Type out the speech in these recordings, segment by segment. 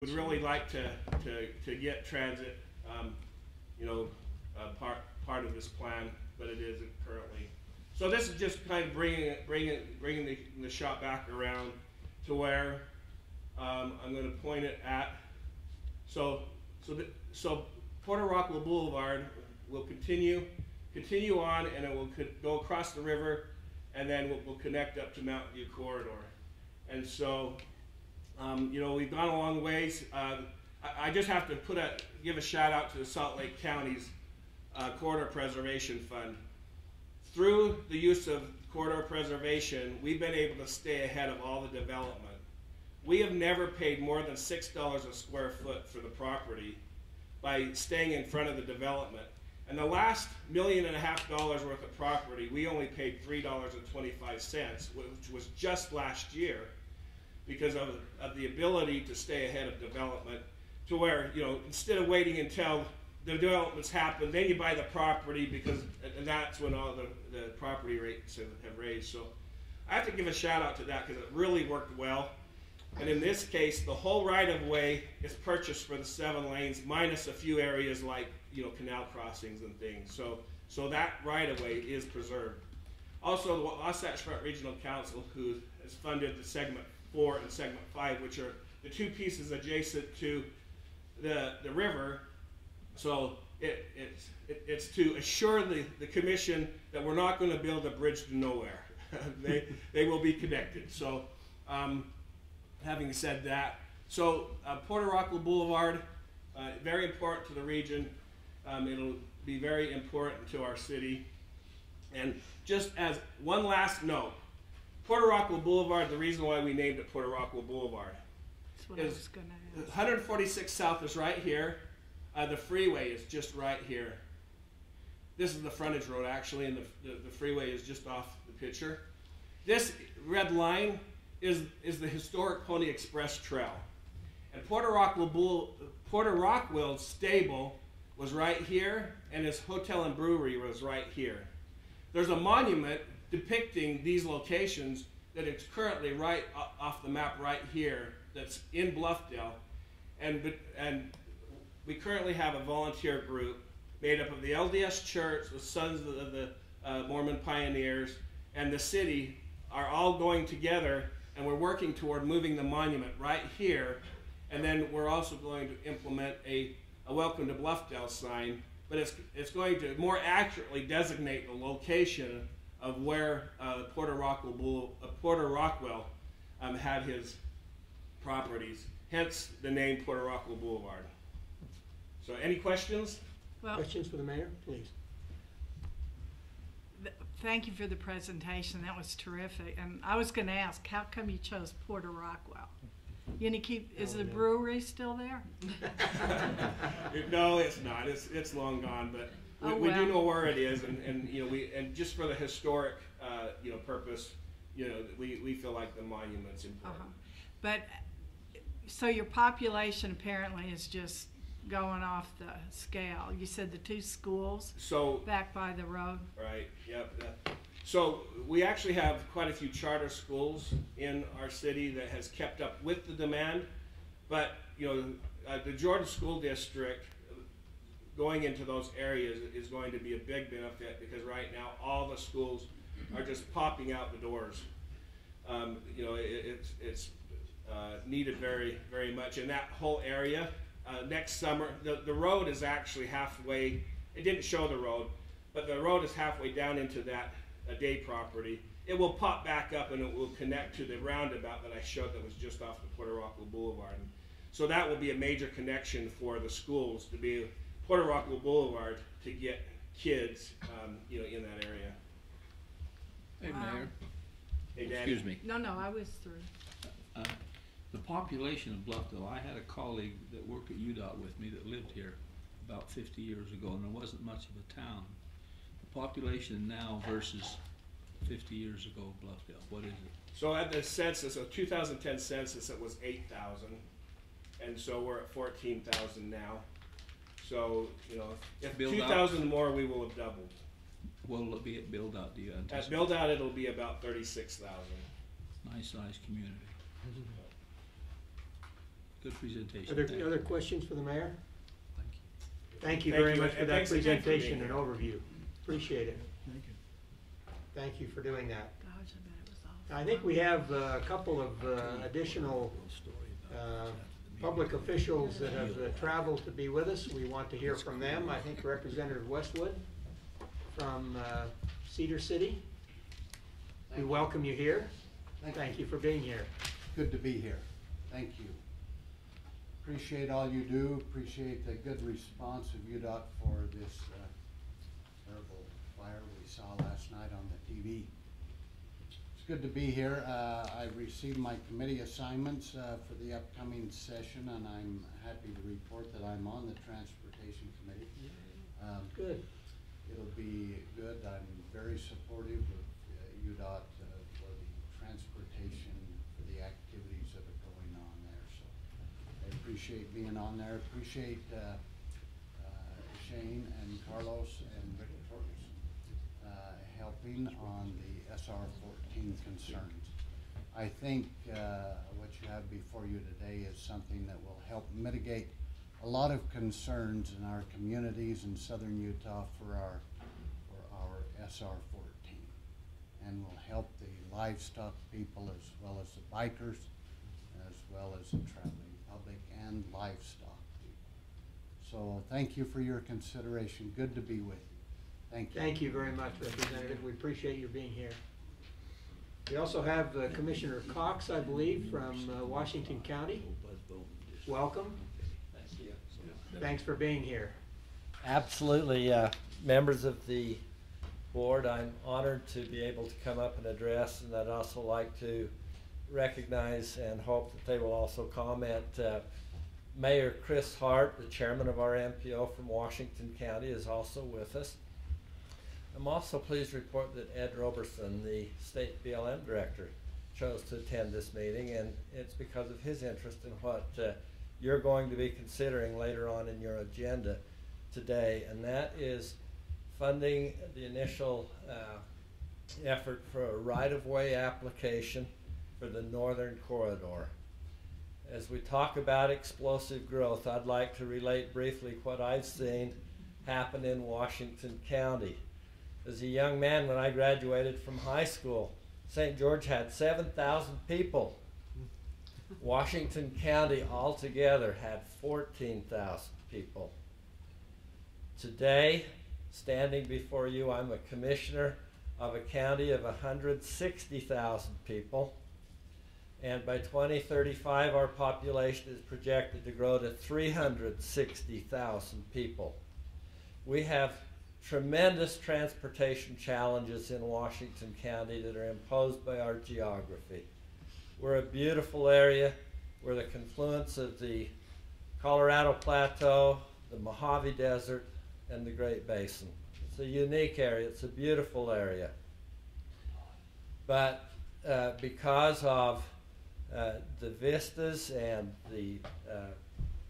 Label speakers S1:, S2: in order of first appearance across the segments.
S1: would really like to get transit, part of this plan, but it isn't currently. So this is just kind of bringing the shot back around to where I'm going to point it at. So Porter Rockville Boulevard will continue on, and it will go across the river, and then we'll connect up to Mountain View Corridor. And so, we've gone a long ways. I just have to give a shout out to the Salt Lake County's Corridor Preservation Fund. Through the use of corridor preservation, we've been able to stay ahead of all the development. We have never paid more than $6 a square foot for the property by staying in front of the development. And the last $1.5 million worth of property, we only paid $3.25, which was just last year, because of the ability to stay ahead of development, to where, instead of waiting until the developments happen, then you buy the property, and that's when all the property rates have raised. So I have to give a shout out to that, because it really worked well. And in this case, the whole right-of-way is purchased for the 7 lanes, minus a few areas like, canal crossings and things. So that right-of-way is preserved. Also, the Wasatch Front Regional Council, who has funded the Segment 4 and Segment 5, which are the 2 pieces adjacent to the river. So it's to assure the commission that we're not going to build a bridge to nowhere. they will be connected. So having said that, so Porter Rockville Boulevard, very important to the region. It'll be very important to our city. And just as one last note, Porter Rockville Boulevard, the reason why we named it Porter Rockville Boulevard is 146 South is right here. The freeway is just right here. This is the frontage road, actually, and the freeway is just off the picture. This red line is the historic Pony Express Trail. And Porter Rockville stable was right here, and his hotel and brewery was right here. There's a monument depicting these locations that is currently right off the map right here, that's in Bluffdale. And we currently have a volunteer group made up of the LDS Church, the Sons of the Mormon Pioneers, and the city are all going together, and we're working toward moving the monument right here. And then we're also going to implement a Welcome to Bluffdale sign, but it's going to more accurately designate the location of where Porter Rockville had his properties, hence the name Porter Rockville Boulevard. So any questions?
S2: Well, questions for the mayor, please.
S3: Thank you for the presentation. That was terrific. And I was going to ask, how come you chose Porter Rockville? Is the brewery still there?
S1: No, it's not. It's long gone, but we do know where it is, and just for the historic purpose, we feel like the monument's important.
S3: But so your population apparently is just going off the scale. You said the 2 schools back by the road.
S1: Right. Yep. So we actually have quite a few charter schools in our city that has kept up with the demand, but the Jordan School District going into those areas is going to be a big benefit, because right now all the schools are just popping out the doors. It's needed very, very much in that whole area. Next summer, the road is actually halfway. It didn't show the road, but the road is halfway down into that day property. It will pop back up, and it will connect to the roundabout that I showed that was just off the Porter Rockville Boulevard. So that will be a major connection for the schools, to be Porter Rockville Boulevard, to get kids in that area.
S4: Hey, Mayor.
S1: Hey, Danny.
S4: Excuse me.
S3: No, I was through.
S4: The population of Bluffdale, I had a colleague that worked at UDOT with me that lived here about 50 years ago, and there wasn't much of a town. The population now versus 50 years ago, Bluffdale, what is it?
S1: So at the census, 2010 census, it was 8,000, and so we're at 14,000 now. So, if 2,000 more, we will have doubled.
S4: What will it be at build-out, do you anticipate?
S1: At build-out, it'll be about 36,000.
S4: Nice-sized community. Good presentation.
S2: Are there
S4: Thank
S2: other
S4: you.
S2: questions for the mayor?
S4: Thank you.
S2: Thank you
S1: Thank
S2: very
S1: you,
S2: much for
S1: and
S2: that
S1: thanks again for being
S2: presentation and
S1: here.
S2: overview. Appreciate it.
S4: Thank you.
S2: Thank you for doing that.
S3: Gosh, I bet it was awful.
S2: I think we have a couple of additional public officials that have traveled to be with us. We want to hear from them. I think Representative Westwood from Cedar City. We welcome you here. Thank you for being here.
S5: Good to be here. Thank you. Appreciate all you do. Appreciate the good response of UDOT for this terrible fire we saw last night on the TV. It's good to be here. I received my committee assignments for the upcoming session, and I'm happy to report that I'm on the Transportation Committee.
S2: Good.
S5: It'll be good. I'm very supportive of UDOT for the transportation, for the activities that are going on there. So I appreciate being on there. Appreciate Shane and Carlos and Victorious helping on the SR-14 concerns. I think what you have before you today is something that will help mitigate a lot of concerns in our communities in southern Utah for our SR-14, and will help the livestock people as well as the bikers, as well as the traveling public and livestock people. So thank you for your consideration. Good to be with you. Thank you.
S2: Thank you very much, Representative. We appreciate your being here. We also have Commissioner Cox, I believe, from Washington County. Welcome.
S6: Thank you.
S2: Thanks for being here.
S6: Absolutely. Members of the board, I'm honored to be able to come up and address, and I'd also like to recognize and hope that they will also comment. Mayor Chris Hart, the chairman of our MPO from Washington County, is also with us. I'm also pleased to report that Ed Roberson, the state BLM director, chose to attend this meeting, and it's because of his interest in what you're going to be considering later on in your agenda today, and that is funding the initial effort for a right-of-way application for the northern corridor. As we talk about explosive growth, I'd like to relate briefly what I've seen happen in Washington County. As a young man, when I graduated from high school, St. George had 7,000 people. Washington County altogether had 14,000 people. Today, standing before you, I'm a commissioner of a county of 160,000 people. And by 2035, our population is projected to grow to 360,000 people. We have tremendous transportation challenges in Washington County that are imposed by our geography. We're a beautiful area. We're the confluence of the Colorado Plateau, the Mojave Desert, and the Great Basin. It's a unique area. It's a beautiful area. But because of the vistas and the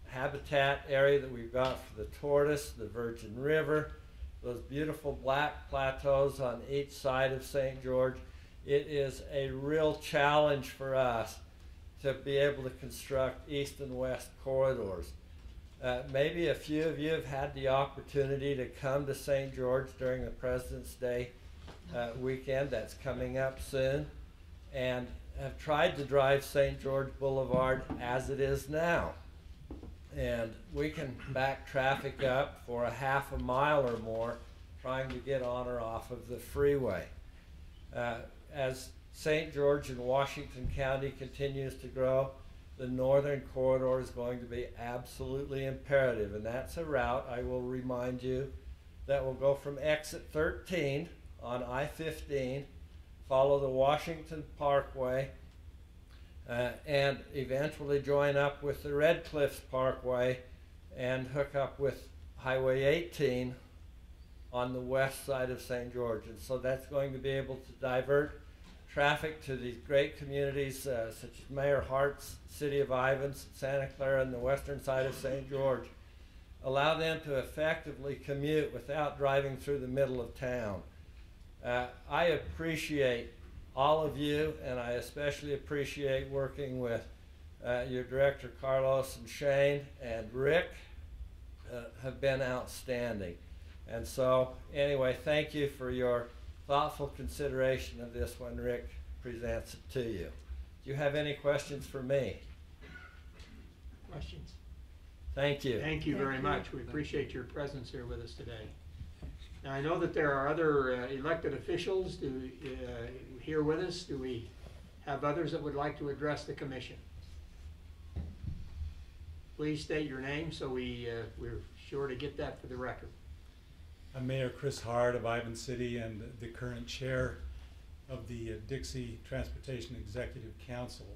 S6: habitat area that we've got for the tortoise, the Virgin River, those beautiful black plateaus on each side of St. George, it is a real challenge for us to be able to construct east and west corridors. Maybe a few of you have had the opportunity to come to St. George during the President's Day weekend that's coming up soon, and have tried to drive St. George Boulevard as it is now. And we can back traffic up for a half a mile or more trying to get on or off of the freeway. As St. George and Washington County continues to grow, the northern corridor is going to be absolutely imperative, and that's a route, I will remind you, that will go from exit 13 on I-15, follow the Washington Parkway, and eventually join up with the Red Cliffs Parkway and hook up with Highway 18 on the west side of St. George. And so that's going to be able to divert traffic to these great communities such as Mayor Hart's City of Ivins, Santa Clara, and the western side of St. George. Allow them to effectively commute without driving through the middle of town. I appreciate all of you, and I especially appreciate working with Your director, Carlos and Shane and Rick, have been outstanding. And so, anyway, thank you for your thoughtful consideration of this when Rick presents it to you. Do you have any questions for me?
S2: Questions?
S6: Thank you.
S2: Thank you very much. We appreciate your presence here with us today. Now, I know that there are other elected officials here with us. Do we have others that would like to address the commission? Please state your name so we're sure to get that for the record.
S7: I'm Mayor Chris Hard of Ivan City and the current chair of the Dixie Transportation Executive Council.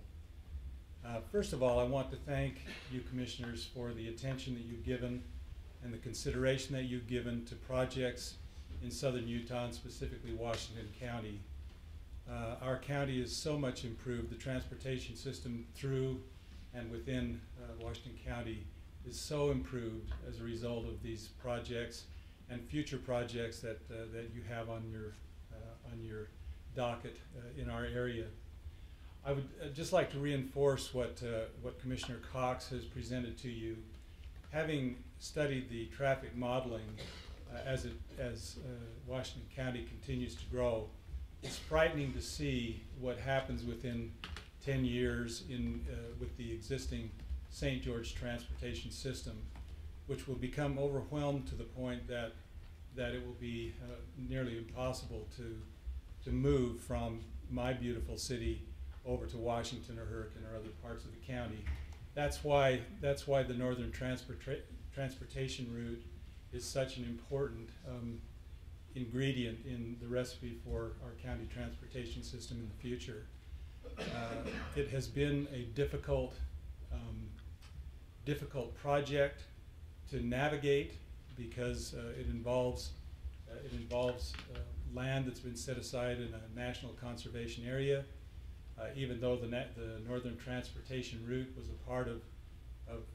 S7: First of all, I want to thank you commissioners for the attention that you've given and the consideration that you've given to projects in southern Utah and specifically Washington County. Our county is so much improved. The transportation system through and within Washington County is so improved as a result of these projects and future projects that you have on your docket in our area. I would just like to reinforce what Commissioner Cox has presented to you. Having studied the traffic modeling as Washington County continues to grow, it's frightening to see what happens within 10 years with the existing St. George transportation system, which will become overwhelmed to the point that it will be nearly impossible to move from my beautiful city over to Washington or Hurricane or other parts of the county. That's why the northern transportation route is such an important ingredient in the recipe for our county transportation system in the future. It has been a difficult project to navigate because it involves land that's been set aside in a national conservation area. Even though the northern transportation route was a part of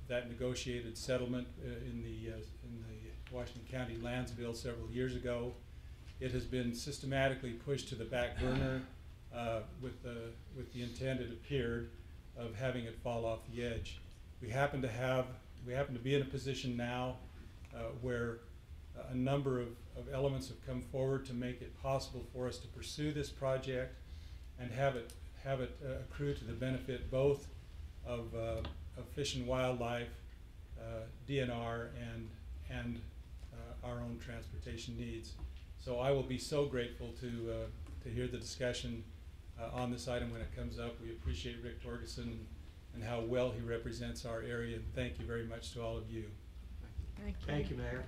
S7: that negotiated settlement in the Washington County Lands Bill several years ago, it has been systematically pushed to the back burner with the intent, it appeared, of having it fall off the edge. We happen to be in a position now where a number of elements have come forward to make it possible for us to pursue this project and have it accrue to the benefit both of Fish and Wildlife, DNR, and our own transportation needs. So I will be so grateful to hear the discussion on this item when it comes up. We appreciate Rick Torgerson and how well he represents our area, and thank you very much to all of you.
S3: Thank you.
S2: Thank you, Mayor.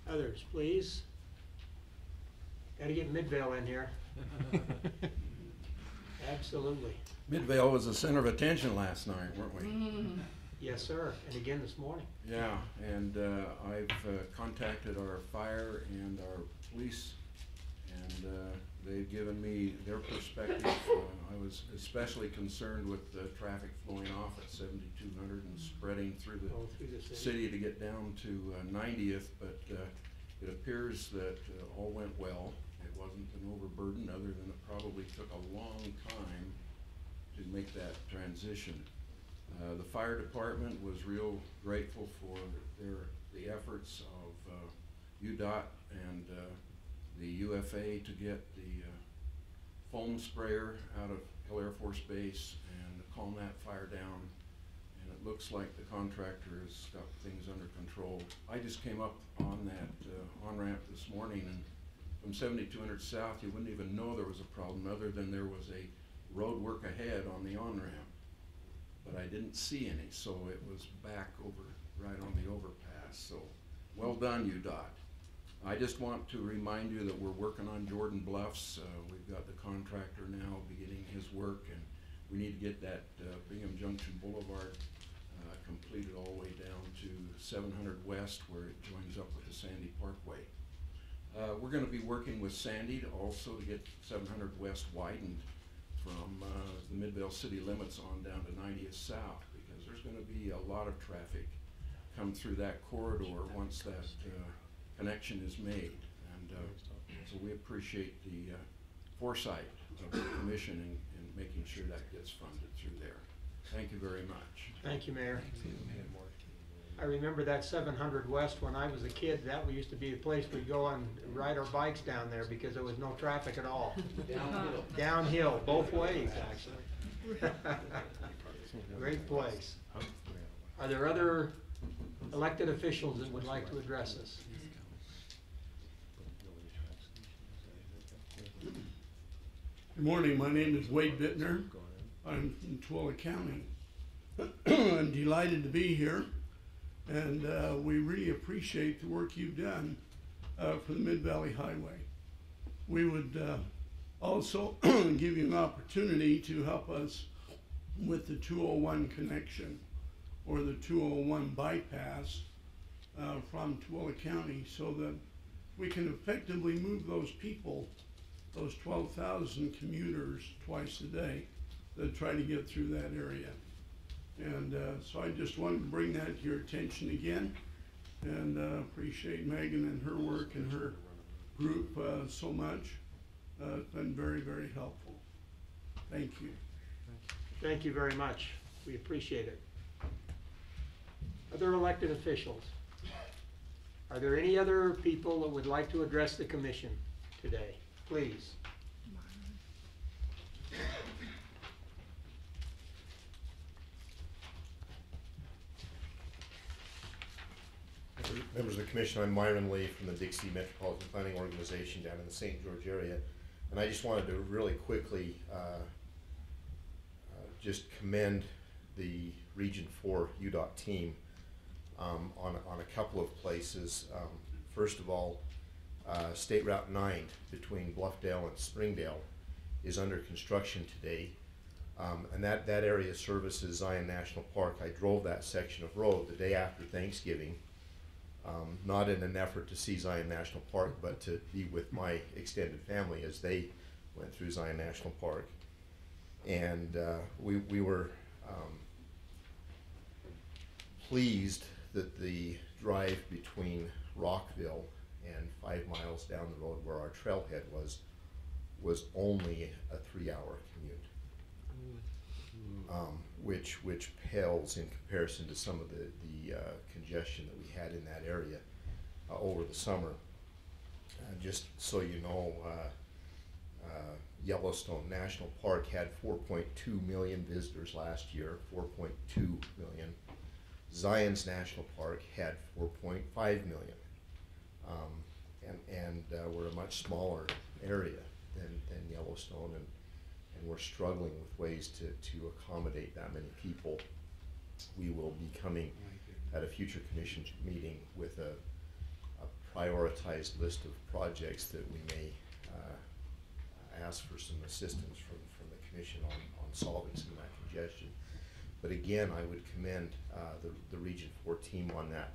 S2: Others, please. Got to get Midvale in here. Absolutely.
S8: Midvale was the center of attention last night, weren't we?
S2: Yes, sir. And again this morning.
S8: Yeah, and I've contacted our fire and our police, and they've given me their perspective. I was especially concerned with the traffic flowing off at 7200 and spreading through the city to get down to 90th, but it appears that all went well. It wasn't an overburden, other than it probably took a long time to make that transition. The fire department was real grateful for the efforts of UDOT and the UFA to get the foam sprayer out of Hill Air Force Base and calm that fire down. And it looks like the contractor has got things under control. I just came up on that on-ramp this morning, and from 7200 south, you wouldn't even know there was a problem other than there was a road work ahead on the on-ramp. But I didn't see any, so it was back over right on the overpass. So well done, UDOT. I just want to remind you that we're working on Jordan Bluffs. We've got the contractor now beginning his work, and we need to get that Bingham Junction Boulevard completed all the way down to 700 West, where it joins up with the Sandy Parkway. We're going to be working with Sandy also to get 700 West widened from the Midvale city limits on down to 90th South, because there's going to be a lot of traffic come through that corridor once that connection is made. And so we appreciate the foresight of the commission in making sure that gets funded through there. Thank you very much.
S2: Thank you, Mayor. I remember that 700 West when I was a kid. That used to be the place we'd go and ride our bikes down there because there was no traffic at all.
S5: Downhill.
S2: Downhill, both ways, actually. Great place. Are there other elected officials that would like to address us?
S9: Good morning, my name is Wade Bittner. I'm from Tuala County. I'm delighted to be here, and we really appreciate the work you've done for the Mid-Valley Highway. We would also give you an opportunity to help us with the 201 connection or the 201 bypass from Tuala County, so that we can effectively move those people, those 12,000 commuters twice a day that try to get through that area. And so I just wanted to bring that to your attention again, and appreciate Megan and her work and her group so much. It's been very, very helpful. Thank you.
S2: Thank you very much. We appreciate it. Other elected officials? Are there any other people that would like to address the commission today? Please.
S10: Members of the Commission, I'm Myron Lee from the Dixie Metropolitan Planning Organization down in the St. George area. And I just wanted to really quickly just commend the Region 4 UDOT team on a couple of places. First of all, State Route 9 between Bluffdale and Springdale is under construction today. And that area services Zion National Park. I drove that section of road the day after Thanksgiving, not in an effort to see Zion National Park, but to be with my extended family as they went through Zion National Park. And we were pleased that the drive between Rockville and 5 miles down the road where our trailhead was only a 3-hour commute. Which pales in comparison to some of the congestion that we had in that area over the summer. Just so you know, Yellowstone National Park had 4.2 million visitors last year, 4.2 million. Zion's National Park had 4.5 million. And we're a much smaller area than Yellowstone, and we're struggling with ways to accommodate that many people. We will be coming at a future commission meeting with a prioritized list of projects that we may ask for some assistance from the commission on solving some of that congestion. But again, I would commend the Region 4 team on that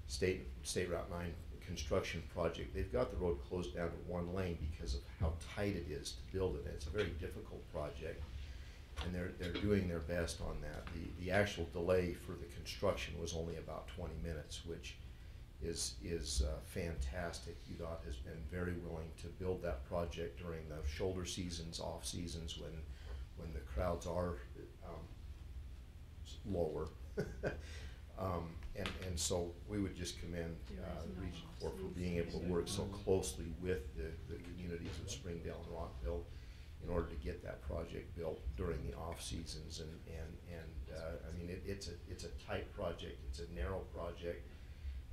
S10: State Route 9 construction project. They've got the road closed down to 1 lane because of how tight it is to build it. It's a very difficult project, and they're doing their best on that. The actual delay for the construction was only about 20 minutes, which is fantastic. UDOT has been very willing to build that project during the shoulder seasons, off seasons, when the crowds are lower. And so we would just commend Region 4 for being able to work so closely with the communities of Springdale and Rockville in order to get that project built during the off seasons. And I mean, it's a tight project, it's a narrow project,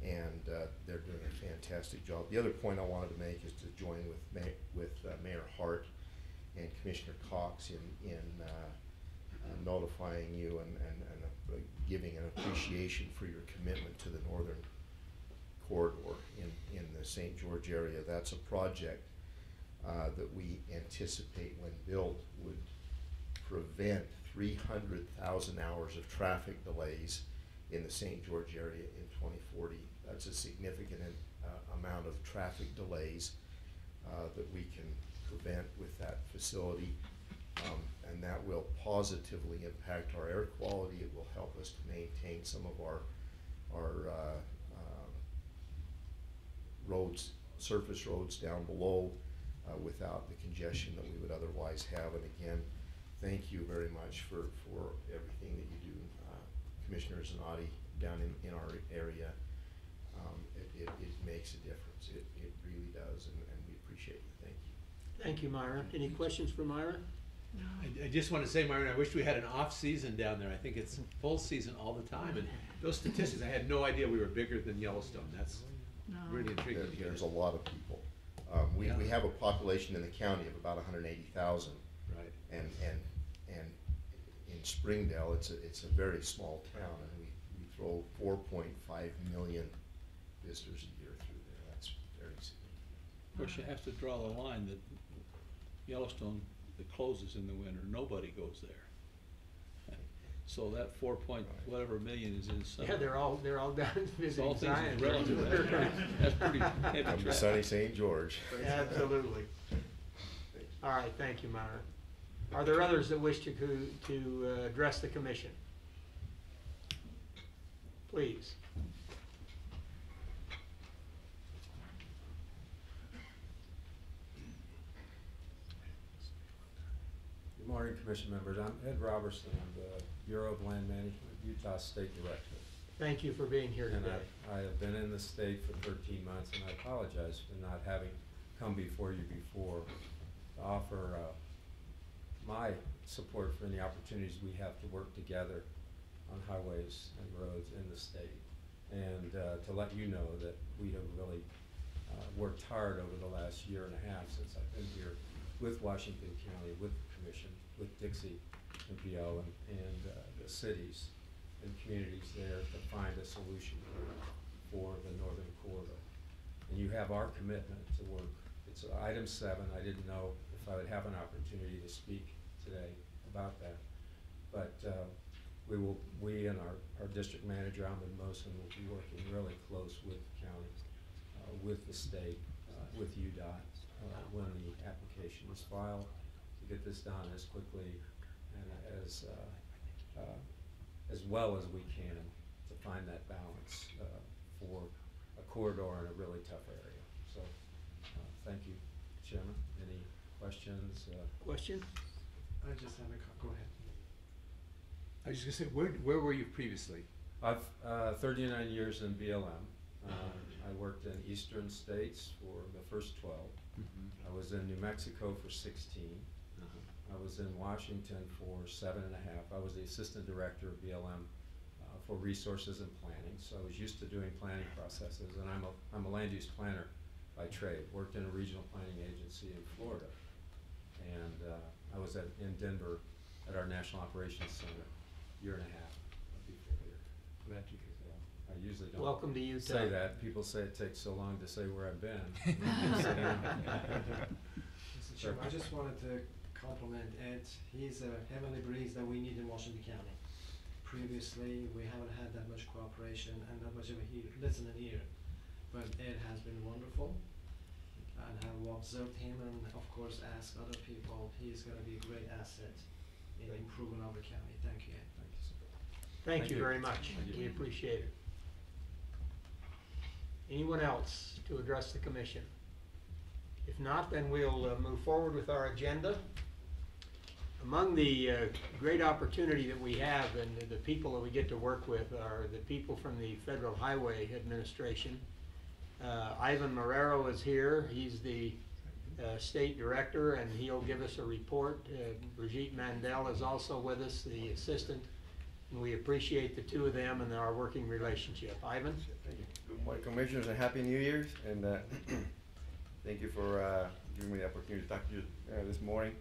S10: and they're doing a fantastic job. The other point I wanted to make is to join with Mayor Hart and Commissioner Cox in notifying you and giving an appreciation for your commitment to the northern corridor in the St. George area. That's a project that we anticipate, when built, would prevent 300,000 hours of traffic delays in the St. George area in 2040. That's a significant amount of traffic delays that we can prevent with that facility. And that will positively impact our air quality. It will help us to maintain some of our roads, surface roads down below, without the congestion that we would otherwise have. And again, thank you very much for everything that you do, Commissioners and Audie down in our area. It makes a difference. It really does, and we appreciate it. Thank you.
S2: Thank you, Myra. Any questions for Myra?
S11: I just want to say, Myron, I wish we had an off season down there. I think it's full season all the time. And those statistics, I had no idea we were bigger than Yellowstone. That's really intriguing to hear.
S10: There's a lot of people. We have a population in the county of about 180,000.
S11: Right.
S10: And in Springdale, it's a very small town, and we throw 4.5 million visitors a year through there. That's very significant.
S4: Of course, you have to draw the line that Yellowstone, that closes in the winter, nobody goes there. So that 4 point whatever million is in summer.
S2: Yeah, they're all down visiting
S4: All things
S2: Zion.
S4: relative. That's pretty heavy
S10: Come to
S4: traffic.
S10: sunny St. George.
S2: Absolutely. All right, thank you, Myra. Are there others that wish to address the commission? Please.
S12: Good morning, Commission members. I'm Ed Robertson. I'm the Bureau of Land Management, Utah State Director.
S2: Thank you for being here
S12: And
S2: today.
S12: I have been in the state for 13 months, and I apologize for not having come before you before to offer my support for any opportunities we have to work together on highways and roads in the state. And to let you know that we have really worked hard over the last year and a half since I've been here with Washington County, with the Commission, with Dixie and PO and the cities and communities there to find a solution for the northern corridor. And you have our commitment to work. It's item 7. I didn't know if I would have an opportunity to speak today about that. But we and our district manager, Ahmed Mohsen, will be working really close with the county, with the state, with UDOT, when the application is filed, to get this done as quickly and as well as we can to find that balance for a corridor in a really tough area. So thank you, Chairman. Any questions?
S2: Question?
S11: I just have a go ahead. I was just gonna say, where were you previously?
S12: I've 39 years in BLM. I worked in eastern states for the first 12. I was in New Mexico for 16. I was in Washington for 7.5. I was the assistant director of BLM for resources and planning. So I was used to doing planning processes, and I'm a land use planner by trade. Worked in a regional planning agency in Florida, and I was in Denver at our National Operations Center a year and a half before here.
S11: Glad you could.
S12: I usually don't
S2: Welcome to Utah.
S12: say that. People say it takes so long to say where I've been.
S13: Mr. Chairman, I just wanted to compliment Ed. He's a heavenly breeze that we need in Washington County. Previously, we haven't had that much cooperation and not much of a listening ear. But Ed has been wonderful, and have observed him and of course asked other people. He's going to be a great asset in improving our county. Thank you, Ed.
S12: Thank you, sir.
S2: Thank you very much. We appreciate it. Anyone else to address the commission? If not, then we'll move forward with our agenda. Among the great opportunity that we have and the people that we get to work with are the people from the Federal Highway Administration. Ivan Marrero is here. He's the state director, and he'll give us a report. Brigitte Mandel is also with us, the assistant, and we appreciate the two of them and our working relationship. Ivan?
S14: Good morning, Commissioners, and Happy New Year's. And thank you for giving me the opportunity to talk to you this morning.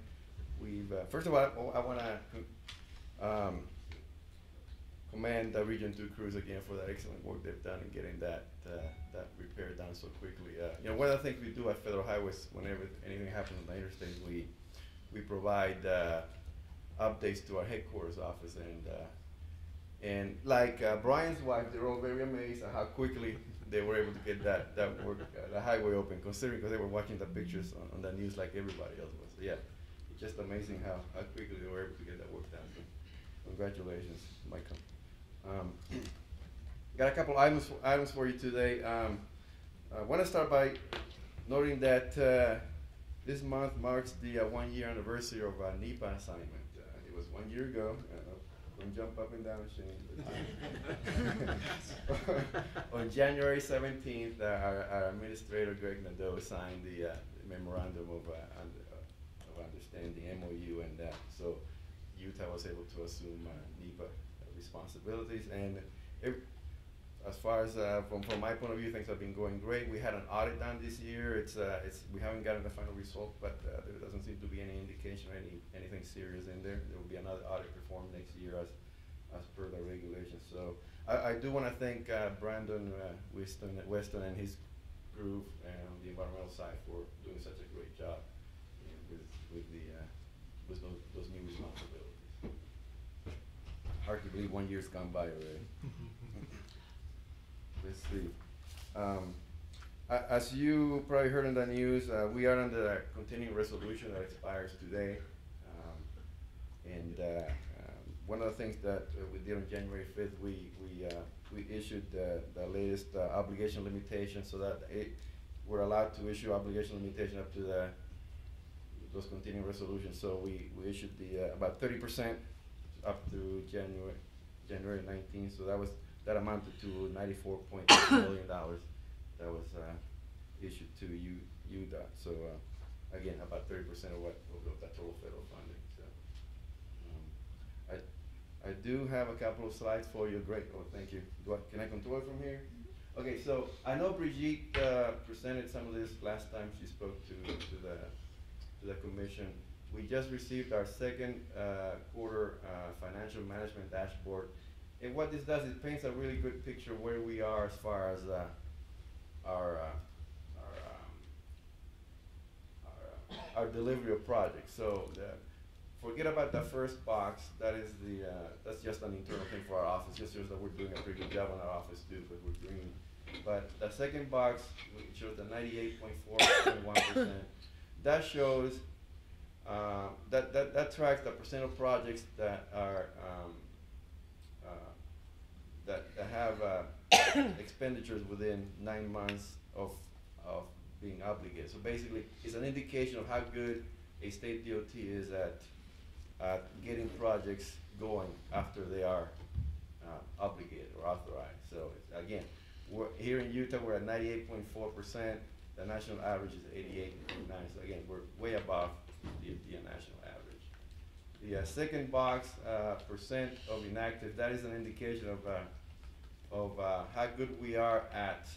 S14: We've first of all, I want to commend the Region 2 crews again for the excellent work they've done in getting that repair done so quickly. You know, one of the things we do at Federal Highways, whenever anything happens on the interstate, we provide updates to our headquarters office, and like Brian's wife, they're all very amazed at how quickly they were able to get that work, the highway open, considering because they were watching the pictures on the news like everybody else was. So yeah, it's just amazing how quickly they were able to get that work done. So congratulations, Michael. Got a couple items for you today. I want to start by noting that this month marks the 1-year anniversary of NEPA assignment. was 1 year ago. Don't jump up and down, Shane. On January 17th, our administrator, Greg Nadeau, signed the memorandum of understanding, MOU, and so Utah was able to assume NEPA responsibilities. And as far as from my point of view, things have been going great. We had an audit done this year. We haven't gotten the final result, but there doesn't seem to be any indication or anything serious in there. There will be another audit performed next year as per the regulations. So I do want to thank Brandon Weston and his group on the environmental side for doing such a great job with those new responsibilities. Hard to believe 1 year's gone by already. Let's see. As you probably heard in the news, we are under a continuing resolution that expires today. One of the things that we did on January 5th, we issued the latest obligation limitation, so that we're allowed to issue obligation limitation up to those continuing resolutions. So we issued the about 30% up to January 19th. So that amounted to $94.8 million that was issued to UDOT. So again, about 30% of the total federal funding. So I do have a couple of slides for you. Great. Oh, thank you. Can I control it from here? Okay. So I know Brigitte presented some of this last time she spoke to the commission. We just received our second quarter financial management dashboard. And what this does, it paints a really good picture of where we are as far as our delivery of projects. So forget about the first box. That's just an internal thing for our office. Just shows that we're doing a pretty good job on our office too, but we're green. But the second box, which shows the 98.4.1%. That shows that tracks the percent of projects that are that have expenditures within 9 months of being obligated. So basically, it's an indication of how good a state DOT is at getting projects going after they are obligated or authorized. So again, here in Utah, we're at 98.4%. The national average is 88.9. So again, we're way above the national average. The second box, percent of inactive, that is an indication of how good we are at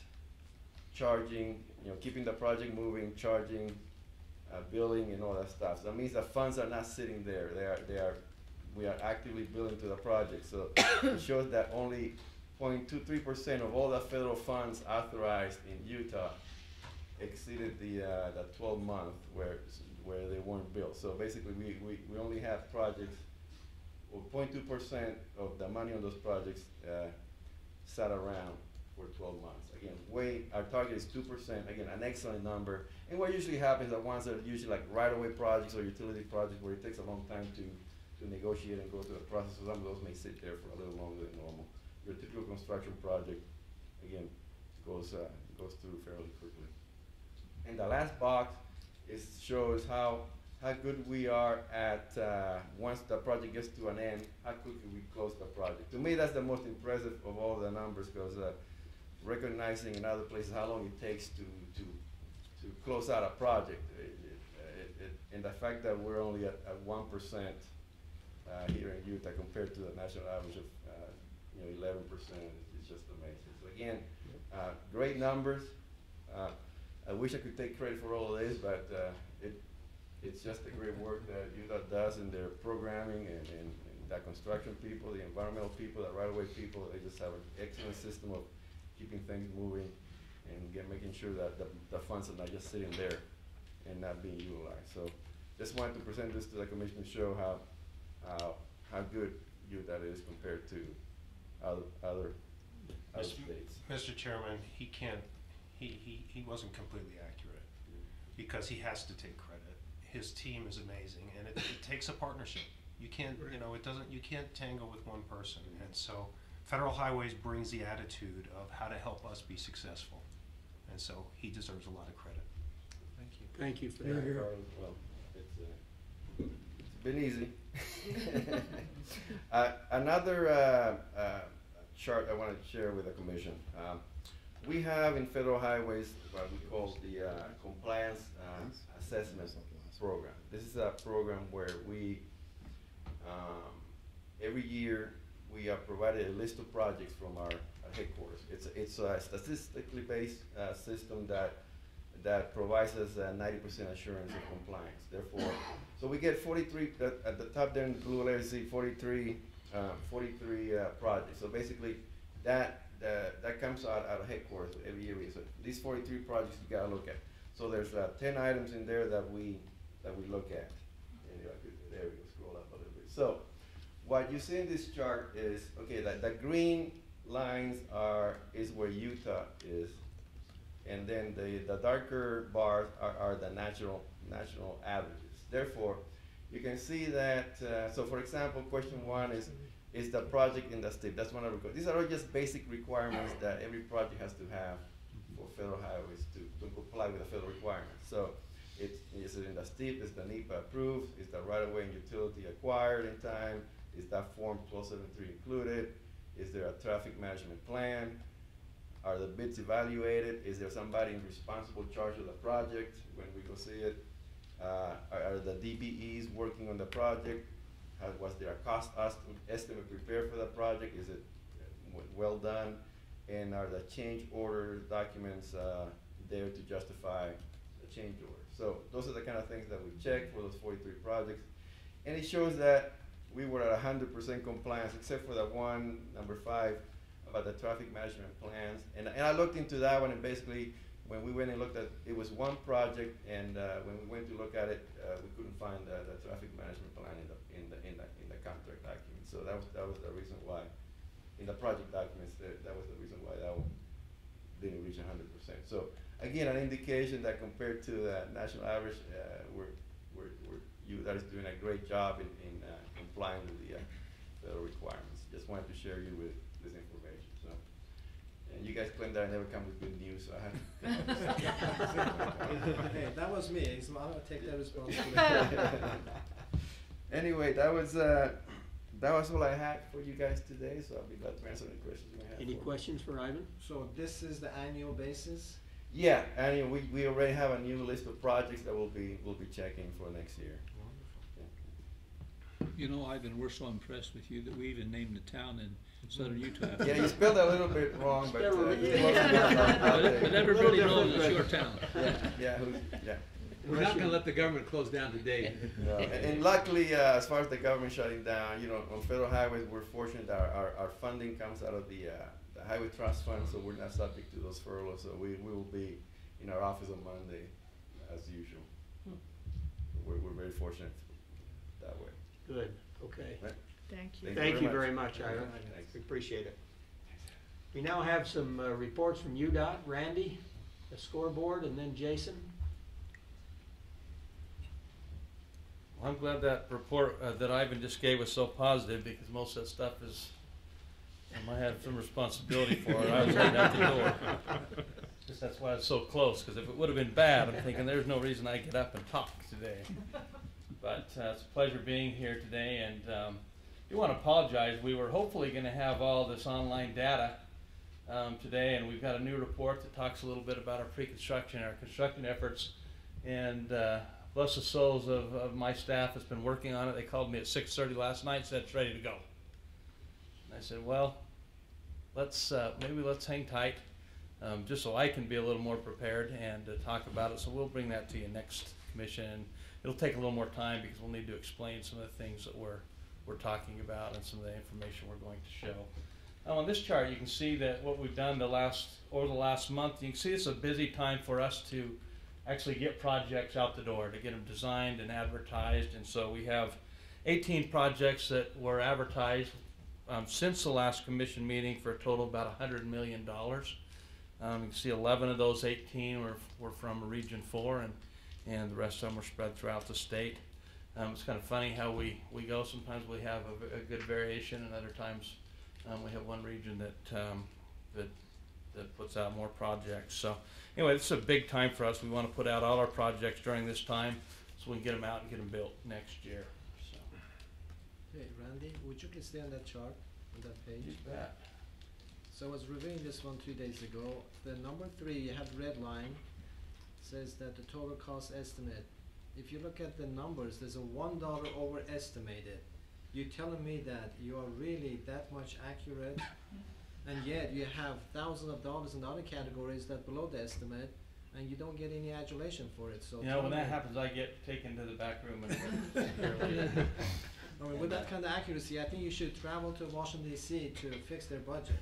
S14: charging, keeping the project moving, charging, billing, and all that stuff. So that means the funds are not sitting there. We are actively billing to the project. So it shows that only 0.23% of all the federal funds authorized in Utah exceeded the 12-month where they weren't billed. So basically, we only have projects, or 0.2% of the money on those projects sat around for 12 months. Again, our target is 2%. Again, an excellent number. And what usually happens are ones that are usually like right-of-way projects or utility projects where it takes a long time to negotiate and go through the process. So some of those may sit there for a little longer than normal. Your typical construction project, again, goes through fairly quickly. And the last box shows how good we are at once the project gets to an end, how quickly we close the project. To me, that's the most impressive of all the numbers, because recognizing in other places how long it takes to close out a project, and the fact that we're only at 1% here in Utah compared to the national average of 11% is just amazing. So again, great numbers. I wish I could take credit for all of this, but it's just the great work that UDOT does in their programming and the construction people, the environmental people, the right-of-way people. They just have an excellent system of keeping things moving and making sure that the funds are not just sitting there and not being utilized. So just wanted to present this to the commission to show how good UDOT is compared to other states.
S15: Mr. Chairman, he wasn't completely accurate because he has to take credit. His team is amazing, and it takes a partnership. You can't, you can't tangle with one person. And so Federal Highways brings the attitude of how to help us be successful. And so he deserves a lot of credit. Thank you.
S2: Thank you for that.
S14: Well, it's been easy. Another chart I want to share with the commission. We have in federal highways what we call the compliance assessment program. This is a program where we, every year, we are provided a list of projects from our headquarters. It's a statistically based system that provides us 90% assurance of compliance. Therefore, so we get 43, at the top there in the blue letters, see 43 projects. So basically, that comes out of headquarters every year. So these 43 projects you gotta look at. So there's 10 items in there that we look at. And there we go, scroll up a little bit. So what you see in this chart is, okay, the green lines is where Utah is, and then the darker bars are the national averages. Therefore, you can see that, so for example, question 1 is the project in the state. That's one of the, these are all just basic requirements that every project has to have for federal highways to comply with the federal requirements. So is it in the STIP, is the NEPA approved, is the right-of-way and utility acquired in time, is that Form 1273 included, is there a traffic management plan, are the bids evaluated, is there somebody in responsible charge of the project when we go see it, are the DBEs working on the project, was there a cost estimate prepared for the project, is it well done, and are the change order documents there to justify the change order. So those are the kind of things that we check for those 43 projects. And it shows that we were at 100% compliance, except for the one, number 5, about the traffic management plans. And I looked into that one, and basically, when we went and looked at, it was one project, and when we went to look at it, we couldn't find the traffic management plan in the contract document. So that was the reason why, in the project documents, that was the reason why that one didn't reach 100%. So again, an indication that compared to the national average, that is doing a great job in complying with the federal requirements. Just wanted to share you with this information. So, and you guys claim that I never come with good news, so I have.
S13: Hey, that was me. So I'm gonna take that responsibility.
S14: Anyway, that was all I had for you guys today. So I'll be glad to answer any questions you may have.
S2: Any questions for Ivan?
S13: So this is the annual basis?
S14: Yeah, and we already have a new list of projects that we'll be checking for next year.
S4: You know, Ivan, we're so impressed with you that we even named the town in southern Utah.
S14: Yeah, you spelled it a little bit wrong, but
S4: but everybody knows it's your town.
S14: Yeah.
S11: We're not going to let the government close down today.
S14: No. And luckily, as far as the government shutting down, you know, on federal highways, we're fortunate that our funding comes out of the Highway Trust Fund, so we're not subject to those furloughs. So we will be in our office on Monday, as usual. We're very fortunate that way.
S2: Good. Okay.
S14: Right.
S3: Thank you.
S2: Thank you very much, Ivan. We appreciate it. We now have some reports from UDOT. Randy, the scoreboard, and then Jason.
S6: Well, I'm glad that report that Ivan just gave was so positive, because most of that stuff is, I had some responsibility for it. I was heading out the door. That's why it's so close, because if it would have been bad, I'm thinking there's no reason I get up and talk today. But it's a pleasure being here today, and I want to apologize. We were hopefully going to have all this online data today, and we've got a new report that talks a little bit about our pre-construction, our construction efforts, and bless the souls of my staff that's been working on it. They called me at 6:30 last night and said it's ready to go. And I said, well, maybe let's hang tight, just so I can be a little more prepared and talk about it. So we'll bring that to you next commission. It'll take a little more time because we'll need to explain some of the things that we're talking about and some of the information we're going to show. On this chart, you can see that what we've done over the last month. You can see it's a busy time for us to actually get projects out the door, to get them designed and advertised. And so we have 18 projects that were advertised since the last commission meeting for a total of about $100 million. You can see 11 of those 18 were from Region 4, and the rest of them were spread throughout the state. It's kind of funny how we go. Sometimes we have a good variation, and other times we have one region that puts out more projects. So anyway, this is a big time for us. We want to put out all our projects during this time so we can get them out and get them built next year. So
S13: Hey, Randy, would you please stay on that chart, on that page?
S6: You bet.
S13: So I was reviewing this one 2 days ago. The number 3, you have red line, says that the total cost estimate. If you look at the numbers, there's a $1 overestimated. You're telling me that you are really that much accurate, and yet you have thousands of dollars in other categories that below the estimate, and you don't get any adulation for it. So
S6: You know, when that happens, I get taken to the back room and
S13: I mean, with that kind of accuracy, I think you should travel to Washington D.C. to fix their budget.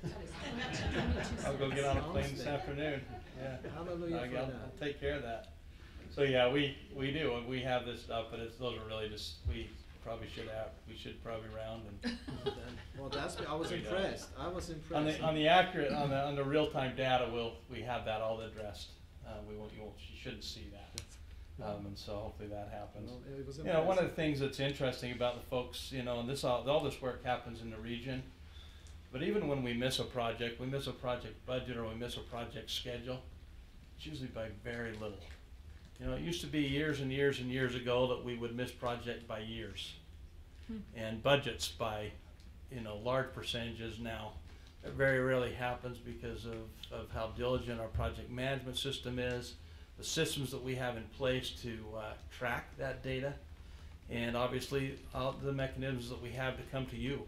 S6: I'll go get on a plane this
S13: Honestly.
S6: afternoon. Yeah.
S13: Hallelujah for
S6: I'll
S13: that.
S6: take care of that. So yeah, we do, and we have this stuff, but those are really just, we should probably round and.
S13: Well, I was
S6: We don't.
S13: impressed. I was impressed.
S6: On the real-time data, we have that all addressed. You shouldn't see that. And so hopefully that happens.
S13: Well, it was
S6: You know, one of
S13: impressive.
S6: the things that's interesting about the folks, you know, and all this work happens in the region, but even when we miss a project budget or we miss a project schedule, it's usually by very little. You know, it used to be years and years and years ago that we would miss project by years and budgets by, you know, large percentages now. It very rarely happens because of how diligent our project management system is, the systems that we have in place to track that data, and obviously the mechanisms that we have to come to you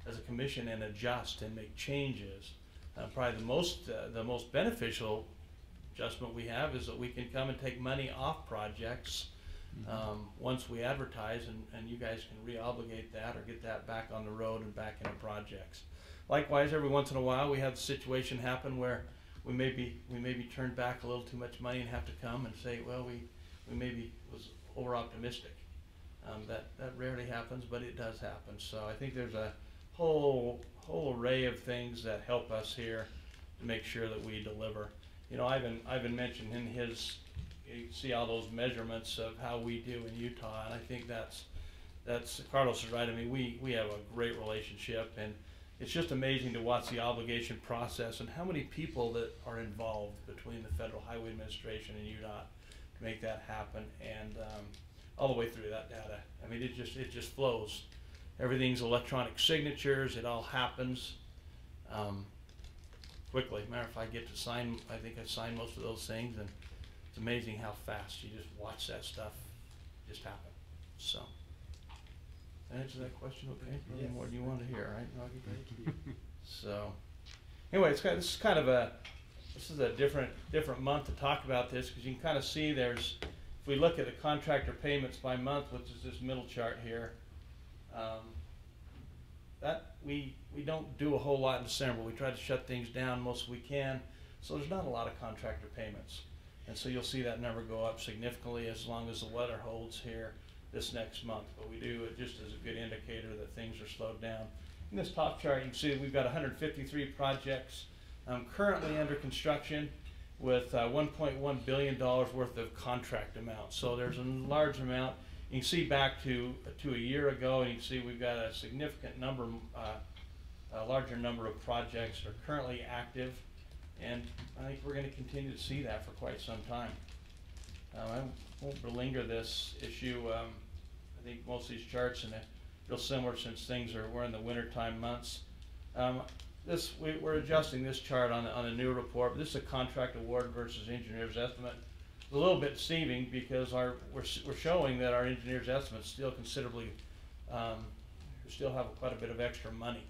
S6: as a commission and adjust and make changes. Probably the most beneficial adjustment we have is that we can come and take money off projects once we advertise, and you guys can re-obligate that or get that back on the road and back into projects. Likewise, every once in a while, we have the situation happen where we may be turned back a little too much money and have to come and say, well, we maybe was over optimistic. That rarely happens, but it does happen. So I think there's a whole array of things that help us here to make sure that we deliver. You know, Ivan mentioned in his, you see all those measurements of how we do in Utah, and I think that's Carlos is right. I mean, we have a great relationship, and it's just amazing to watch the obligation process and how many people that are involved between the Federal Highway Administration and UDOT to make that happen, and all the way through that data. I mean, it just flows. Everything's electronic signatures. It all happens quickly. Matter of fact, I get to sign. I think I signed most of those things, and it's amazing how fast you just watch that stuff just happen. So. Answer that question, okay? Any more than you want to hear, right, Rocky? Thank you. So, anyway, this is a different month to talk about this, because you can kind of see if we look at the contractor payments by month, which is this middle chart here, that we don't do a whole lot in December. We try to shut things down most we can, so there's not a lot of contractor payments, and so you'll see that number go up significantly as long as the weather holds here this next month, but we do it just as a good indicator that things are slowed down. In this top chart, you can see that we've got 153 projects currently under construction with $1.1 billion worth of contract amount. So there's a large amount. You can see back to a year ago, and you can see we've got a significant number, a larger number of projects that are currently active, and I think we're going to continue to see that for quite some time. I won't belinger this issue. I think most of these charts are real similar since we're in the wintertime months. We're adjusting this chart on a new report, but this is a contract award versus engineer's estimate. It's a little bit deceiving because we're showing that our engineer's estimates still considerably, we still have quite a bit of extra money.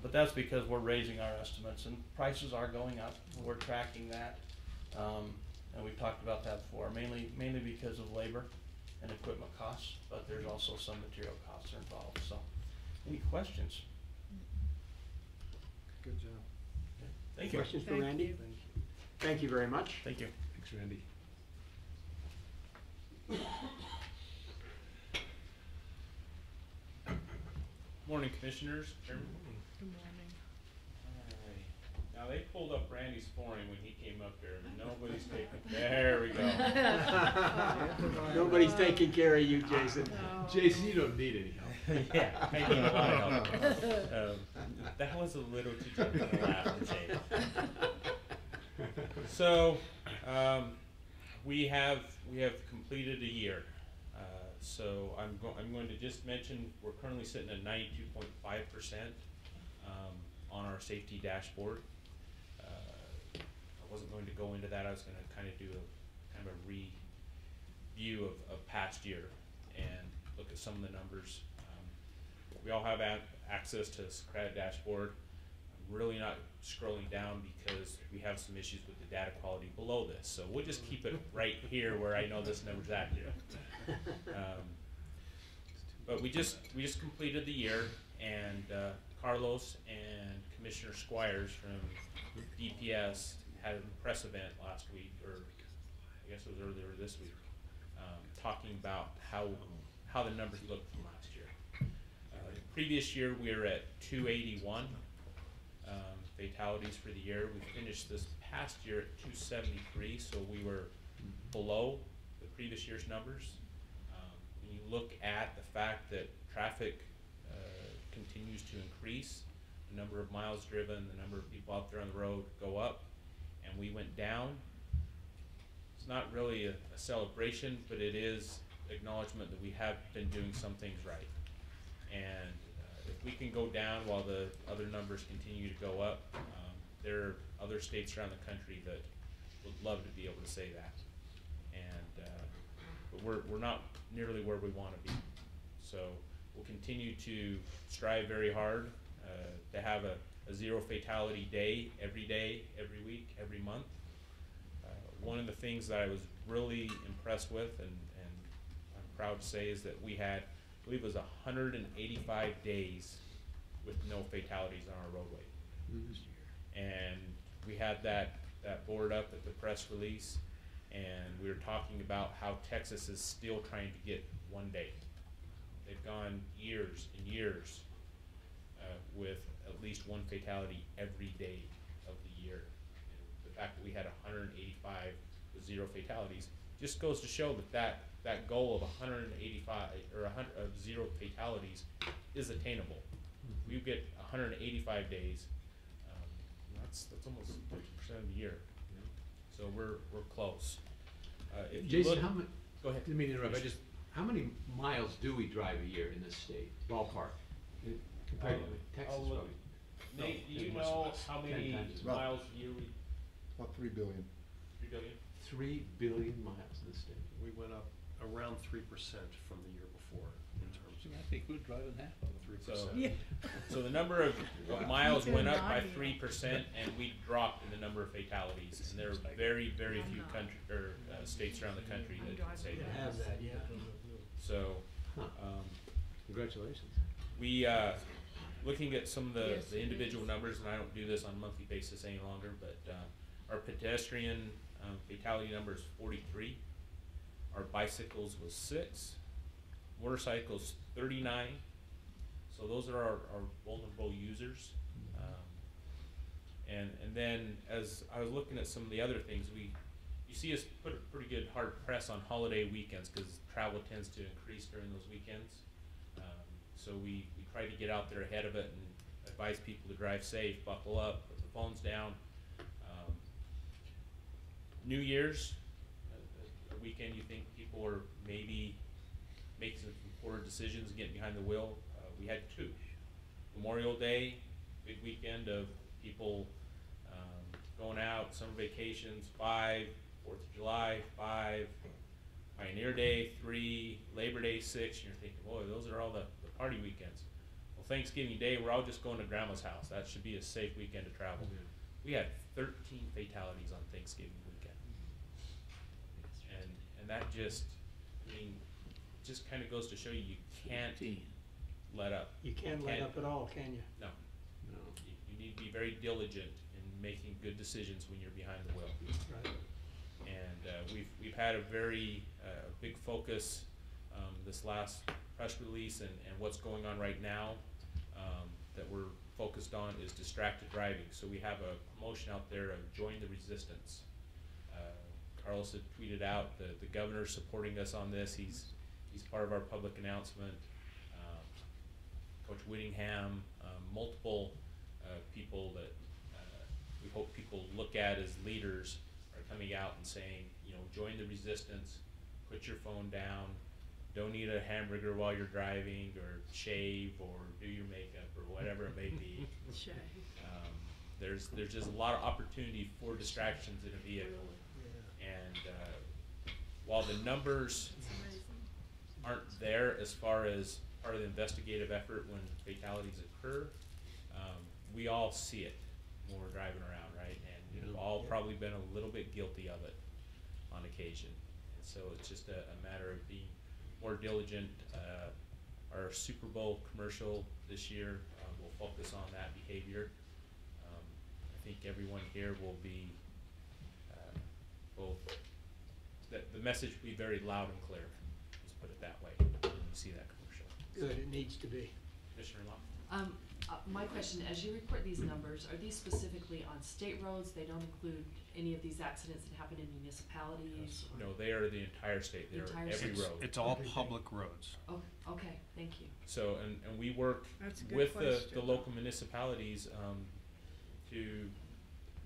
S6: But that's because we're raising our estimates and prices are going up. We're tracking that. And we've talked about that before, mainly because of labor and equipment costs, but there's also some material costs are involved. So, any questions?
S13: Good job.
S6: Okay. Thank you.
S2: Questions for Randy? Thank you very much.
S6: Thank you.
S11: Thanks, Randy.
S16: Morning, Commissioners. Chairman.
S3: Good morning.
S16: Now, they pulled up Randy's flooring when he came up there, but nobody's taking, there we go.
S2: Nobody's taking care of you, Jason.
S11: Jason, you don't need any help.
S16: Yeah, I need a lot of help. That was a little too tough to laugh and say. So, we have completed a year. So I'm going to just mention we're currently sitting at 92.5% on our safety dashboard. I wasn't going to go into that. I was going to kind of do a review of past year and look at some of the numbers. We all have access to Socratic dashboard. I'm really not scrolling down because we have some issues with the data quality below this. So we'll just keep it right here where I know this number's accurate. But we just completed the year, and Carlos and Commissioner Squires from DPS had a press event last week, or I guess it was earlier this week, talking about how the numbers looked from last year. The previous year we were at 281 fatalities for the year. We finished this past year at 273, so we were below the previous year's numbers. When you look at the fact that traffic continues to increase, the number of miles driven, the number of people out there on the road go up, and we went down. It's not really a celebration, but it is acknowledgement that we have been doing some things right. And if we can go down while the other numbers continue to go up, there are other states around the country that would love to be able to say that. And but we're not nearly where we want to be. So we'll continue to strive very hard to have a zero fatality day, every week, every month. One of the things that I was really impressed with, and I'm proud to say, is that we had, I believe it was 185 days with no fatalities on our roadway. And we had that board up at the press release, and we were talking about how Texas is still trying to get one day. They've gone years and years with at least one fatality every day of the year. And the fact that we had 185 with zero fatalities just goes to show that goal of 185 or 100 of zero fatalities is attainable. If we get 185 days, that's almost 50% of the year. So we're close. If you
S11: Jason,
S16: look,
S11: how many?
S16: Go ahead.
S11: Didn't mean to interrupt. How many miles do we drive a year in this state, ballpark? Compared to Texas, probably.
S16: Nate, do you know how many miles a year we?
S10: About 3 billion.
S16: 3 billion.
S11: 3 billion miles in this state.
S15: We went up around 3% from the year before in terms of.
S4: I think we're driving half of it.
S15: 3%.
S16: So the number of miles went up by 3%, and we dropped in the number of fatalities. And there are very, very few states around the country that can say that.
S2: Have that, yeah.
S16: So,
S11: congratulations.
S16: We looking at some of the individual numbers, and I don't do this on a monthly basis any longer, but our pedestrian fatality number is 43. Our bicycles was 6. Motorcycles 39. So those are our vulnerable users. And then as I was looking at some of the other things, you see us put a pretty good hard press on holiday weekends because travel tends to increase during those weekends. So we try to get out there ahead of it and advise people to drive safe, buckle up, put the phones down. New Year's, a weekend you think people are maybe making some poor decisions and getting behind the wheel. We had 2. Memorial Day, big weekend of people going out, summer vacations, 5, 4th of July, 5, Pioneer Day, 3, Labor Day, 6, and you're thinking, boy, those are all the party weekends. Well, Thanksgiving Day, we're all just going to grandma's house. That should be a safe weekend to travel. We had 13 fatalities on Thanksgiving weekend. And that just, just kind of goes to show you can't let up.
S2: You can't let up at all, can you?
S16: No. You need to be very diligent in making good decisions when you're behind the wheel.
S2: Right.
S16: And we've had a very big focus this last press release and what's going on right now that we're focused on is distracted driving. So we have a promotion out there of Join the Resistance. Carlos had tweeted out the governor's supporting us on this. He's part of our public announcement. Coach Whittingham, multiple people that we hope people look at as leaders are coming out and saying, join the resistance, put your phone down, don't eat a hamburger while you're driving, or shave, or do your makeup, or whatever it may be.
S3: Shave.
S16: There's just a lot of opportunity for distractions in a vehicle, and while the numbers aren't there as far as part of the investigative effort when fatalities occur, we all see it when we're driving around, right? And we've all probably been a little bit guilty of it on occasion. And so it's just a matter of being more diligent. Our Super Bowl commercial this year will focus on that behavior. I think everyone here will be, the message will be very loud and clear. Let's put it that way when you see that commercial.
S2: Good, it needs to be.
S16: Commissioner Long?
S17: My question, as you report these numbers, are these specifically on state roads? They don't include any of these accidents that happen in municipalities? Or?
S16: No, they are the entire state. They're
S17: Entire
S16: every
S17: state.
S16: road.
S15: It's all public roads.
S17: Oh, okay, thank you.
S16: So, and we work
S3: That's a good
S16: with the
S3: question.
S16: local municipalities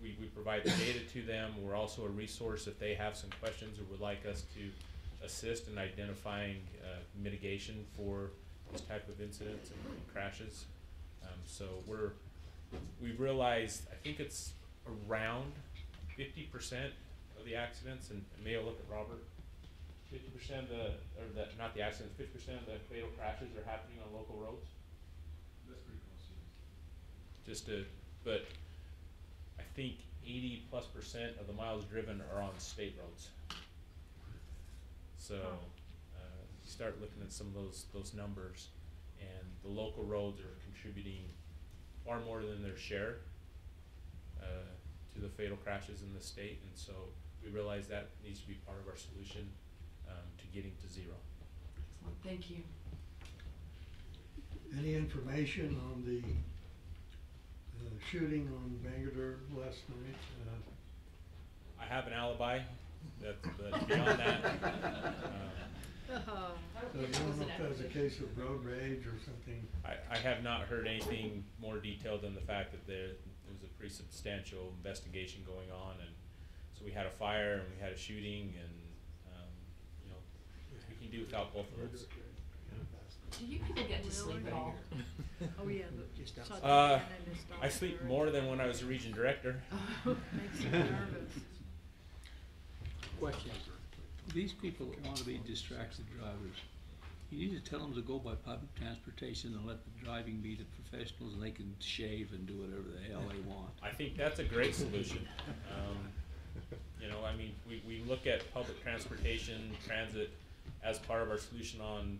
S16: we provide the data to them. We're also a resource if they have some questions or would like us to assist in identifying mitigation for this type of incidents and crashes. So we realized, I think it's around 50% of the accidents, and Mayo, look at Robert, 50% not the accidents, 50% of the fatal crashes are happening on local roads? That's pretty close, but I think 80+% of the miles driven are on state roads. So you start looking at some of those numbers, and the local roads are contributing far more than their share to the fatal crashes in the state, and so we realize that needs to be part of our solution to getting to zero.
S17: Excellent, thank you.
S9: Any information on the shooting on Bangalore last night?
S16: I have an alibi, but beyond that,
S9: So you don't know if that was a case of road rage or something?
S16: I have not heard anything more detailed than the fact that there was a pretty substantial investigation going on, and so we had a fire and we had a shooting, and you know, we can do without both of those.
S17: Do you people get to sleep at all?
S3: Oh, yeah.
S16: I sleep more than when I was a region director.
S3: Makes you nervous.
S2: Questions?
S4: These people that want to be distracted drivers, you need to tell them to go by public transportation and let the driving be the professionals, and they can shave and do whatever the hell they want.
S16: I think that's a great solution. You know, I mean, we look at public transportation, transit as part of our solution on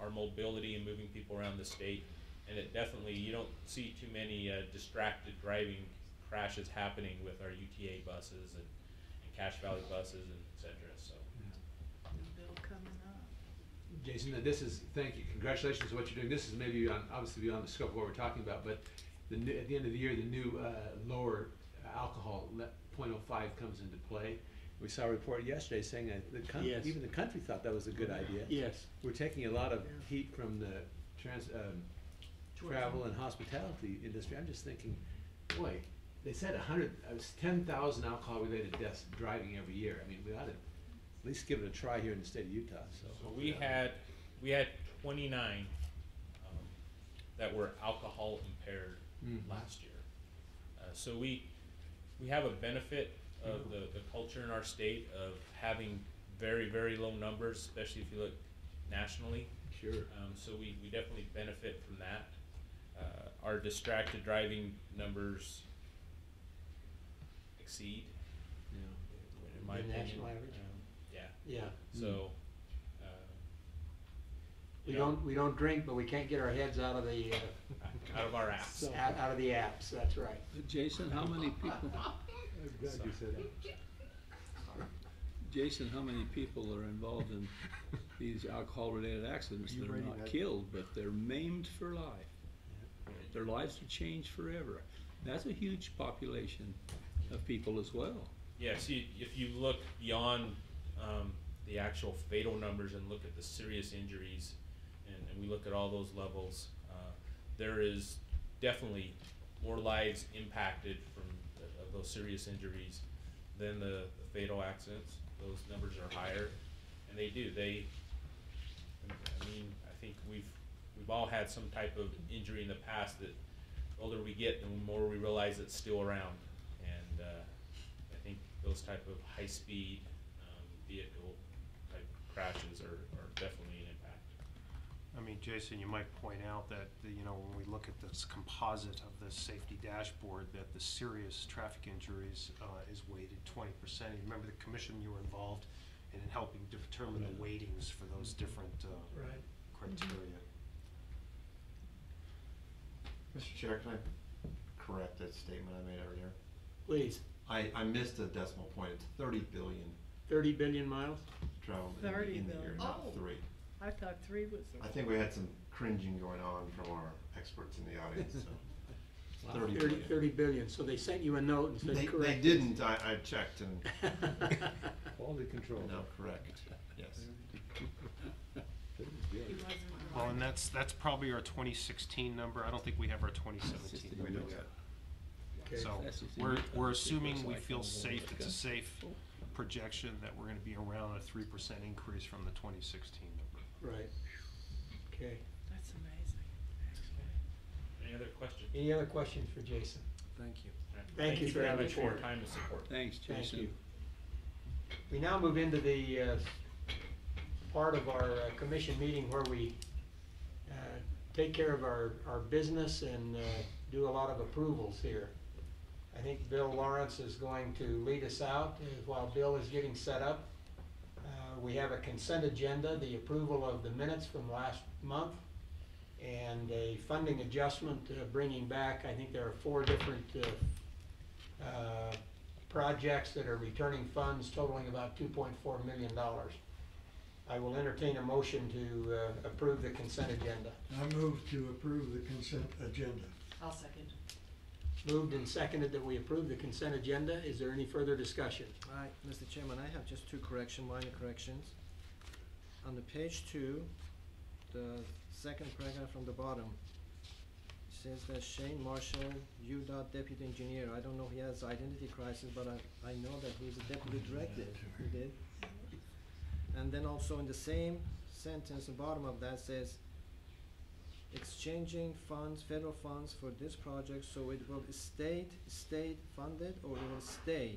S16: our mobility and moving people around the state. And it definitely, you don't see too many distracted driving crashes happening with our UTA buses and Cache Valley buses and et cetera, so.
S3: Bill coming up.
S11: Jason, thank you, congratulations on what you're doing. This is maybe obviously beyond the scope of what we're talking about, but at the end of the year, the new lower alcohol 0.05 comes into play. We saw a report yesterday saying that
S2: Yes.
S11: even the country thought that was a good idea.
S2: Yes.
S11: We're taking a lot of heat from the travel and hospitality industry. I'm just thinking, boy, they said 10,000 alcohol-related deaths driving every year. I mean, we ought to at least give it a try here in the state of Utah.
S16: So we had 29 that were alcohol impaired last year. So we have a benefit of the culture in our state of having very, very low numbers, especially if you look nationally.
S11: Sure.
S16: So we definitely benefit from that. Our distracted driving numbers exceed, in my opinion.
S2: National average?
S16: Yeah.
S2: Yeah.
S16: So
S2: We don't drink, but we can't get our heads out of the
S16: out of our apps.
S2: out of the apps. That's right.
S4: Jason, how many people?
S11: I'm glad you said that.
S4: Jason, how many people are involved in these alcohol-related accidents that are not killed, but they're maimed for life? Their lives are changed forever. That's a huge population of people as well.
S16: Yes, if you look beyond the actual fatal numbers and look at the serious injuries, and we look at all those levels, there is definitely more lives impacted of those serious injuries than the fatal accidents. Those numbers are higher, and they I mean, I think we've all had some type of injury in the past that the older we get, the more we realize it's still around. And I think those type of high-speed vehicle type crashes are definitely an impact.
S15: I mean, Jason, you might point out that, you know, when we look at this composite of the safety dashboard, that the serious traffic injuries is weighted 20%. You remember the commission, you were involved in helping determine the weightings for those different criteria.
S18: Mr. Chair, can I correct that statement I made earlier?
S2: Please.
S18: I missed a decimal point. It's 30 billion
S2: 30 billion miles?
S18: traveled
S3: 30
S18: in the year,
S3: billion.
S18: not
S3: Oh.
S18: 3.
S3: I thought 3 was.
S18: I think we had some cringing going on from our experts in the audience, so.
S2: Wow.
S18: 30 billion.
S2: 30 billion, so they sent you a note and said
S18: They
S2: correct.
S18: didn't, I checked and.
S12: Quality control.
S18: No, correct, yes.
S15: Well, and that's probably our 2016 number. I don't think we have our 2017 number yet.
S2: Okay.
S15: So we're assuming we feel safe, it's a safe projection that we're gonna be around a 3% increase from the 2016 number.
S2: Right. Okay.
S3: That's amazing.
S16: Any other questions?
S2: Any other questions for Jason?
S13: Thank you.
S2: Thank you
S16: very
S2: very
S16: much for
S2: much.
S16: your time and support.
S4: Thanks,
S2: Thank
S4: Jason.
S2: you. We now move into the part of our commission meeting where we take care of our business and do a lot of approvals here. I think Bill Lawrence is going to lead us out while Bill is getting set up. We have a consent agenda, the approval of the minutes from last month, and a funding adjustment bringing back, I think there are 4 different projects that are returning funds totaling about $2.4 million. I will entertain a motion to approve the consent agenda.
S9: I move to approve the consent agenda.
S17: I'll second.
S2: Moved and seconded that we approve the consent agenda. Is there any further discussion?
S13: All right, Mr. Chairman, I have just 2 minor corrections. On the page 2, the second paragraph from the bottom, it says that Shane Marshall, UDOT Deputy Engineer. I don't know if he has identity crisis, but I know that he's a deputy director. He did. And then also in the same sentence, the bottom of that says, exchanging funds, federal funds for this project, so it will state funded or it will stay?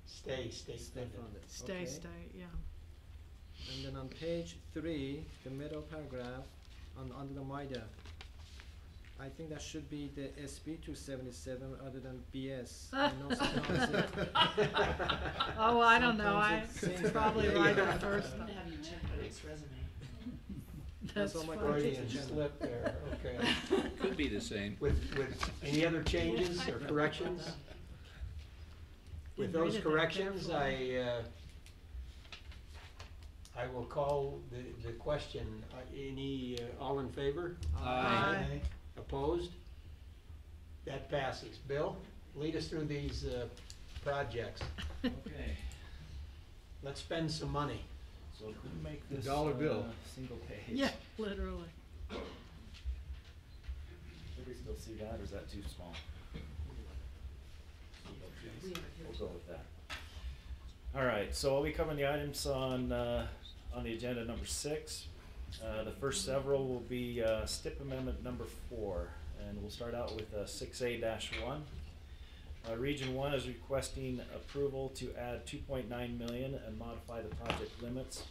S2: Stay
S13: Funded.
S3: Stay,
S13: Okay.
S3: stay, yeah.
S13: And then on page 3, the middle paragraph, under the MIDA, I think that should be the SB 277 other than BS. I know sometimes
S3: Oh, I don't know,
S13: sometimes it
S3: it's
S13: seems
S3: probably
S13: like-
S3: right the first
S17: I'm
S3: time.
S17: gonna have you check my next resume.
S3: That's
S13: all my
S3: funny.
S2: Freudian slip there, okay.
S4: Could be the same.
S2: With any other changes or corrections? With
S3: Didn't
S2: those
S3: read it that
S2: corrections,
S3: carefully.
S2: I will call the question. All in favor?
S3: Aye.
S2: Opposed? That passes. Bill, lead us through these projects.
S19: Okay,
S2: Let's spend some money.
S19: so if we make this
S12: Dollar bill.
S19: Single page.
S3: Yeah, literally.
S19: Did we still see that, or is that too small? We'll go with that. All right, so I'll be covering the items on the agenda number 6. The first several will be STIP amendment number 4, and we'll start out with 6A-1. Region 1 is requesting approval to add $2.9 million and modify the project limits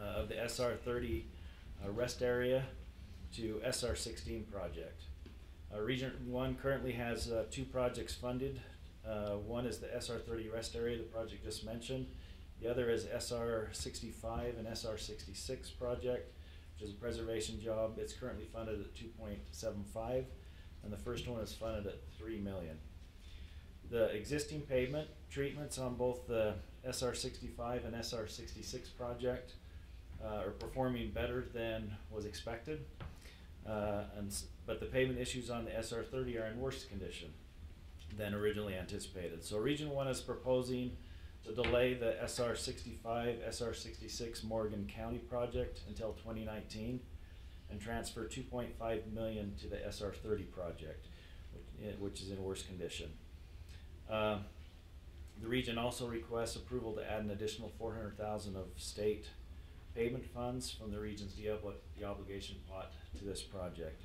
S19: of the SR30 rest area to SR16 project. Region 1 currently has 2 projects funded. One is the SR30 rest area, the project just mentioned. The other is SR65 and SR66 project, which is a preservation job. It's currently funded at 2.75, and the first one is funded at $3 million. The existing pavement treatments on both the SR65 and SR66 project are performing better than was expected, but the pavement issues on the SR30 are in worse condition than originally anticipated. So Region 1 is proposing to delay the SR65, SR66 Morgan County project until 2019 and transfer $2.5 million to the SR30 project, which is in worse condition. The region also requests approval to add an additional $400,000 of state pavement funds from the region's de-obligation pot to this project.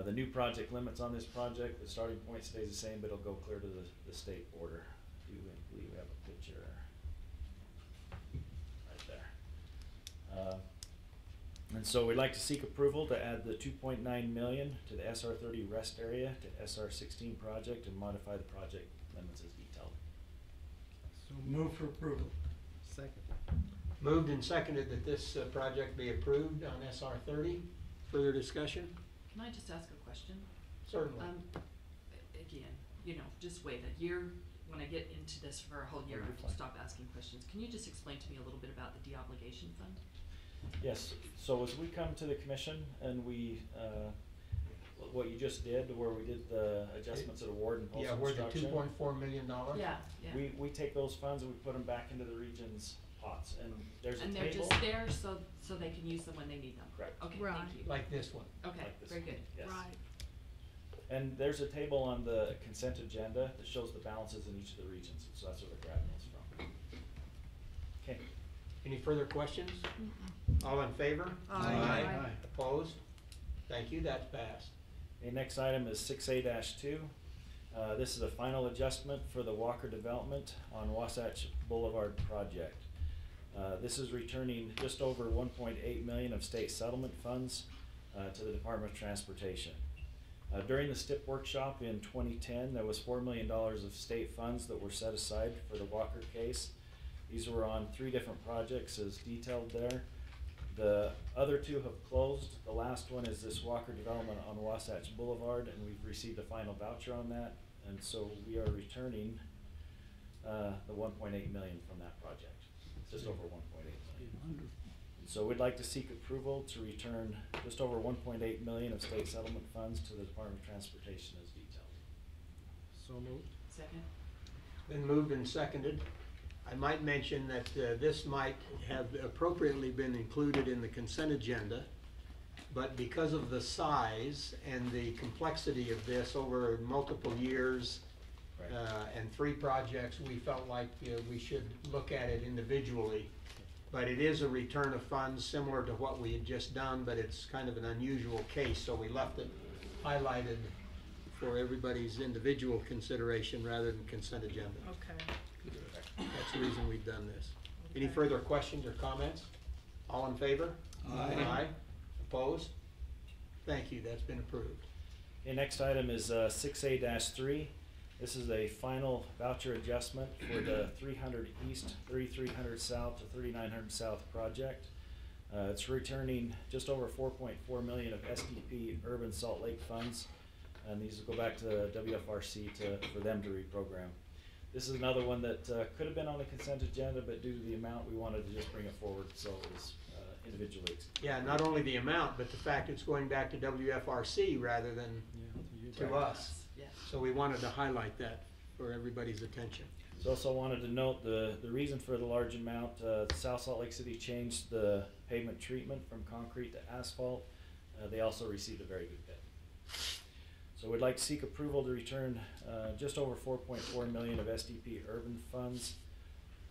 S19: The new project limits on this project, the starting point stays the same, but it'll go clear to the state border. I believe we have a picture right there. And so we'd like to seek approval to add the 2.9 million to the SR 30 rest area to SR 16 project and modify the project limits as detailed.
S9: So move for approval.
S13: Second.
S2: Moved and seconded that this project be approved on SR 30. Further discussion?
S17: Can I just ask a question?
S2: Certainly.
S17: Again, you know, just wait a year. When I get into this for a whole year, I will stop asking questions. Can you just explain to me a little bit about the de-obligation fund?
S19: Yes, so as we come to the commission and we, what you just did, where we did the adjustments of award and
S2: Yeah,
S19: post-construction.
S2: we're the $2.4 million.
S17: Yeah, yeah.
S19: We take those funds and we put them back into the region's pots, and there's a
S17: And
S19: table.
S17: they're just there so they can use them when they need them?
S19: Correct.
S17: Okay,
S3: Right.
S17: thank you.
S2: Like this one.
S17: Okay,
S19: Like this
S17: very
S19: one,
S17: good.
S19: yes.
S3: Right.
S19: And there's a table on the consent agenda that shows the balances in each of the regions, so that's where they're grabbing those from. Okay.
S2: Any further questions? All in favor?
S3: Aye.
S2: Opposed? Thank you, that's passed.
S19: Okay, next item is 6A-2. This is a final adjustment for the Walker development on Wasatch Boulevard project. This is returning just over 1.8 million of state settlement funds to the Department of Transportation. During the STIP workshop in 2010, there was $4 million of state funds that were set aside for the Walker case. These were on 3 different projects as detailed there. The other 2 have closed. The last one is this Walker development on Wasatch Boulevard, and we've received a final voucher on that. And so we are returning the 1.8 million from that project. It's just over 1.8 million. So we'd like to seek approval to return just over 1.8 million of state settlement funds to the Department of Transportation as detailed.
S13: So moved.
S17: Second?
S2: Been moved and seconded. I might mention that this might have appropriately been included in the consent agenda, but because of the size and the complexity of this over multiple years and 3 projects, we felt like we should look at it individually. But it is a return of funds similar to what we had just done, but it's kind of an unusual case, so we left it highlighted for everybody's individual consideration rather than consent agenda.
S3: Okay.
S2: That's the reason we've done this. Any
S3: Okay.
S2: further questions or comments? All in favor?
S9: Aye.
S2: Opposed? Thank you, that's been approved.
S19: Okay, next item is 6A-3. This is a final voucher adjustment for the 300 East, 3300 South to 3900 South project. It's returning just over 4.4 million of SDP Urban Salt Lake funds, and these will go back to the WFRC for them to reprogram. This is another one that could have been on the consent agenda, but due to the amount, we wanted to just bring it forward so it was individually.
S2: Yeah, not only the amount, but the fact it's going back to WFRC rather than to us.
S17: Yeah.
S2: So we wanted to highlight that for everybody's attention.
S19: So also wanted to note the reason for the large amount, South Salt Lake City changed the pavement treatment from concrete to asphalt. They also received a very good bid. So we'd like to seek approval to return just over 4.4 million of SDP urban funds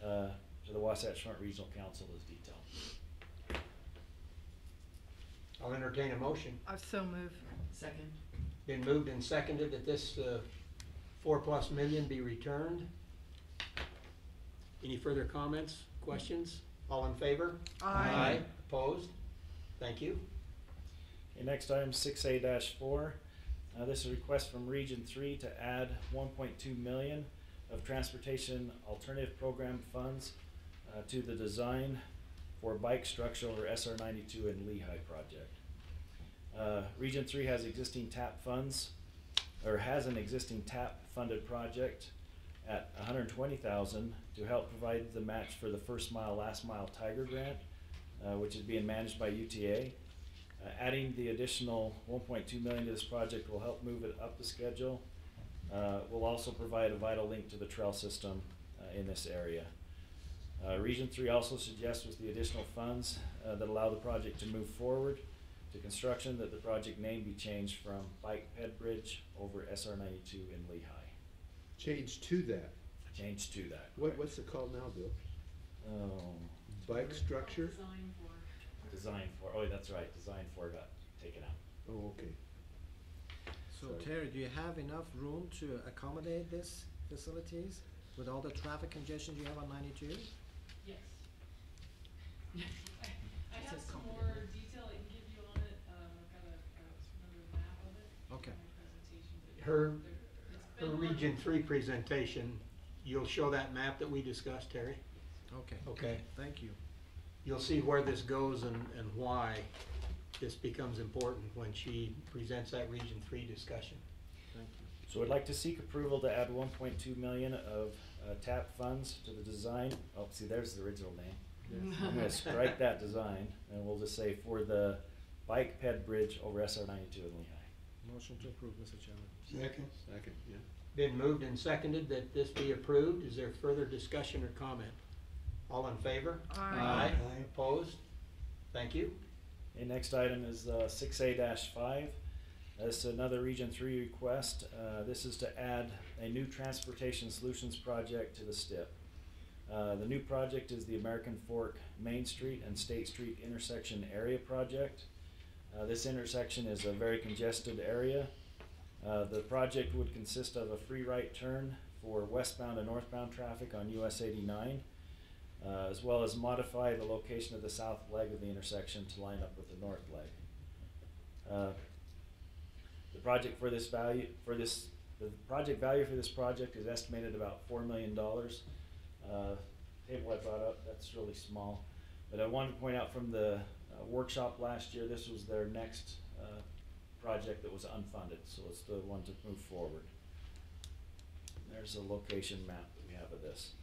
S19: to the Wasatch Front Regional Council as detailed.
S2: I'll entertain a motion.
S3: I so move.
S17: Second?
S2: Been moved and seconded that this 4+ million be returned. Any further comments, questions? All in favor?
S3: Aye.
S2: Opposed? Thank you.
S19: Okay, next item 6A-4. This is a request from Region 3 to add 1.2 million of Transportation Alternative Program funds to the design for bike structure over SR 92 and Lehigh project. Region 3 has existing TAP funds, or has an existing TAP funded project at 120,000 to help provide the match for the First Mile Last Mile Tiger Grant, which is being managed by UTA. Adding the additional 1.2 million to this project will help move it up the schedule. Will also provide a vital link to the trail system in this area. Region 3 also suggests with the additional funds that allow the project to move forward to construction that the project name be changed from Bike Ped Bridge over SR 92 in Lehigh.
S20: Change to that.
S19: Change to that.
S20: What's it called now, Bill?
S19: Oh,
S2: bike structure?
S19: Design for, oh, that's right, design for got taken out.
S2: Oh, okay.
S13: So Terry, do you have enough room to accommodate this facilities with all the traffic congestion you have on 92?
S20: Yes. I have some more detail I can give you on it. I've got another map of it.
S13: Okay.
S20: On my presentation, but
S2: Her
S20: it's been
S2: Region 3 presentation, you'll show that map that we discussed, Terry?
S13: Okay.
S2: Okay.
S13: Thank you.
S2: You'll see where this goes and why this becomes important when she presents that Region 3 discussion.
S13: Thank you.
S19: So I'd like to seek approval to add 1.2 million of TAP funds to the design. Oh, see, there's the original name. I'm gonna strike that design, and we'll just say for the bike ped bridge over SR 92 in Lehigh.
S13: Motion to approve, Mr. Chairman.
S2: Second.
S5: Second, yeah.
S2: Been moved and seconded that this be approved. Is there further discussion or comment? All in favor?
S3: Aye.
S2: Opposed? Thank you.
S19: Okay, next item is 6A-5. This is another Region 3 request. This is to add a new transportation solutions project to the STIP. The new project is the American Fork Main Street and State Street intersection area project. This intersection is a very congested area. The project would consist of a free right turn for westbound and northbound traffic on US 89, as well as modify the location of the south leg of the intersection to line up with the north leg. The project value for this project is estimated about $4 million. Table I brought up, that's really small. But I wanted to point out from the workshop last year, this was their next project that was unfunded, so it's the one to move forward. There's a location map that we have of this.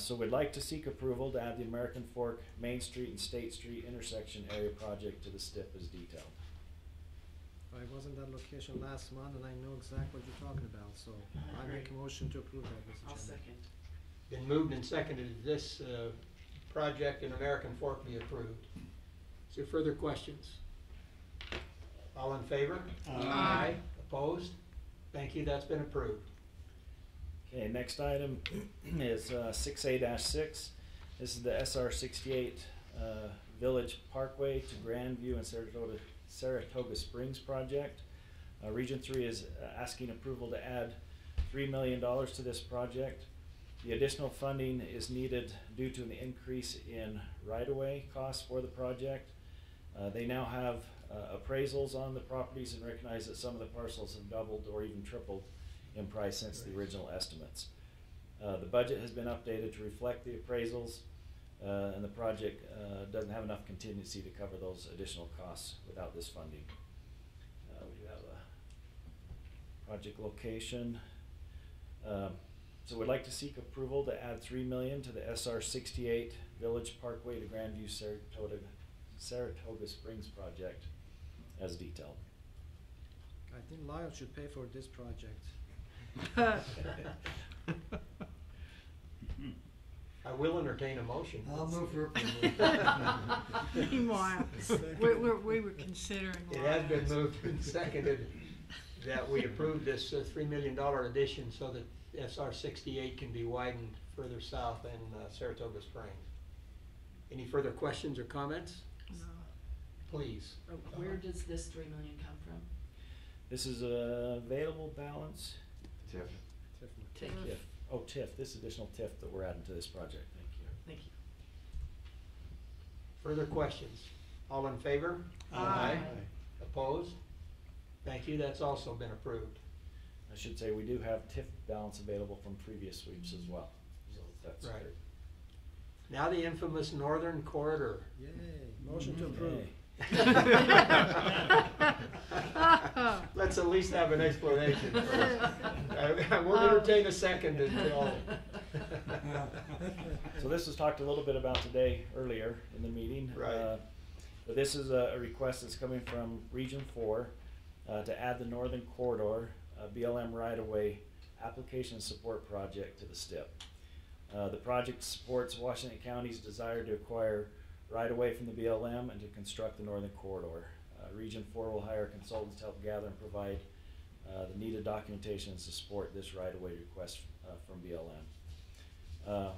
S19: So we'd like to seek approval to add the American Fork Main Street and State Street intersection area project to the STIP as detailed.
S13: I was in that location last month and I know exactly what you're talking about, so I make a motion to approve that, Mr. Chairman.
S17: I'll second.
S2: Been moved and seconded that this project in American Fork be approved. Is there further questions? All in favor?
S3: Aye.
S2: Opposed? Thank you, that's been approved.
S19: Okay, next item is 6A-6. This is the SR 68 Village Parkway to Grandview and Saratoga Springs project. Region 3 is asking approval to add $3 million to this project. The additional funding is needed due to an increase in right-of-way costs for the project. They now have appraisals on the properties and recognize that some of the parcels have doubled or even tripled in price since the original estimates. The budget has been updated to reflect the appraisals, and the project doesn't have enough contingency to cover those additional costs without this funding. We have a project location. So we'd like to seek approval to add $3 million to the SR 68 Village Parkway to Grandview Saratoga Springs project as detailed.
S13: I think Lyle should pay for this project.
S2: I will entertain a motion.
S5: I'll move for approval.
S3: Meanwhile, we were considering.
S2: It has been moved and seconded that we approve this $3 million addition so that SR 68 can be widened further south in Saratoga Springs. Any further questions or comments?
S3: No.
S2: Please.
S17: Where does this $3 million come from?
S19: This is a available balance.
S14: TIF.
S19: TIF. Oh, TIF, this additional TIF that we're adding to this project. Thank you.
S17: Thank you.
S2: Further questions? All in favor?
S3: Aye.
S2: Opposed? Thank you, that's also been approved.
S19: I should say we do have TIF balance available from previous sweeps as well. So that's
S2: Right.
S19: good.
S2: Now the infamous Northern Corridor.
S13: Yay, motion to approve.
S2: Let's at least have an explanation first. I will entertain a second until.
S19: So this was talked a little bit about today earlier in the meeting.
S2: Right.
S19: But this is a request that's coming from Region 4 to add the Northern Corridor BLM right-of-way application support project to the STIP. The project supports Washington County's desire to acquire right-of-way from the BLM and to construct the Northern Corridor. Region 4 will hire consultants to help gather and provide the needed documentation to support this right-of-way request from BLM.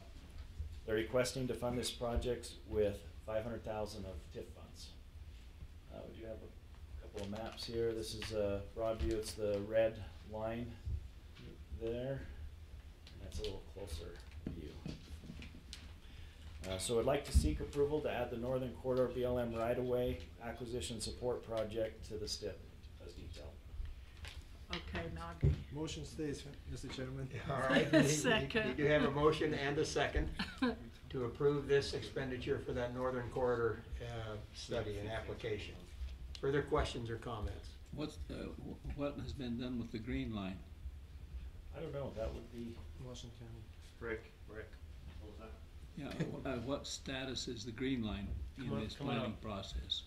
S19: They're requesting to fund this project with $500,000 of TIF funds. We do have a couple of maps here. This is Broadview. It's the red line there. That's a little closer view. So I'd like to seek approval to add the Northern Corridor BLM right-of-way acquisition support project to the STIP as detailed.
S3: Okay, Nagi.
S13: Motion stays, Mr. Chairman.
S2: All right.
S3: Second.
S2: You do have a motion and a second to approve this expenditure for that Northern Corridor study and application. Further questions or comments?
S4: What has been done with the green line?
S19: I don't know, that would be.
S13: Washington County.
S18: Rick, what was that?
S4: Yeah, what status is the green line in this planning process?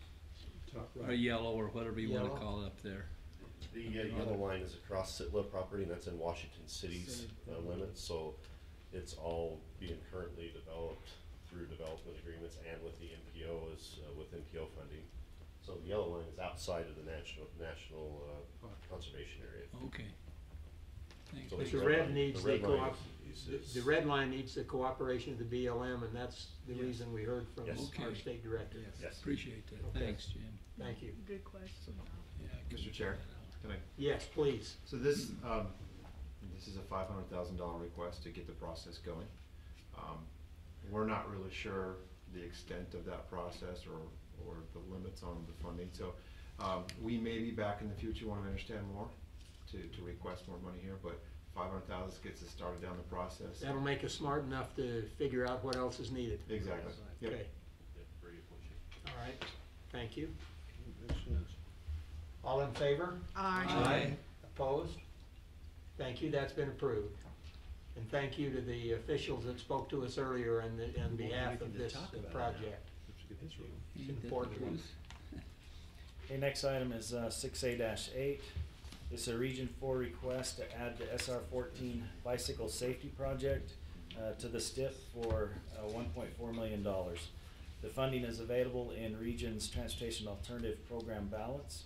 S2: Top
S4: Or
S2: right.
S4: yellow, or whatever you wanna
S2: Yellow.
S4: call it up there?
S10: The yellow line is across Sitla property, and that's in Washington City's limits, so it's all being currently developed through development agreements and with the NPO with NPO funding. So the yellow line is outside of the national conservation area.
S4: Okay. Thanks.
S10: So
S2: But
S10: the
S2: the
S10: red
S2: red
S10: line-
S2: needs
S10: the red
S2: the
S10: line
S2: co-op,
S10: is-
S2: the red line needs the cooperation of the BLM, and that's the
S13: Yes.
S2: reason we heard from
S10: Yes.
S2: our
S4: Okay.
S2: state director.
S10: Yes.
S4: Appreciate that.
S2: Okay.
S4: Thanks, Jim.
S2: Thank you.
S3: Good question.
S4: Yeah,
S18: Mr. Chair, can I?
S2: Yes, please.
S18: So this is a $500,000 request to get the process going. We're not really sure the extent of that process or the limits on the funding, so we may be back in the future when we understand more to request more money here, but 500,000 gets us started down the process.
S2: That'll make us smart enough to figure out what else is needed.
S18: Exactly. Yep.
S2: Okay,
S10: Yeah, very good question.
S2: all right, thank you. All in favor?
S3: Aye.
S2: Opposed? Thank you, that's been approved. And thank you to the officials that spoke to us earlier on behalf of this project. It's
S4: Ain't that the
S2: important.
S4: truth?
S19: Okay, next item is 6A-8. This is a Region 4 request to add the SR-14 bicycle safety project to the STIP for $1.4 million. The funding is available in Region's Transportation Alternative Program balance.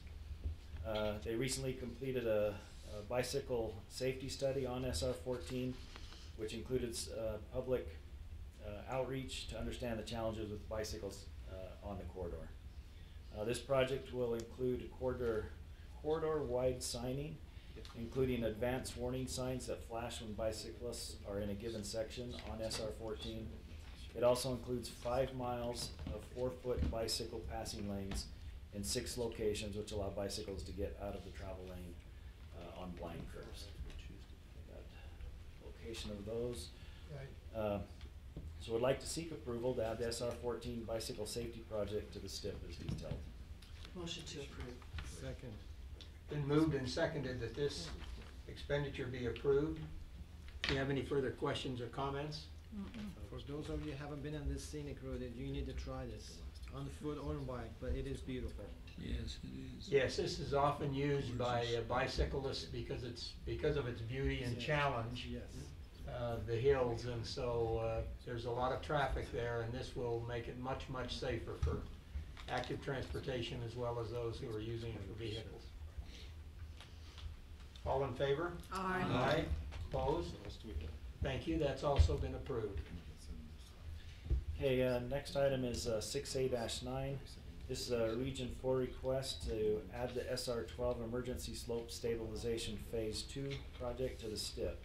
S19: They recently completed a bicycle safety study on SR-14, which included public outreach to understand the challenges with bicycles on the corridor. This project will include corridor-wide signing, including advanced warning signs that flash when bicyclists are in a given section on SR-14. It also includes 5 miles of 4-foot bicycle passing lanes in 6 locations, which allow bicycles to get out of the travel lane on blind curves. Got location of those. So we'd like to seek approval to add the SR-14 bicycle safety project to the STIP as detailed.
S17: Motion to approve.
S13: Second.
S2: Been moved and seconded that this expenditure be approved. Do you have any further questions or comments?
S13: For those of you who haven't been on this scenic road, you need to try this, on foot or on bike, but it is beautiful.
S4: Yes, it is.
S2: Yes, this is often used by bicyclists because of its beauty and challenge.
S13: Yes.
S2: The hills, and so there's a lot of traffic there, and this will make it much, much safer for active transportation as well as those who are using it for vehicles. All in favor?
S3: Aye.
S2: Aye. Opposed? Thank you, that's also been approved.
S19: Okay, next item is 6A-9. This is a Region 4 request to add the SR-12 Emergency Slope Stabilization Phase 2 project to the STIP.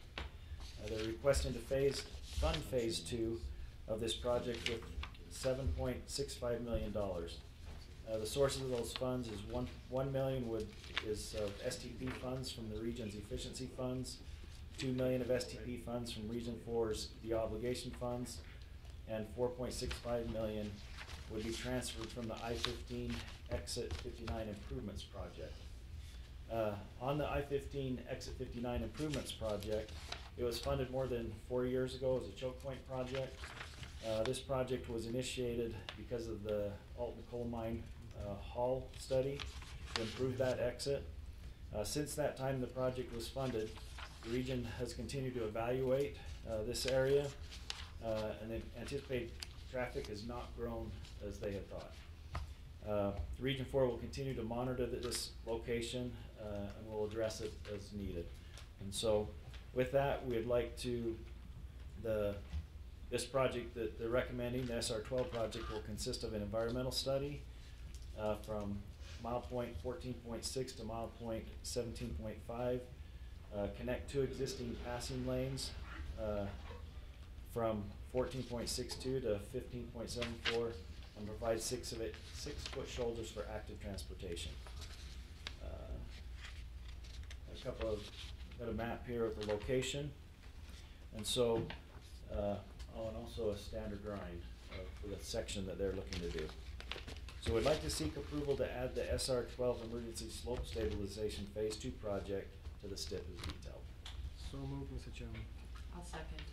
S19: They're requesting to fund Phase 2 of this project with $7.65 million. The sources of those funds is $1 million is STP funds from the region's efficiency funds, $2 million of STP funds from Region 4's de-obligation funds, and $4.65 million would be transferred from the I-15 Exit 59 Improvements Project. On the I-15 Exit 59 Improvements Project, it was funded more than 4 years ago as a choke point project. This project was initiated because of the Alton Coal Mine haul study to improve that exit. Since that time the project was funded, the region has continued to evaluate this area, and they anticipate traffic has not grown as they had thought. Region 4 will continue to monitor this location and will address it as needed. And so with that, we'd like to, the This project that they're recommending, the SR12 project, will consist of an environmental study from mile point 14.6 to mile point 17.5. Connect 2 existing passing lanes from 14.62 to 15.74, and provide 6-foot shoulders for active transportation. A couple of, got a map here of the location, and so, and also a standard drawing for the section that they're looking to do. So we'd like to seek approval to add the SR12 Emergency Slope Stabilization Phase 2 project to the STIP as detailed.
S13: So moved, Mr. Chairman.
S17: I'll second.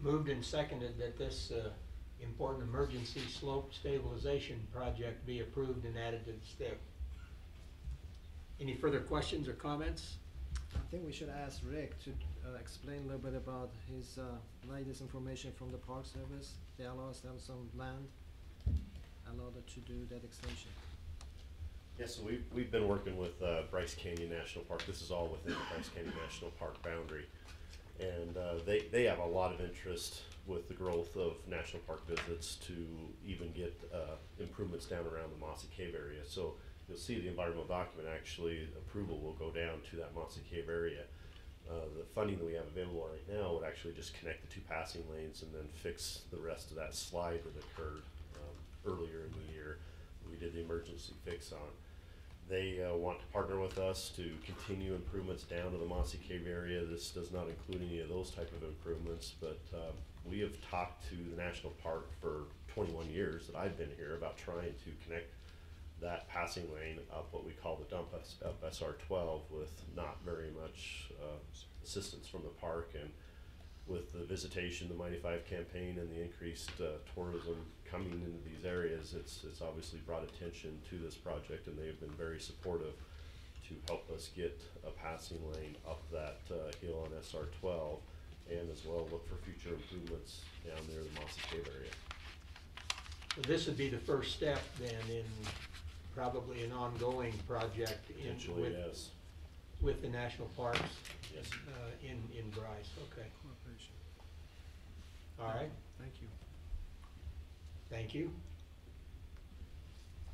S2: Moved and seconded that this important emergency slope stabilization project be approved and added to the STIP. Any further questions or comments?
S13: I think we should ask Rick to explain a little bit about his latest information from the Park Service. They allow us to have some land, allowed to do that extension.
S10: Yeah, so we've been working with Bryce Canyon National Park. This is all within the Bryce Canyon National Park boundary. And they have a lot of interest with the growth of national park visits to even get improvements down around the Mossy Cave area. So you'll see the environmental document, actually approval will go down to that Mossy Cave area. The funding that we have available right now would actually just connect the 2 passing lanes and then fix the rest of that slide that occurred earlier in the year. We did the emergency fix on. They want to partner with us to continue improvements down to the Mossy Cave area. This does not include any of those type of improvements, but we have talked to the national park for 21 years that I've been here about trying to connect that passing lane up what we call the dump up SR12 with not very much assistance from the park. And with the visitation, the Mighty 5 campaign, and the increased tourism coming into these areas, it's obviously brought attention to this project, and they've been very supportive to help us get a passing lane up that hill on SR12, and as well look for future improvements down there in the Mossy Cave area.
S2: So this would be the first step then in probably an ongoing project
S10: Yes.
S2: with the national parks.
S10: Yes.
S2: In Bryce. Okay.
S13: Cooperation.
S2: All right.
S13: Thank you.
S2: Thank you.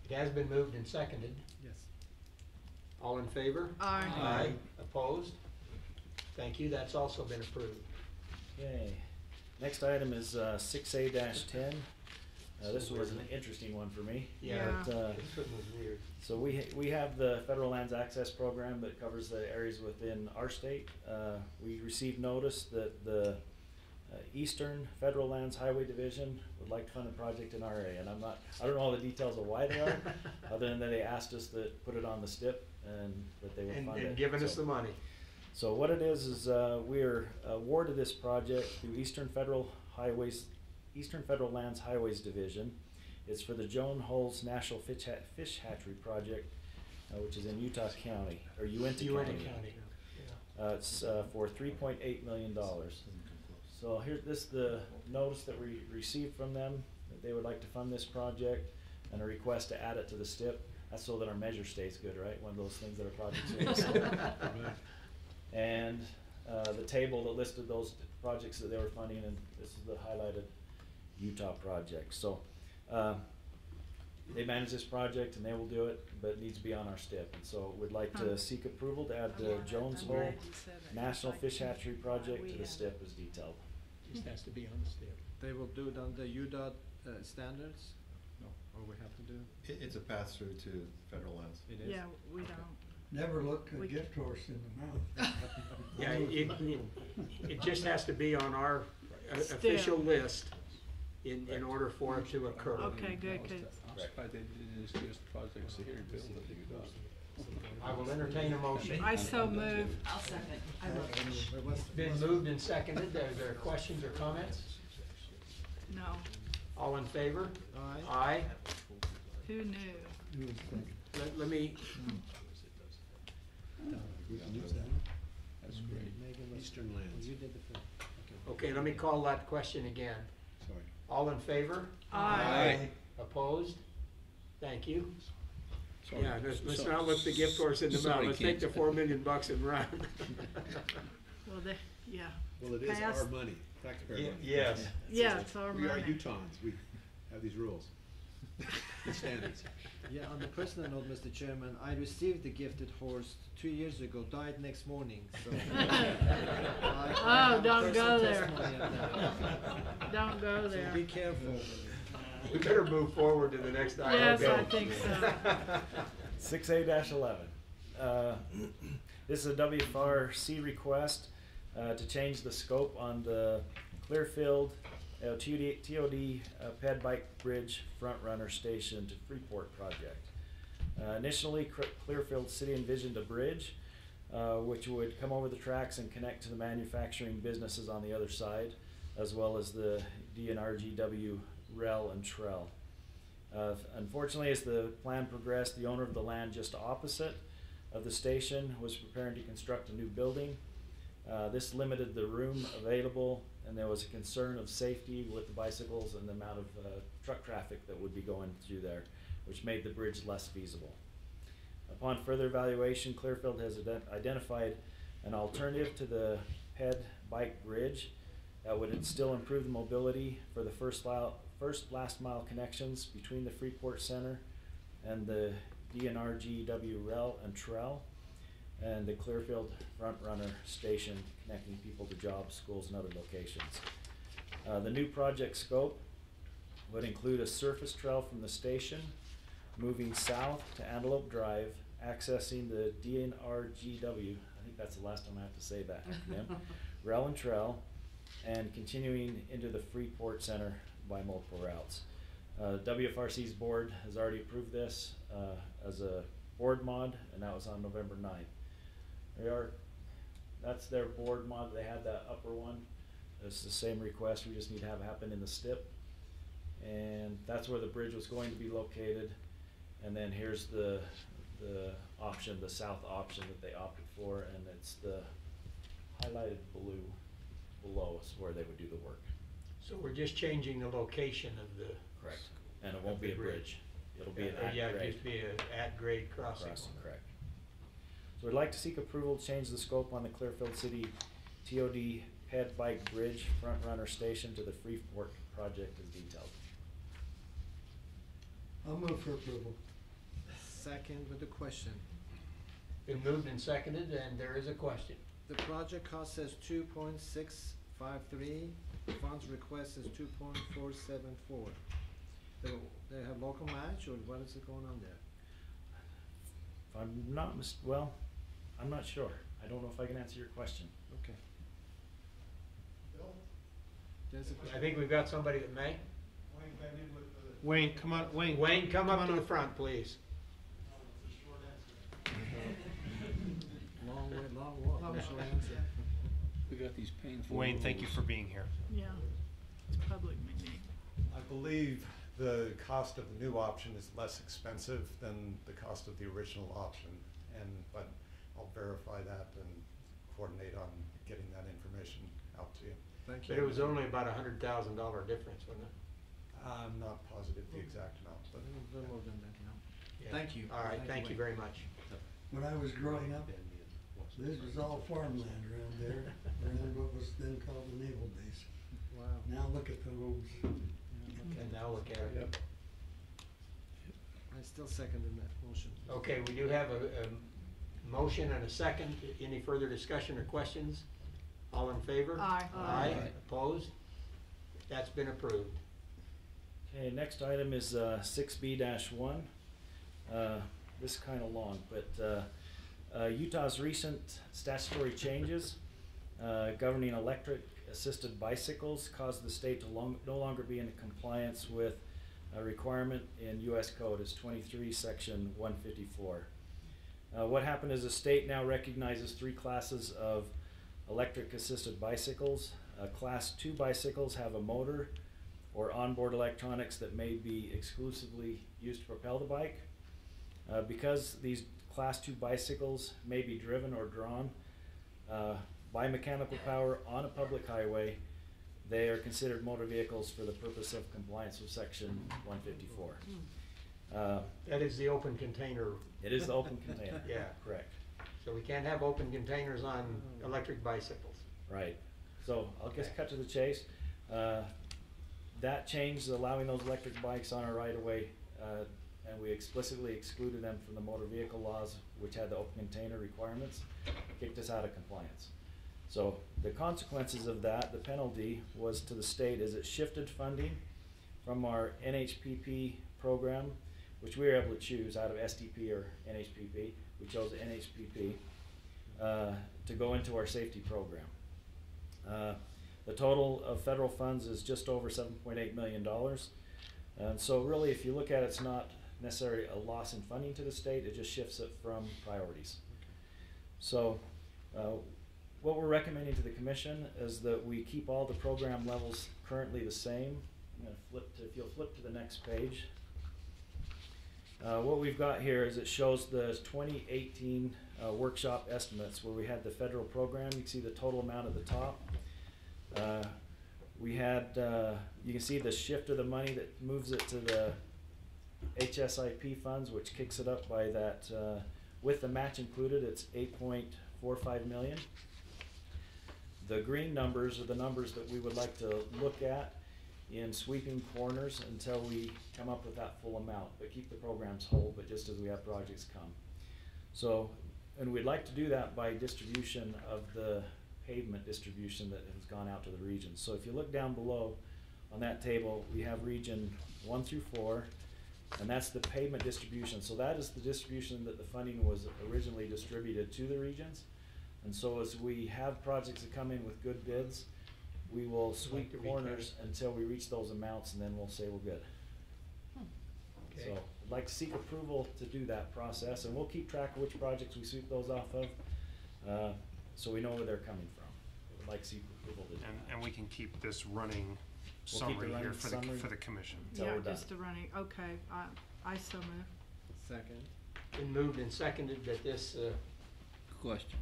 S2: It has been moved and seconded.
S13: Yes.
S2: All in favor?
S3: Aye.
S2: Aye. Opposed? Thank you. That's also been approved.
S19: Okay. Next item is 6A-10. This was an interesting one for me.
S2: Yeah.
S19: But,
S2: This one was weird.
S19: so we have the Federal Lands Access Program that covers the areas within our state. We received notice that the Eastern Federal Lands Highway Division would like to fund a project in our area, and I don't know all the details of why they are, other than that they asked us to put it on the STIP and that they would fund it.
S2: And giving us the money.
S19: So what it is we're awarded this project through Eastern Federal Lands Highways Division. It's for the Joan Hulls National Fish Hatchery Project, which is in Utah County, or Uinta County. It's for $3.8 million. So here's the notice that we received from them, that they would like to fund this project, and a request to add it to the STIP. That's so that our measure stays good, right? One of those things that our projects are in the STIP. And the table that listed those projects that they were funding, and this is the highlighted Utah project. So they manage this project and they will do it, but it needs to be on our STIP. And so we'd like to seek approval to add the Jones Hole National Fish Hatchery Project to the STIP as detailed.
S2: Just has to be on the STIP.
S13: They will do it on the UDOT standards? No. Or we have to do?
S18: It's a pass through to federal lands.
S13: It is?
S3: Yeah, we don't.
S21: Never look a gift horse in the mouth.
S2: Yeah, it just has to be on our
S3: Still.
S2: official list in order for it to occur.
S3: Okay, good.
S4: I'm surprised they didn't just give us projects here and build it, you got.
S2: I will entertain a motion.
S3: I so move.
S17: I'll second. I love fish.
S2: It's been moved and seconded. Are there questions or comments?
S3: No.
S2: All in favor?
S13: Aye.
S2: Aye.
S3: Who knew?
S2: Let me,
S4: That's great.
S5: Eastern lands.
S13: You did the thing.
S2: okay, let me call that question again.
S5: Sorry.
S2: All in favor?
S3: Aye.
S2: Opposed? Thank you.
S4: Sorry.
S2: Yeah, let's not look the gift horse in the mouth.
S4: Sorry,
S2: Let's take
S4: Keith.
S2: the $4 million and run.
S3: Well, yeah.
S5: Well, it is
S3: Pass.
S5: our money.
S11: Taxpayer
S2: Ye-
S11: money.
S2: yes.
S3: Yeah, it's our
S11: We are
S3: money.
S11: Utahns, we have these rules. The standards.
S13: Yeah, on the personal note, Mr. Chairman, I received the gifted horse 2 years ago, died next morning, so. I have
S3: don't go
S13: personal
S3: there.
S13: testimony of that.
S3: Don't go
S13: So
S3: there.
S13: be careful.
S2: We better move forward to the next item.
S3: Yes,
S2: Okay.
S3: I think so.
S19: 6A-11. This is a WFRC request to change the scope on the Clearfield TOD Ped Bike Bridge Front Runner Station to Freeport project. Initially, Clearfield City envisioned a bridge which would come over the tracks and connect to the manufacturing businesses on the other side, as well as the DNRGW REL and TREL. Unfortunately, as the plan progressed, the owner of the land just opposite of the station was preparing to construct a new building. This limited the room available, and there was a concern of safety with the bicycles and the amount of truck traffic that would be going through there, which made the bridge less feasible. Upon further evaluation, Clearfield has identified an alternative to the Ped Bike Bridge that would still improve the mobility for the first last mile connections between the Freeport Center and the DNRGW REL and TREL, and the Clearfield Front Runner Station connecting people to jobs, schools, and other locations. The new project scope would include a surface trail from the station, moving south to Antelope Drive, accessing the DNRGW, I think that's the last time I have to say that acronym, REL and TREL, and continuing into the Freeport Center by multiple routes. WFRC's board has already approved this as a board mod, and that was on November 9th. That's their board mod. They had that upper one. It's the same request. We just need to have it happen in the STIP. And that's where the bridge was going to be located. And then here's the option, the south option that they opted for, and it's the highlighted blue below is where they would do the work.
S2: So we're just changing the location of the.
S19: Correct. And it won't be a bridge. It'll be an
S2: Yeah,
S19: at-grade.
S2: it'd just be an at-grade crossing.
S19: Correct. So we'd like to seek approval to change the scope on the Clearfield City TOD Ped Bike Bridge Front Runner Station to the Freeport project as detailed.
S21: I'll move for approval.
S13: Second with a question.
S2: Been moved and seconded, and there is a question.
S13: The project cost says 2.653, funds request is 2.474. They have local match, or what is it going on there?
S19: If I'm not well, I'm not sure. I don't know if I can answer your question.
S13: Okay. There's a
S2: I think we've got somebody that may.
S15: Wayne, come on, Wayne.
S2: Wayne, come up to the front, please.
S13: long walk. No short answer.
S4: We got these painful.
S15: Wayne, thank you
S4: rules.
S15: for being here.
S3: Yeah, it's public meeting.
S7: I believe the cost of the new option is less expensive than the cost of the original option, but I'll verify that and coordinate on getting that information out to you.
S13: Thank you.
S2: But it was only about $100,000 difference, wasn't it?
S7: I'm not positive the exact amount, but.
S13: A little more than that, yeah.
S2: Yeah.
S13: Thank you.
S2: All right, thank you very much.
S21: When I was growing up, this was all farmland around there, around what was then called the naval base.
S13: Wow.
S21: Now look at the homes.
S2: And now look at it.
S13: I still second that motion.
S2: Okay, we do have a motion and a second. Any further discussion or questions? All in favor?
S3: Aye.
S2: Aye. Opposed? That's been approved.
S19: Okay, next item is 6B-1. This is kind of long, but Utah's recent statutory changes governing electric assisted bicycles caused the state to no longer be in compliance with a requirement in U.S. Code. It's 23 Section 154. What happened is the state now recognizes 3 classes of electric assisted bicycles. Class 2 bicycles have a motor or onboard electronics that may be exclusively used to propel the bike. Because these Class 2 bicycles may be driven or drawn by mechanical power on a public highway, they are considered motor vehicles for the purpose of compliance with Section 154.
S2: That is the open container.
S19: It is the open container.
S2: Yeah.
S19: Correct.
S2: So we can't have open containers on electric bicycles.
S19: Right. So I'll just cut to the chase. That change, allowing those electric bikes on our right of way, and we explicitly excluded them from the motor vehicle laws, which had the open container requirements, kicked us out of compliance. So the consequences of that, the penalty, was to the state is it shifted funding from our NHPP program, which we were able to choose out of SDP or NHPP. We chose NHPP to go into our safety program. The total of federal funds is just over $7.8 million. And so really, if you look at it, it's not necessarily a loss in funding to the state, it just shifts it from priorities. So what we're recommending to the commission is that we keep all the program levels currently the same. I'm going to flip to, if you'll flip to the next page. What we've got here is it shows the 2018 workshop estimates where we had the federal program. You can see the total amount at the top. We had, you can see the shift of the money that moves it to the HSIP funds, which kicks it up by that, with the match included, it's $8.45 million. The green numbers are the numbers that we would like to look at in sweeping corners until we come up with that full amount, but keep the programs whole, but just as we have projects come. So, and we'd like to do that by distribution of the pavement distribution that has gone out to the regions. So if you look down below on that table, we have region 1 through 4, and that's the pavement distribution. So that is the distribution that the funding was originally distributed to the regions. And so as we have projects that come in with good bids, we will sweep corners until we reach those amounts, and then we'll say we're good.
S2: Okay.
S19: So I'd like to seek approval to do that process, and we'll keep track of which projects we sweep those off of, so we know where they're coming from. I'd like to seek approval to do that.
S15: And we can keep this running
S19: We'll keep the
S15: summary here
S19: running
S15: for
S19: summary
S15: the commission.
S19: until
S3: Yeah,
S19: we're done.
S3: just the running, okay, I so move.
S13: Second.
S2: Been moved and seconded that this
S4: Question.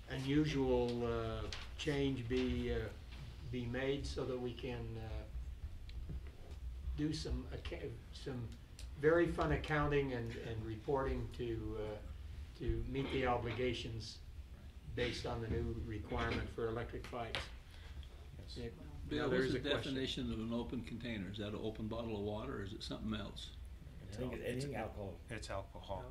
S2: unusual change be made so that we can do some very fun accounting and reporting to meet the obligations based on the new requirement for electric bikes. Yeah. Now,
S4: Bill,
S2: there
S4: what's
S2: is
S4: the
S2: a question.
S4: definition of an open container? Is that an open bottle of water, or is it something else?
S19: Anything alcohol.
S15: It's alcohol.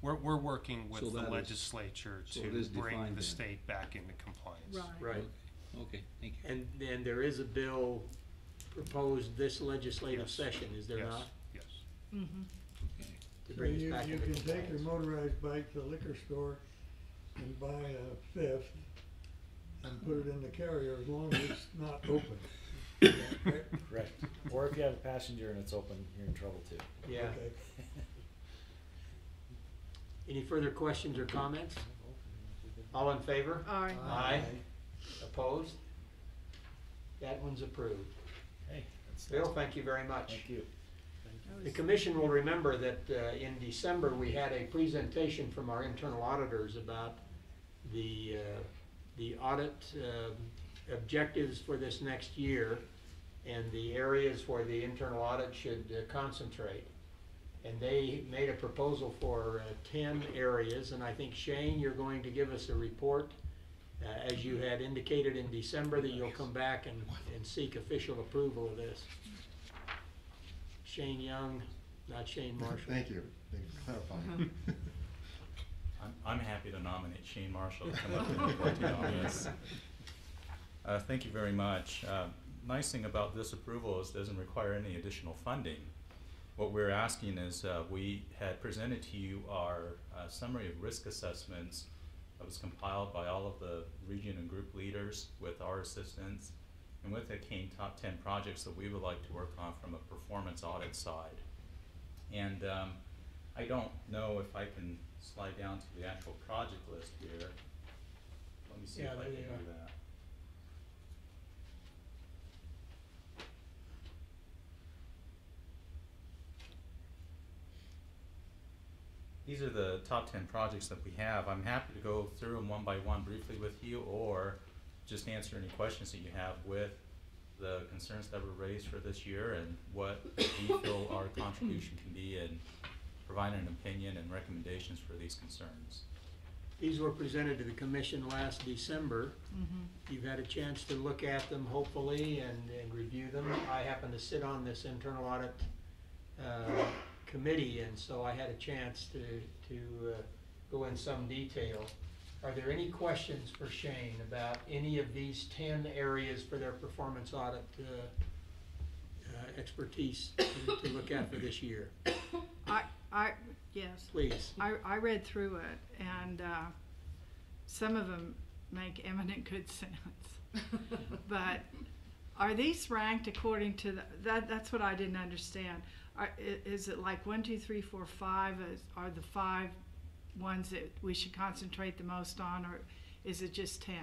S15: We're working with
S4: So
S15: the
S4: that is-
S15: legislature
S4: so
S15: to
S4: it is
S15: bring
S4: defined
S15: the
S4: then.
S15: state back into compliance.
S2: Right.
S4: Okay, thank you.
S2: And then there is a bill proposed this legislative
S15: Yes.
S2: session, is there
S15: Yes.
S2: not?
S15: Yes.
S3: Mm-hmm.
S4: Okay.
S2: To
S21: So
S2: bring us
S21: you
S2: back
S21: can
S2: into
S21: take your
S2: compliance.
S21: motorized bike to the liquor store and buy a fifth and put it in the carrier as long as it's not open. Is that correct?
S19: Correct. Or if you have a passenger and it's open, you're in trouble too.
S2: Yeah.
S21: Okay.
S2: Any further questions or comments? All in favor?
S3: Aye.
S2: Aye. Opposed? That one's approved.
S19: Hey, that's
S2: Bill, thank you very much.
S19: Thank you.
S2: The commission will remember that in December, we had a presentation from our internal auditors about the audit objectives for this next year and the areas where the internal audit should concentrate. And they made a proposal for 10 areas, and I think, Shane, you're going to give us a report, as you had indicated in December, that you'll come back and seek official approval of this. Shane Young, not Shane Marshall.
S1: Thank you. Thank you for clarifying.
S22: I'm happy to nominate Shane Marshall to come up and report to you on this. Thank you very much. Nice thing about this approval is it doesn't require any additional funding. What we're asking is we had presented to you our summary of risk assessments that was compiled by all of the region and group leaders with our assistance. And with it came top 10 projects that we would like to work on from a performance audit side. And I don't know if I can slide down to the actual project list here. Let me see if I can do that. These are the top 10 projects that we have. I'm happy to go through them one by one briefly with you, or just answer any questions that you have with the concerns that were raised for this year and what we feel our contribution can be in providing an opinion and recommendations for these concerns.
S2: These were presented to the commission last December. You've had a chance to look at them, hopefully, and review them. I happen to sit on this internal audit committee, and so I had a chance to go in some detail. Are there any questions for Shane about any of these 10 areas for their performance audit expertise to look at for this year?
S3: Yes.
S2: Please.
S3: I read through it, and some of them make eminent good sense. But are these ranked according to that's what I didn't understand. Is it like 1, 2, 3, 4, 5 are the 5 ones that we should concentrate the most on, or is it just 10?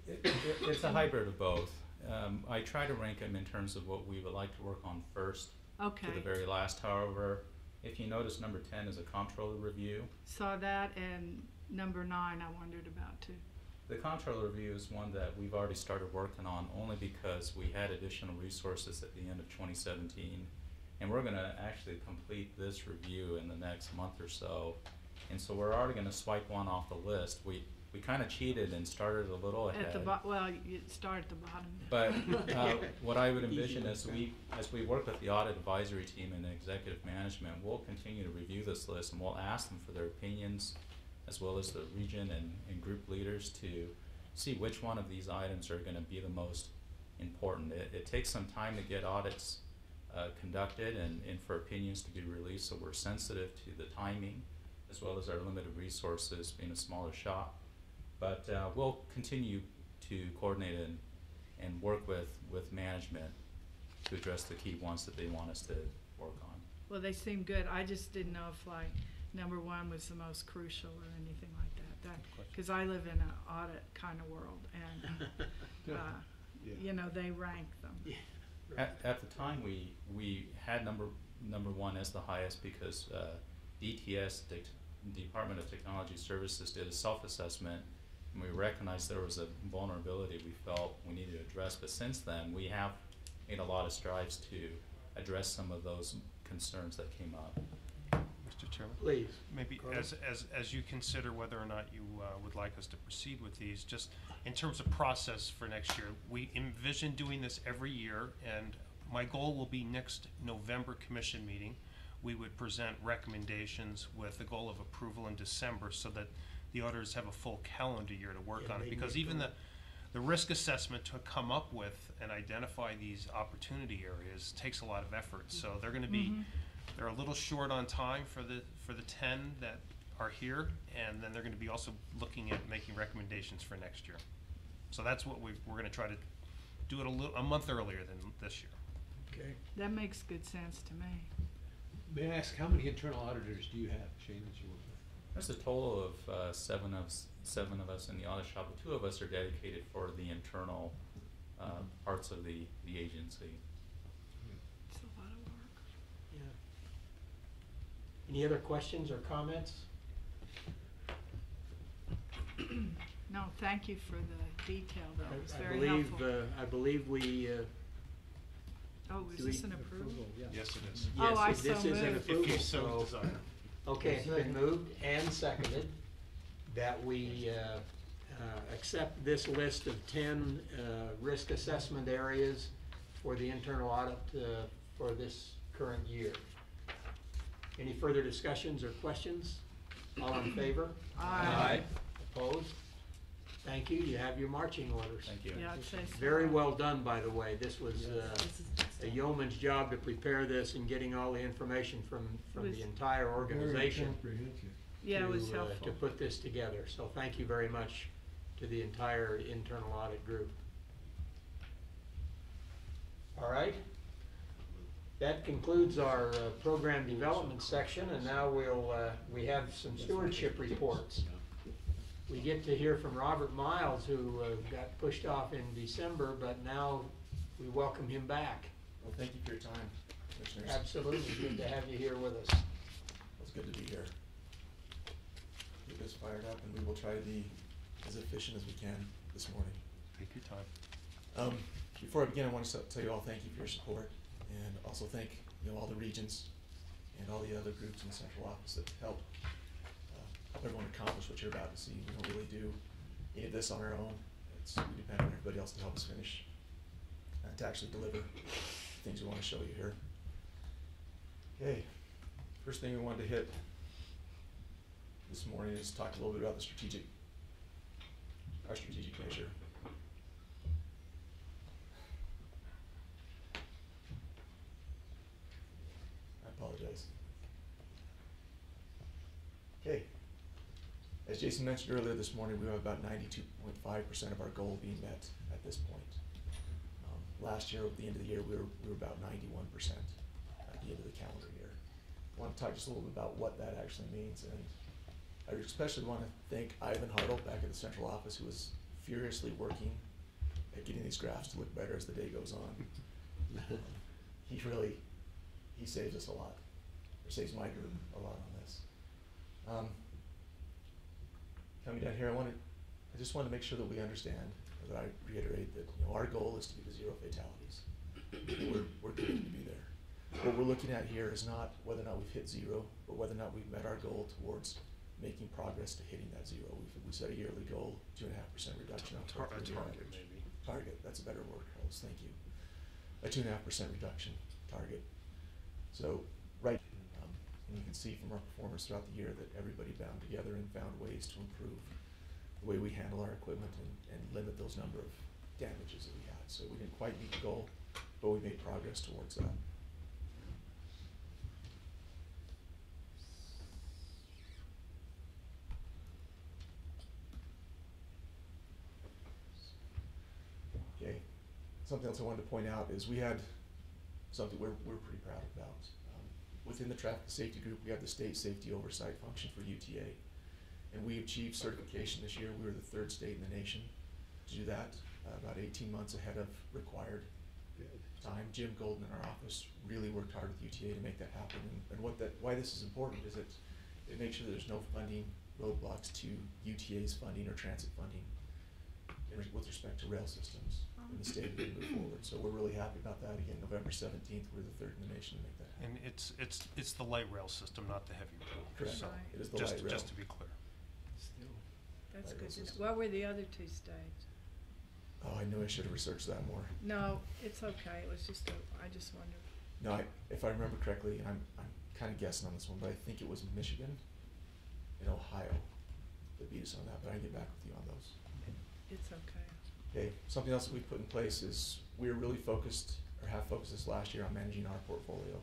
S22: It's a hybrid of both. I try to rank them in terms of what we would like to work on first
S3: Okay.
S22: to the very last. However, if you notice, number 10 is a comptroller review.
S3: Saw that, and number 9 I wondered about too.
S22: The comptroller review is one that we've already started working on only because we had additional resources at the end of 2017. And we're going to actually complete this review in the next month or so. And so we're already going to swipe one off the list. We kind of cheated and started a little ahead.
S3: At the well, you start at the bottom.
S22: But what I would envision is as we work with the audit advisory team and executive management, we'll continue to review this list, and we'll ask them for their opinions, as well as the region and group leaders, to see which one of these items are going to be the most important. It takes some time to get audits conducted and for opinions to be released, so we're sensitive to the timing as well as our limited resources being a smaller shop. But we'll continue to coordinate and work with management to address the key ones that they want us to work on.
S3: Well, they seem good. I just didn't know if like number 1 was the most crucial or anything like that. Because I live in an audit kind of world, and you know, they rank them.
S22: At the time, we had number 1 as the highest because DTS, Department of Technology Services, did a self-assessment, and we recognized there was a vulnerability we felt we needed to address. But since then, we have made a lot of strides to address some of those concerns that came up.
S15: Mr. Chairman?
S2: Please.
S15: Maybe as you consider whether or not you would like us to proceed with these, just in terms of process for next year, we envision doing this every year, and my goal will be next November commission meeting. We would present recommendations with the goal of approval in December, so that the auditors have a full calendar year to work on it. Because even the risk assessment to come up with and identify these opportunity areas takes a lot of effort. So they're going to be they're a little short on time for the 10 that are here, and then they're going to be also looking at making recommendations for next year. So that's what we're going to try to do it a month earlier than this year.
S2: Okay.
S3: That makes good sense to me.
S11: May I ask, how many internal auditors do you have, Shane, that you work with?
S22: There's a total of seven of us in the audit shop, but 2 of us are dedicated for the internal parts of the agency.
S3: It's a lot of work.
S2: Yeah. Any other questions or comments?
S3: No, thank you for the detail, though. It was very helpful.
S2: I believe we.
S3: Oh, is this an approval?
S15: Yes, it is.
S3: Oh, I
S2: Yes, this
S3: so
S2: is an
S3: moved.
S2: approval.
S15: If you so desire.
S2: Okay, it's been moved and seconded that we accept this list of 10 risk assessment areas for the internal audit for this current year. Any further discussions or questions? All in favor?
S3: Aye.
S2: Opposed? Thank you. You have your marching orders.
S22: Thank you.
S3: Yeah, I'd say so.
S2: Very well done, by the way. This was a yeoman's job to prepare this and getting all the information from the entire organization
S3: Yeah, it was
S2: to
S3: helpful.
S2: put this together. So thank you very much to the entire internal audit group. All right. That concludes our program development section, and now we have some stewardship reports. We get to hear from Robert Miles, who got pushed off in December, but now we welcome him back.
S6: Well, thank you for your time, Commissioners.
S2: Absolutely, good to have you here with us.
S6: It's good to be here. Keep us fired up, and we will try to be as efficient as we can this morning.
S15: Take your time.
S6: Before I begin, I want to tell you all thank you for your support, and also thank all the regions and all the other groups in the central office that helped help everyone accomplish what you're about to see. We don't really do any of this on our own. We depend on everybody else to help us finish, to actually deliver things we want to show you here. Okay, first thing we wanted to hit this morning is talk a little bit about our strategic measure. I apologize. Okay. As Jason mentioned earlier this morning, we have about 92.5% of our goal being met at this point. Last year, at the end of the year, we were about 91% at the end of the calendar year. I want to talk just a little bit about what that actually means, and I especially want to thank Ivan Hartle back at the central office, who is furiously working at getting these graphs to look better as the day goes on. He saves us a lot, or saves my group a lot on this. Coming down here, I just want to make sure that we understand, or that I reiterate that our goal is to get to 0 fatalities. We're committed to be there. What we're looking at here is not whether or not we've hit 0, but whether or not we've met our goal towards making progress to hitting that 0. We set a yearly goal, 2.5% reduction on
S15: target maybe.
S6: Target, that's a better word, Carlos, thank you. A 2.5% reduction target. So, and you can see from our performance throughout the year that everybody bound together and found ways to improve the way we handle our equipment and limit those number of damages that we had. So we didn't quite meet the goal, but we made progress towards that. Okay, something else I wanted to point out is we had something we're pretty proud about. Within the traffic safety group, we have the state safety oversight function for UTA, and we achieved certification this year. We were the 3rd state in the nation to do that, about 18 months ahead of required time. Jim Golden in our office really worked hard with UTA to make that happen, and why this is important is it makes sure that there's no funding roadblocks to UTA's funding or transit funding with respect to rail systems in the state to move forward. So we're really happy about that. Again, November 17th, we're the 3rd in the nation to make that happen.
S15: And it's the light rail system, not the heavy rail.
S6: Correct.
S15: So
S6: It is the light rail.
S15: Just to be clear.
S3: That's
S6: Light rail
S3: good.
S6: system.
S3: What were the other 2 states?
S6: Oh, I knew I should have researched that more.
S3: No, it's okay. It was just I just wondered.
S6: No, if I remember correctly, and I'm kind of guessing on this one, but I think it was Michigan and Ohio that beat us on that, but I can get back with you on those.
S3: It's okay.
S6: Okay, something else that we put in place is we're really focused, or have focused this last year on managing our portfolio.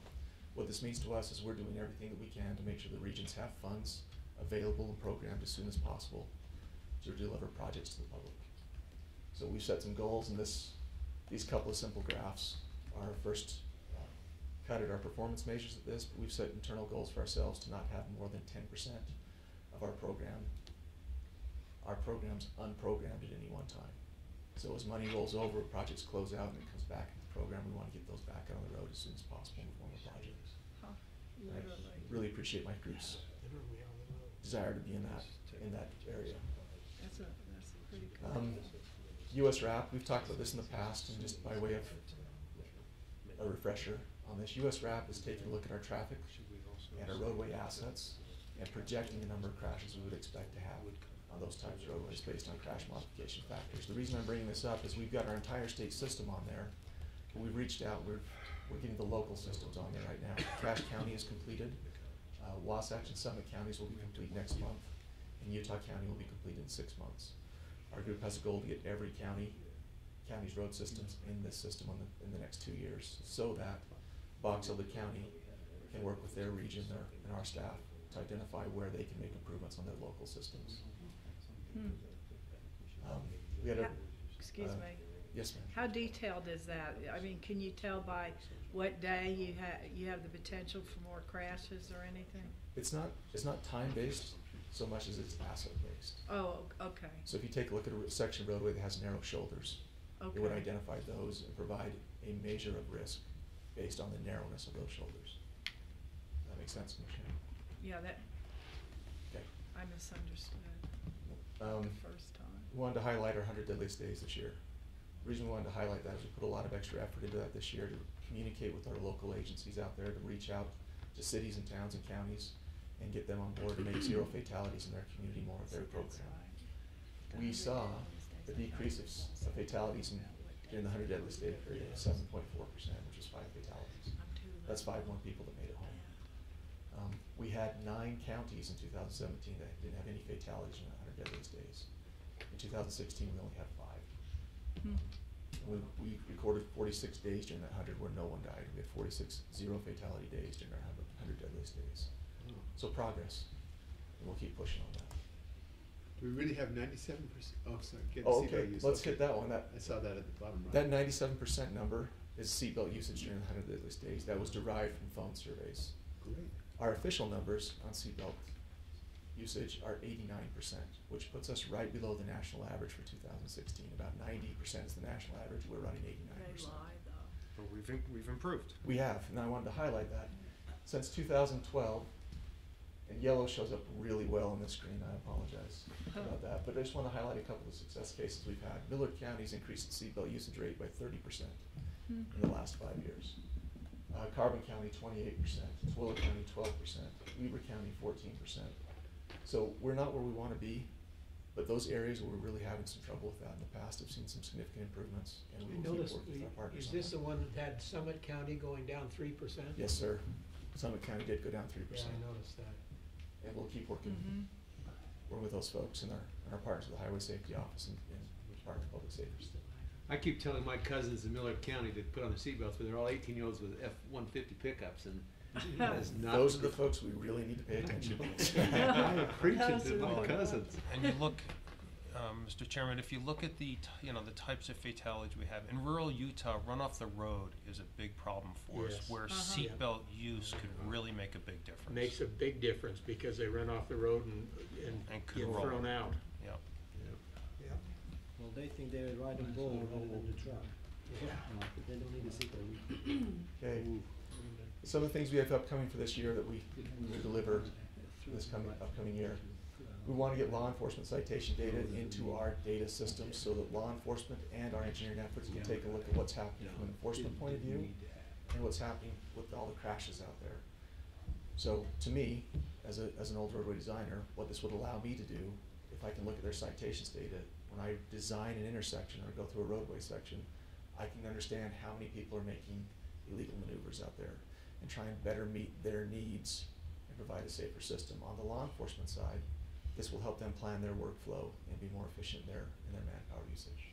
S6: What this means to us is we're doing everything that we can to make sure the regions have funds available and programmed as soon as possible to deliver projects to the public. So we've set some goals, and these couple of simple graphs are our first cut at our performance measures at this, but we've set internal goals for ourselves to not have more than 10% of our programs unprogrammed at any one time. So as money rolls over, projects close out, and it comes back into the program, we want to get those back out on the road as soon as possible in the form of projects.
S3: Huh.
S6: I really appreciate my group's desire to be in that area.
S3: That's pretty good.
S6: US RAP, we've talked about this in the past, and just by way of a refresher on this, US RAP is taking a look at our traffic and our roadway assets and projecting the number of crashes we would expect to have on those types of roadways based on crash modification factors. The reason I'm bringing this up is we've got our entire state system on there, but we've reached out, we're getting the local systems on there right now. Cache County is completed, Wasatch and Summit counties will be complete next month, and Utah County will be completed in 6 months. Our group has a goal to get every county's road systems in this system in the next 2 years, so that Box Elder County can work with their region and our staff to identify where they can make improvements on their local systems. We had
S3: Excuse me.
S6: Yes, ma'am.
S3: How detailed is that? I mean, can you tell by what day you have the potential for more crashes or anything?
S6: It's not time-based so much as it's asset-based.
S3: Oh, okay.
S6: So if you take a look at a section of roadway that has narrow shoulders, it would identify those and provide a measure of risk based on the narrowness of those shoulders. Does that make sense, Commissioner?
S3: Yeah,
S6: Okay.
S3: I misunderstood the first time.
S6: We wanted to highlight our 100 deadliest days this year. The reason we wanted to highlight that is we put a lot of extra effort into that this year to communicate with our local agencies out there, to reach out to cities and towns and counties and get them on board to make zero fatalities in their community more of their program. We saw a decrease of fatalities during the 100 Deadliest Day period of 7.4%, which is 5 fatalities. That's 5 more people that made it home. We had 9 counties in 2017 that didn't have any fatalities in the 100 Deadliest Days. In 2016, we only had 5. We recorded 46 days during that 100 where no one died. We had 46 zero fatality days during our 100 Deadliest Days. So progress, and we'll keep pushing on that.
S11: Do we really have 97%? Oh, sorry.
S6: Oh, okay, let's hit that one.
S11: I saw that at the bottom right.
S6: That 97% number is seatbelt usage during the 100 Deadliest Days. That was derived from phone surveys.
S11: Great.
S6: Our official numbers on seatbelt usage are 89%, which puts us right below the national average for 2016. About 90% is the national average. We're running 89%.
S15: But we've improved.
S6: We have, and I wanted to highlight that. Since 2012, and yellow shows up really well on the screen, I apologize about that, but I just want to highlight a couple of success cases we've had. Millard County's increased its seatbelt usage rate by 30% in the last 5 years. Carbon County, 28%, Twilla County, 12%, Weber County, 14%. So we're not where we want to be, but those areas where we're really having some trouble with that in the past have seen some significant improvements, and we will keep working with our partners
S2: Is
S6: on
S2: this
S6: that.
S2: the one that had Summit County going down 3%?
S6: Yes, sir. Summit County did go down 3%.
S2: Yeah, I noticed that.
S6: And we'll keep working. We're with those folks and our partners with the Highway Safety Office and Department of Public Safety.
S11: I keep telling my cousins in Millard County to put on their seatbelts, but they're all 18-year-olds with F-150 pickups, and that is not.
S6: Those are the folks we really need to pay attention to.
S11: I'm preaching to my cousins.
S15: And you look, Mr. Chairman, if you look at the types of fatalities we have in rural Utah, run off the road is a big problem for us,
S2: Yes.
S15: where seatbelt use could really make a big difference.
S2: Makes a big difference because they run off the road and
S15: could
S2: get
S15: roll.
S2: thrown out.
S15: Yep.
S13: Well, they think they're riding bull rather than the truck.
S2: Yeah.
S13: They don't need a seatbelt.
S6: Okay. Some of the things we have upcoming for this year that we will deliver this upcoming year. We want to get law enforcement citation data into our data systems so that law enforcement and our engineering efforts can take a look at what's happening from an enforcement point of view and what's happening with all the crashes out there. So to me, as an old roadway designer, what this would allow me to do, if I can look at their citations data, when I design an intersection or go through a roadway section, I can understand how many people are making illegal maneuvers out there and try and better meet their needs and provide a safer system. On the law enforcement side, this will help them plan their workflow and be more efficient in their manpower usage.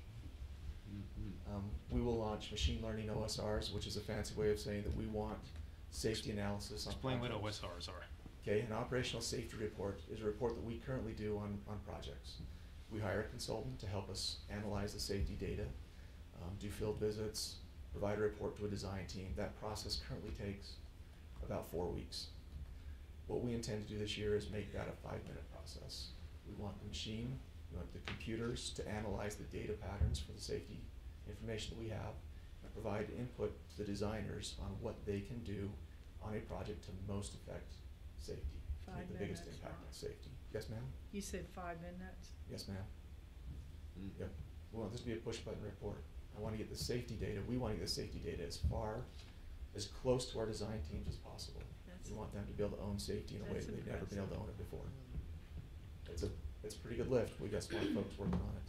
S6: We will launch machine learning OSRs, which is a fancy way of saying that we want safety analysis on
S15: Explain what
S6: projects.
S15: OSRs are.
S6: Okay, an operational safety report is a report that we currently do on projects. We hire a consultant to help us analyze the safety data, do field visits, provide a report to a design team. That process currently takes about 4 weeks. What we intend to do this year is make that a 5-minute process. We want the machine, we want the computers to analyze the data patterns for the safety information that we have and provide input to the designers on what they can do on a project to most affect safety, to make the biggest impact on safety. Yes, ma'am?
S3: You said 5 minutes?
S6: Yes, ma'am. Yep. We want this to be a push button report. I want to get the safety data. We want to get the safety data as close to our design teams as possible. We want them to be able to own safety in a way that they've never been able to own it before. It's a pretty good lift. We've got smart folks working on it,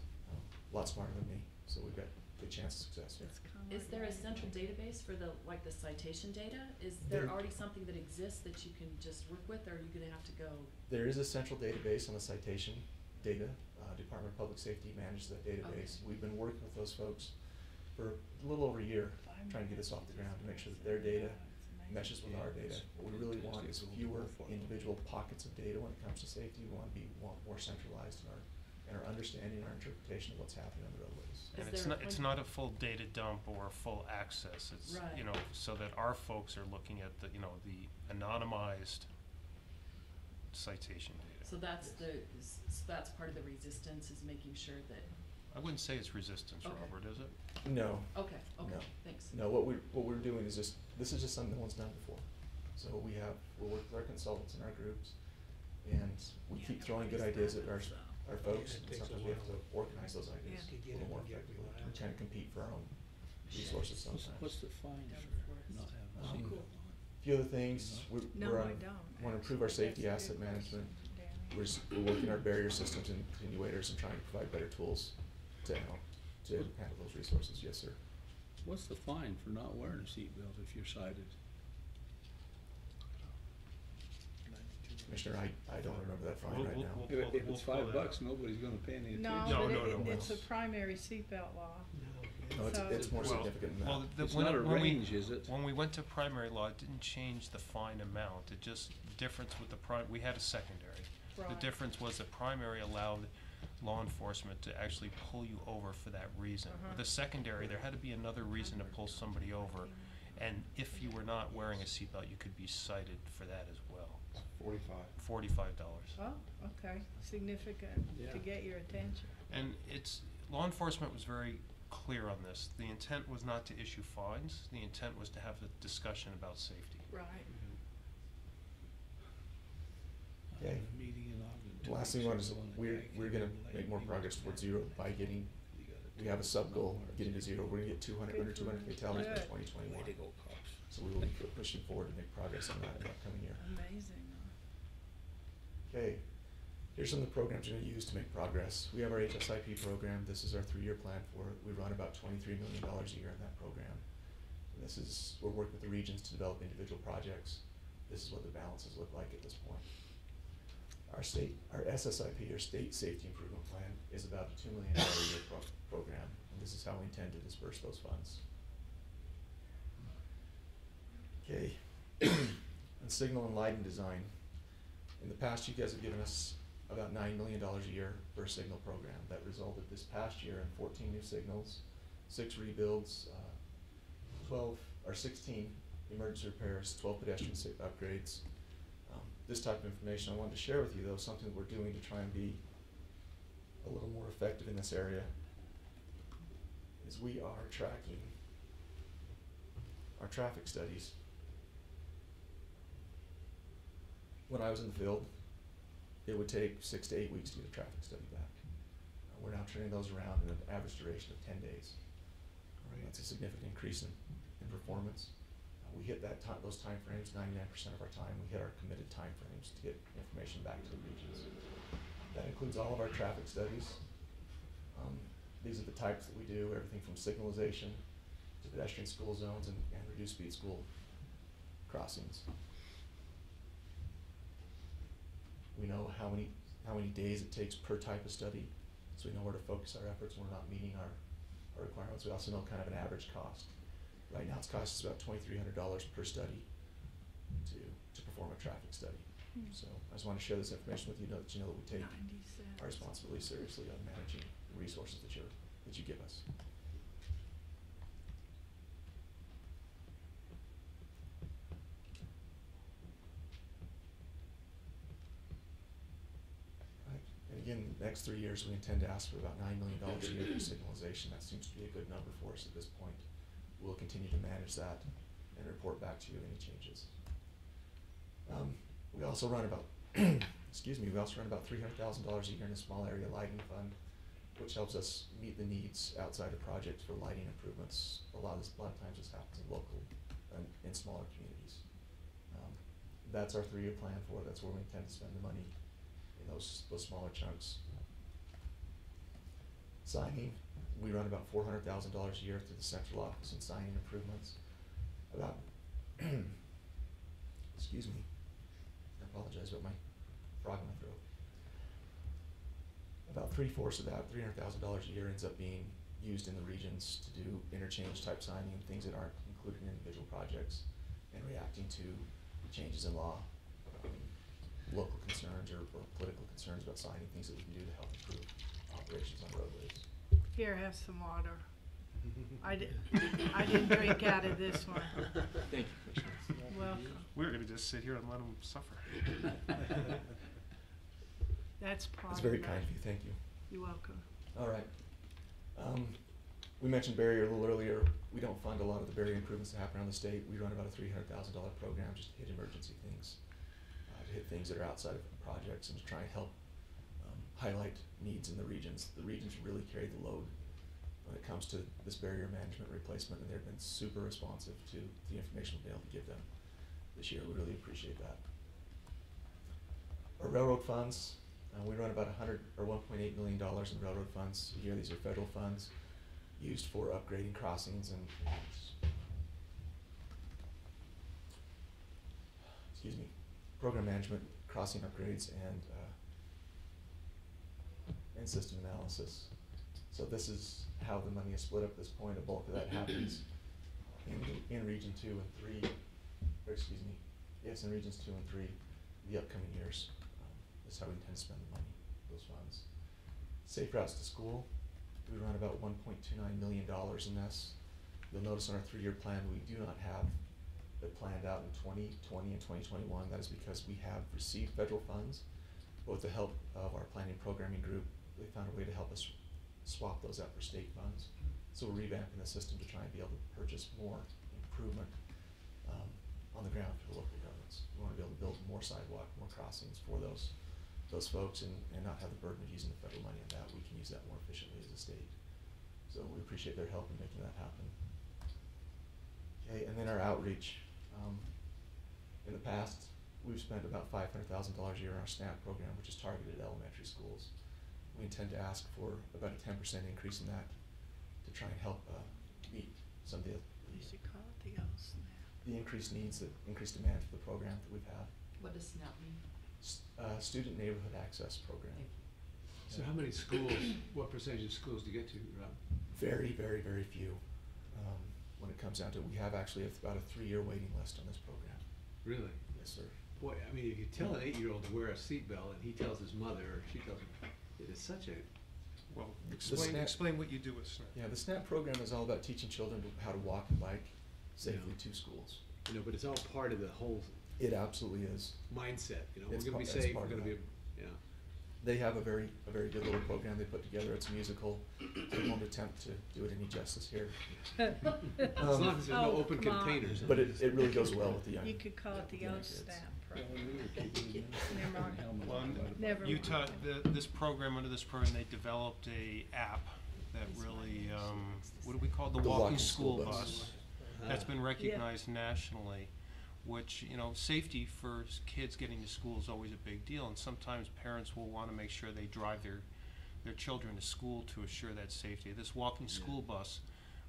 S6: a lot smarter than me, so we've got a good chance of success here.
S17: Is there a central database for the citation data? Is there already something that exists that you can just work with, or are you gonna have to go?
S6: There is a central database on the citation data. Department of Public Safety manages that database. Okay. We've been working with those folks for a little over a year, trying to get us off the ground to make sure that their data meshes with our data. What we really want is fewer individual pockets of data when it comes to safety. We want to be more centralized in our understanding, our interpretation of what's happening on the roadways.
S15: And it's not a full data dump or full access. It's so that our folks are looking at the anonymized citation data.
S17: So that's that's part of the resistance, is making sure that.
S15: I wouldn't say it's resistance, Robert, is it?
S6: No.
S17: Okay.
S6: No.
S17: Thanks.
S6: No, what we're doing is this is just something no one's done before. So we'll work with our consultants and our groups, and we keep throwing good ideas at our folks, and sometimes we have to organize those ideas a little more effectively. We kind of compete for our own resources sometimes.
S4: What's the fine for not having a seatbelt on?
S6: few other things,
S3: No,
S6: we're
S3: I
S6: on,
S3: don't,
S6: wanna improve our
S3: actually.
S6: safety
S3: That's a
S6: asset
S3: good
S6: management.
S3: question,
S6: We're working our barrier systems and attenuators and trying to provide better tools to help, to handle those resources, yes, sir.
S4: What's the fine for not wearing a seatbelt if you're cited?
S6: Commissioner, I don't remember that fine
S15: We'll-
S6: right
S15: we'll-
S6: now.
S15: we'll-
S4: If it's
S15: pull that
S4: $5,
S15: up.
S4: nobody's gonna pay any attention.
S3: No,
S15: No,
S3: but it's a
S6: no.
S3: primary seatbelt law.
S6: No,
S3: So-
S6: it's more
S15: Well-
S6: significant than
S15: Well,
S6: that.
S15: the-
S4: It's
S15: when
S4: not
S15: it-
S4: a
S15: when we-
S4: range, is it?
S15: When we went to primary law, it didn't change the fine amount, it just, the difference with we had a secondary. The
S3: Right.
S15: difference was the primary allowed law enforcement to actually pull you over for that reason.
S3: Uh-huh.
S15: The secondary, there had to be another reason to pull somebody over, and if you were not wearing a seatbelt, you could be cited for that as well.
S1: 45.
S15: $45.
S3: Oh, okay, significant
S2: Yeah.
S3: to get your attention.
S15: And law enforcement was very clear on this. The intent was not to issue fines, the intent was to have a discussion about safety.
S3: Right.
S6: Okay.
S4: Meeting in Ogden.
S6: The last thing we want is, we're gonna make more progress towards zero by getting, we have a sub goal of getting to zero. We're gonna get 200, under 200 fatalities by
S3: Good.
S6: 2021.
S4: Way to go, cops.
S6: So we will be pushing forward to make progress on that in the upcoming year.
S3: Amazing.
S6: Okay, here's some of the programs we're gonna use to make progress. We have our HSIP program. This is our 3-year plan for it. We run about $23 million a year in that program. And this is, we're working with the regions to develop individual projects. This is what the balances look like at this point. Our SSIP, or State Safety Improvement Plan, is about a $2 million a year program, and this is how we intend to disperse those funds. Okay, and signal and lighting design. In the past, you guys have given us about $9 million a year for a signal program. That resulted this past year in 14 new signals, 6 rebuilds, 16 emergency repairs, 12 pedestrian upgrades. This type of information I wanted to share with you, though, something that we're doing to try and be a little more effective in this area, is we are tracking our traffic studies. When I was in the field, it would take 6 to 8 weeks to get a traffic study back. We're now turning those around in an average duration of 10 days. That's a significant increase in performance. We hit those time frames 99% of our time. We hit our committed time frames to get information back to the regions. That includes all of our traffic studies. These are the types that we do, everything from signalization to pedestrian school zones and reduced speed school crossings. We know how many days it takes per type of study, so we know where to focus our efforts when we're not meeting our requirements. We also know kind of an average cost. Right now, it's cost us about $2,300 per study to perform a traffic study. So I just want to share this information with you, that you know that we take
S3: 90 cents.
S6: our responsibility seriously on managing the resources that you give us. Right. And again, the next 3 years, we intend to ask for about $9 million a year for signalization. That seems to be a good number for us at this point. We'll continue to manage that and report back to you any changes. We also run about, we also run about $300,000 a year in a small area lighting fund, which helps us meet the needs outside of projects for lighting improvements. A lot of times this happens in local and in smaller communities. That's our 3-year plan for it. That's where we intend to spend the money, in those smaller chunks. Signing, we run about $400,000 a year through the central office in signing improvements. About, excuse me, I apologize about my frog in my throat. About 3/4 of that, $300,000 a year, ends up being used in the regions to do interchange type signing, things that aren't included in individual projects, and reacting to changes in law, local concerns or political concerns about signing, things that we can do to help improve operations on roadways.
S3: Here, have some water. I didn't drink out of this one.
S6: Thank you, Commissioner.
S3: Welcome.
S15: We're gonna just sit here and let them suffer.
S3: That's part
S6: That's very
S3: of it.
S6: kind of you, thank you.
S3: You're welcome.
S6: All right. We mentioned barrier a little earlier. We don't fund a lot of the barrier improvements that happen around the state. We run about a $300,000 program just to hit emergency things, to hit things that are outside of projects, and to try and help highlight needs in the regions. The regions really carry the load when it comes to this barrier management replacement, and they've been super responsive to the information we've been able to give them. this year. We really appreciate that. Our railroad funds, we run about $1.8 million in railroad funds a year. These are federal funds used for upgrading crossings and excuse me, program management, crossing upgrades, and system analysis. So this is how the money is split up at this point. A bulk of that happens in Region 2 and 3, or excuse me, yes, in Regions 2 and 3, the upcoming years. That's how we intend to spend the money, those funds. Safe routes to school, we run about $1.29 million in this. You'll notice on our 3-year plan, we do not have it planned out in 2020 and 2021. That is because we have received federal funds, but with the help of our planning programming group, they found a way to help us swap those out for state funds. So we're revamping the system to try and be able to purchase more improvement on the ground for the local governments. We want to be able to build more sidewalk, more crossings for those folks and not have the burden of using the federal money on that. We can use that more efficiently as a state. So we appreciate their help in making that happen. Okay, and then our outreach. In the past, we've spent about $500,000 a year on our SNAP program, which is targeted at elementary schools. We intend to ask for about a 10% increase in that to try and help meet some of the increased needs, the increased demand for the program that we've had.
S17: What does SNAP mean?
S6: Student Neighborhood Access Program.
S11: So how many schools, what percentage of schools do you get to, Rob?
S6: Very, very, very few. When it comes down to it, we have actually about a 3-year waiting list on this program.
S11: Really?
S6: Yes, sir.
S11: Boy, I mean, if you tell an 8-year-old to wear a seatbelt and he tells his mother, or she tells him, it is such a,
S15: well, explain what you do with SNAP.
S6: Yeah, the SNAP program is all about teaching children how to walk and bike safely to schools.
S11: You know, but it's all part of the whole.
S6: It absolutely is.
S11: Mindset, you know,
S6: It's
S11: we're gonna be
S6: part-
S11: safe,
S6: part
S11: we're
S6: of
S11: gonna be,
S6: that.
S11: yeah.
S6: They have a very good little program they put together. It's musical. I won't attempt to do it any justice here.
S11: As long as there's no open containers.
S6: But it really goes well with the young.
S3: You could call it the
S6: young
S3: old
S6: kids.
S3: SNAP program. Never mind.
S15: Well,
S3: Never mind.
S15: Utah, this program, under this program, they developed a app that really, what do we call it? The walking school bus. That's been recognized nationally, which, you know, safety for kids getting to school is always a big deal, and sometimes parents will want to make sure they drive their children to school to assure that safety. This walking school bus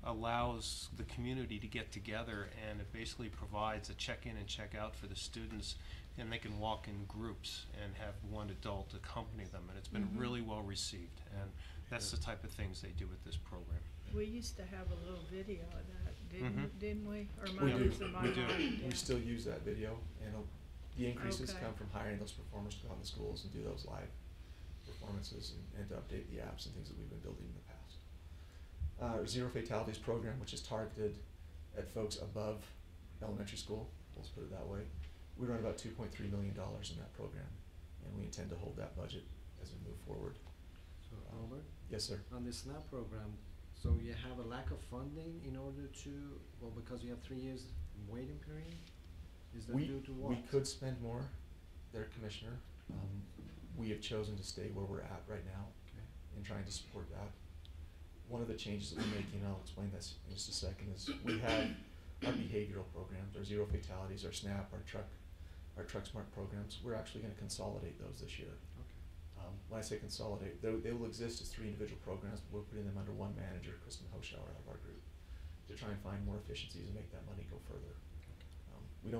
S15: allows the community to get together, and it basically provides a check-in and check-out for the students, and they can walk in groups and have one adult accompany them, and it's been really well received, and that's the type of things they do with this program.
S3: We used to have a little video of that, didn't we? Or
S6: We
S3: mine
S6: do.
S3: was in my
S6: We do.
S3: mind, yeah.
S6: We still use that video, and the increases
S3: Okay.
S6: come from hiring those performers to go out in the schools and do those live performances and to update the apps and things that we've been building in the past. Our Zero Fatalities program, which is targeted at folks above elementary school, let's put it that way. We run about $2.3 million in that program, and we intend to hold that budget as we move forward.
S13: So, Robert?
S6: Yes, sir.
S13: On the SNAP program, so you have a lack of funding in order to, well, because you have 3 years waiting period? Is that due to what?
S6: We could spend more there, Commissioner. We have chosen to stay where we're at right now in trying to support that. One of the changes that we're making, and I'll explain this in just a second, is we have our behavioral programs, our Zero Fatalities, our SNAP, our Truck Smart programs. We're actually going to consolidate those this year. When I say consolidate, they will exist as 3 individual programs, but we're putting them under one manager, Kristen Hoschauer, out of our group, to try and find more efficiencies and make that money go further. We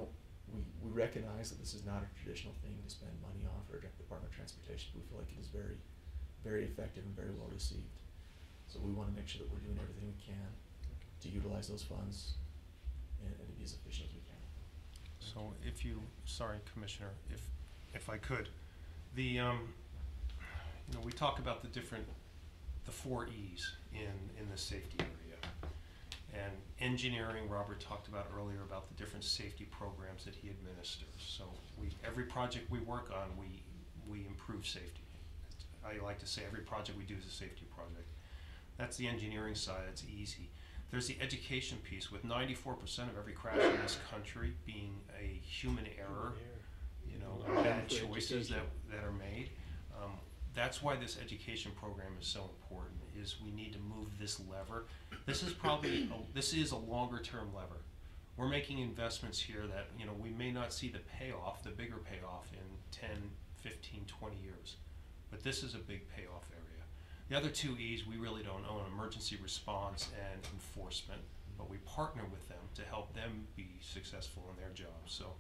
S6: recognize that this is not a traditional thing to spend money on for a Department of Transportation, but we feel like it is very, very effective and very well received. So we want to make sure that we're doing everything we can to utilize those funds and to be as efficient as we can.
S15: So sorry, Commissioner, if I could, you know, we talk about the 4 E's in the safety area. And engineering, Robert talked about earlier about the different safety programs that he administers. So every project we work on, we improve safety. I like to say every project we do is a safety project. That's the engineering side, that's easy. There's the education piece, with 94% of every crash in this country being a human error, you know, bad choices that are made. That's why this education program is so important, is we need to move this lever. This is a longer term lever. we're making investments here that, you know, we may not see the payoff, the bigger payoff in 10, 15, 20 years. But this is a big payoff area. The other two E's we really don't own, emergency response and enforcement, but we partner with them to help them be successful in their jobs. So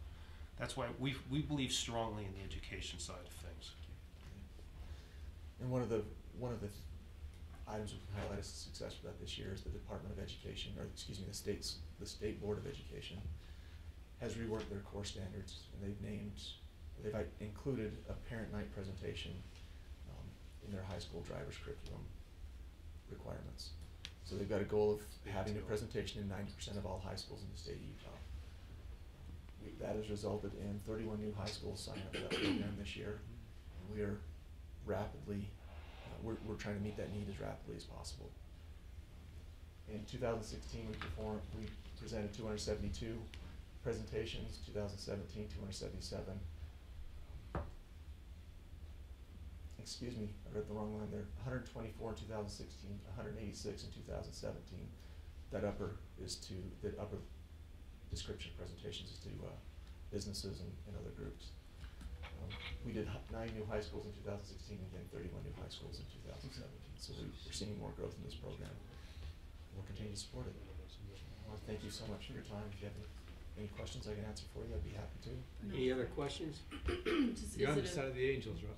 S15: that's why we believe strongly in the education side of things.
S6: And one of the items we can highlight as a success for that this year is the Department of Education, or excuse me, the State Board of Education has reworked their core standards, and they've included a parent night presentation in their high school driver's curriculum requirements. So they've got a goal of having a presentation in 90% of all high schools in the state of Utah. That has resulted in 31 new high schools signing up for that program this year, and we are rapidly, we're trying to meet that need as rapidly as possible. In 2016, we presented 272 presentations. 2017, 277. Excuse me, I read the wrong line there. 124 in 2016, 186 in 2017. That upper description presentations is to businesses and other groups. We did 9 new high schools in 2016 and then 31 new high schools in 2017. So we're seeing more growth in this program. We'll continue to support it. I want to thank you so much for your time. If you have any questions I can answer for you, I'd be happy to.
S2: Any other questions?
S11: You're on the side of the angels, Rob.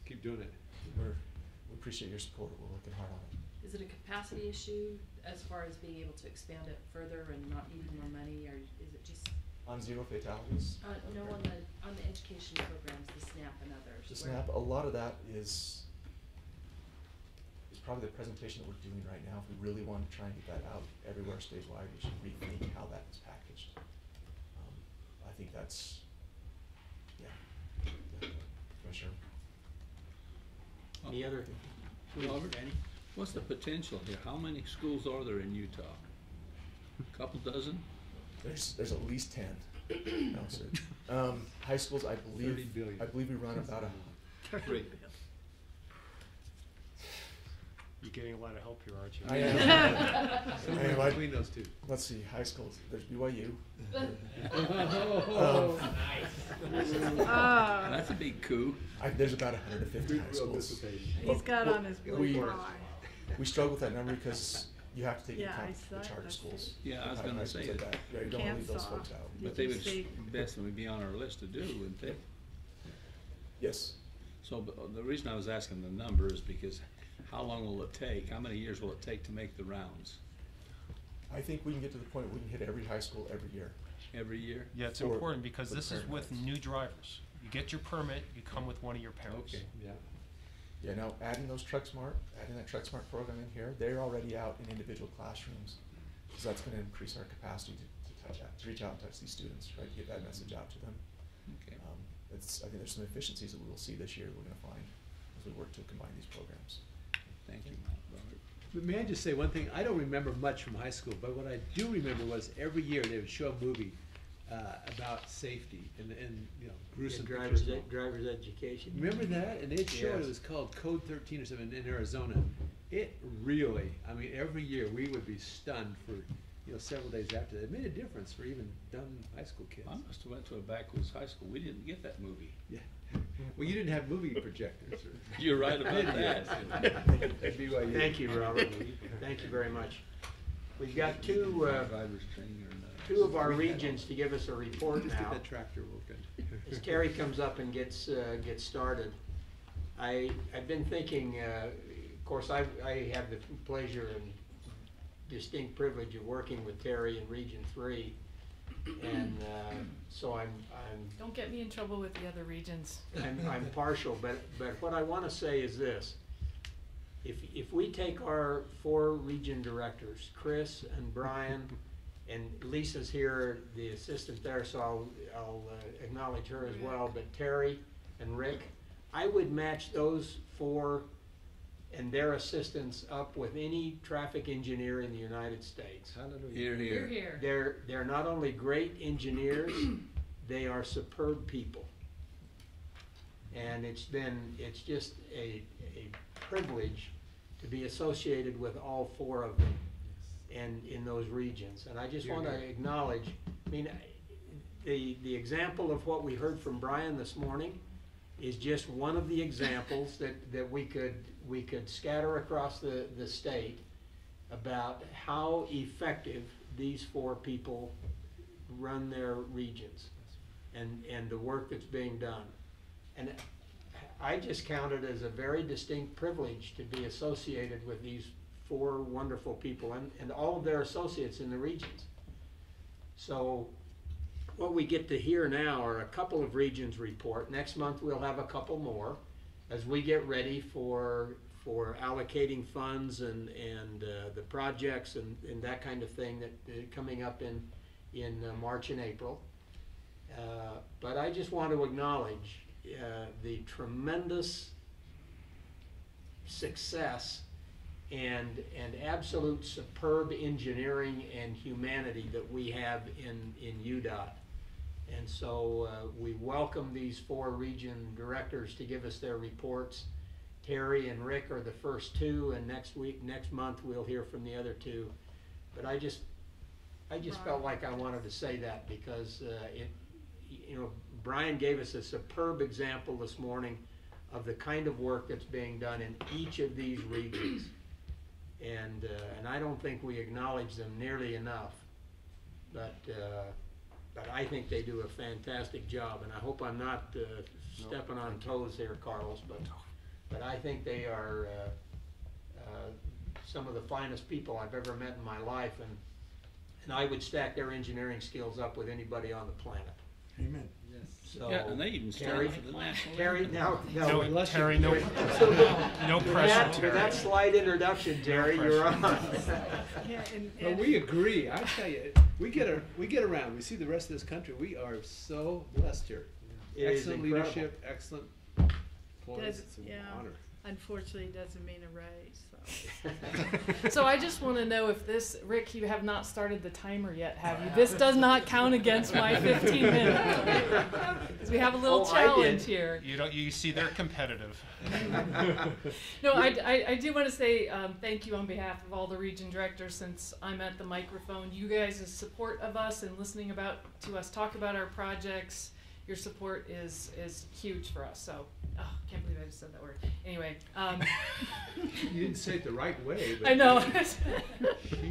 S11: Keep doing it.
S6: We appreciate your support. We're working hard on it.
S17: Is it a capacity issue as far as being able to expand it further and not needing more money, or is it just?
S6: On zero fatalities?
S17: No, on the education programs, the SNAP and others.
S6: The SNAP, a lot of that is probably the presentation that we're doing right now. If we really want to try and get that out everywhere statewide, we should rethink how that is packaged. I think that's, yeah, Commissioner.
S2: Any other?
S4: Robert, what's the potential here? How many schools are there in Utah? A couple dozen?
S6: There's at least 10. No, sir. High schools, I believe we run about
S11: 30 You're getting a lot of help here, aren't you?
S6: I am.
S11: Somewhere between those two.
S6: Let's see, high schools. There's BYU.
S4: That's a big coup.
S6: There's about 150 high schools.
S3: He's got on his blue eye.
S6: We struggle with that number because you have to take into account the charter
S3: that's
S6: schools.
S4: Yeah, I was going to say that.
S6: Yeah, you don't want to leave those folks out.
S4: But they would definitely be on our list to do, wouldn't they?
S6: Yes.
S4: So the reason I was asking the number is because how long will it take? How many years will it take to make the rounds?
S6: I think we can get to the point where we can hit every high school every year.
S4: Every year?
S15: Yeah, it's important because this is with new drivers. You get your permit, you come with one of your parents.
S4: Okay.
S11: Yeah.
S6: Yeah, now adding that Truck Smart program in here, they're already out in individual classrooms. So that's going to increase our capacity to reach out and touch these students, right, to get that message out to them.
S4: Okay.
S6: I think there's some efficiencies that we will see this year that we're going to find as we work to combine these programs.
S4: Thank you, Robert.
S11: But may I just say one thing? I don't remember much from high school, but what I do remember was every year they would show a movie about safety and you know, gruesome
S2: driver's education.
S11: Remember that? And they'd show it.
S2: Yes.
S11: It was called Code 13 or something in Arizona. It really, I mean, every year we would be stunned for, you know, several days after that. It made a difference for even dumb high school kids.
S4: I must have went to a backwoods high school. We didn't get that movie.
S11: Yeah. Well, you didn't have movie projectors.
S4: You're right about that.
S2: Thank you, Robert. Thank you very much. We've got two of our regions to give us a report
S11: Just
S2: now.
S11: get that tractor working.
S2: As Terry comes up and gets started, I've been thinking. Of course, I have the pleasure and distinct privilege of working with Terry in Region 3, and so I'm.
S8: Don't get me in trouble with the other regions.
S2: I'm partial, but what I want to say is this: if we take our 4 region directors, Chris and Brian, and Lisa's here, the assistant there, so I'll acknowledge her as well. But Terry and Rick, I would match those 4 and their assistants up with any traffic engineer in the United States.
S4: Here, here.
S8: Here, here.
S2: They're not only great engineers, they are superb people. And it's just a privilege to be associated with all 4 of them. and in those regions. And I just want to acknowledge, I mean, the example of what we heard from Brian this morning is just one of the examples that we could scatter across the state about how effective these 4 people run their regions and the work that's being done. And I just count it as a very distinct privilege to be associated with these 4 wonderful people and all of their associates in the regions. So what we get to hear now are a couple of regions report. Next month we'll have a couple more as we get ready for allocating funds and the projects and that kind of thing that coming up in March and April. But I just want to acknowledge the tremendous success and absolute superb engineering and humanity that we have in UDOT. And so we welcome these 4 region directors to give us their reports. Terry and Rick are the first 2, and next month we'll hear from the other 2. But I just felt like I wanted to say that because Brian gave us a superb example this morning of the kind of work that's being done in each of these regions. And I don't think we acknowledge them nearly enough. But I think they do a fantastic job, and I hope I'm not stepping on toes here, Carlos, but I think they are some of the finest people I've ever met in my life, and I would stack their engineering skills up with anybody on the planet.
S21: Amen.
S2: So,
S4: Yeah, and they even
S2: Terry,
S4: stand for the national
S2: Terry,
S4: anthem.
S2: no,
S15: Terry, no pressure, Terry.
S2: With that slight introduction, Terry, you're on.
S3: Yeah,
S11: But we agree. I tell you, we get around. We see the rest of this country. We are so blessed here.
S2: It is
S11: Excellent
S2: incredible.
S11: leadership, excellent employees. It's an honor.
S3: Unfortunately, it doesn't mean a raise. So.
S8: So I just want to know if this, Rick, you have not started the timer yet, have you? This does not count against my 15 minutes. Because we have a little challenge here.
S15: You see, they're competitive.
S8: No, I do want to say thank you on behalf of all the region directors. Since I'm at the microphone, you guys' support of us and listening to us talk about our projects, your support is huge for us. So, can't believe I just said that word. Anyway.
S11: You didn't say it the right way. But
S8: I know.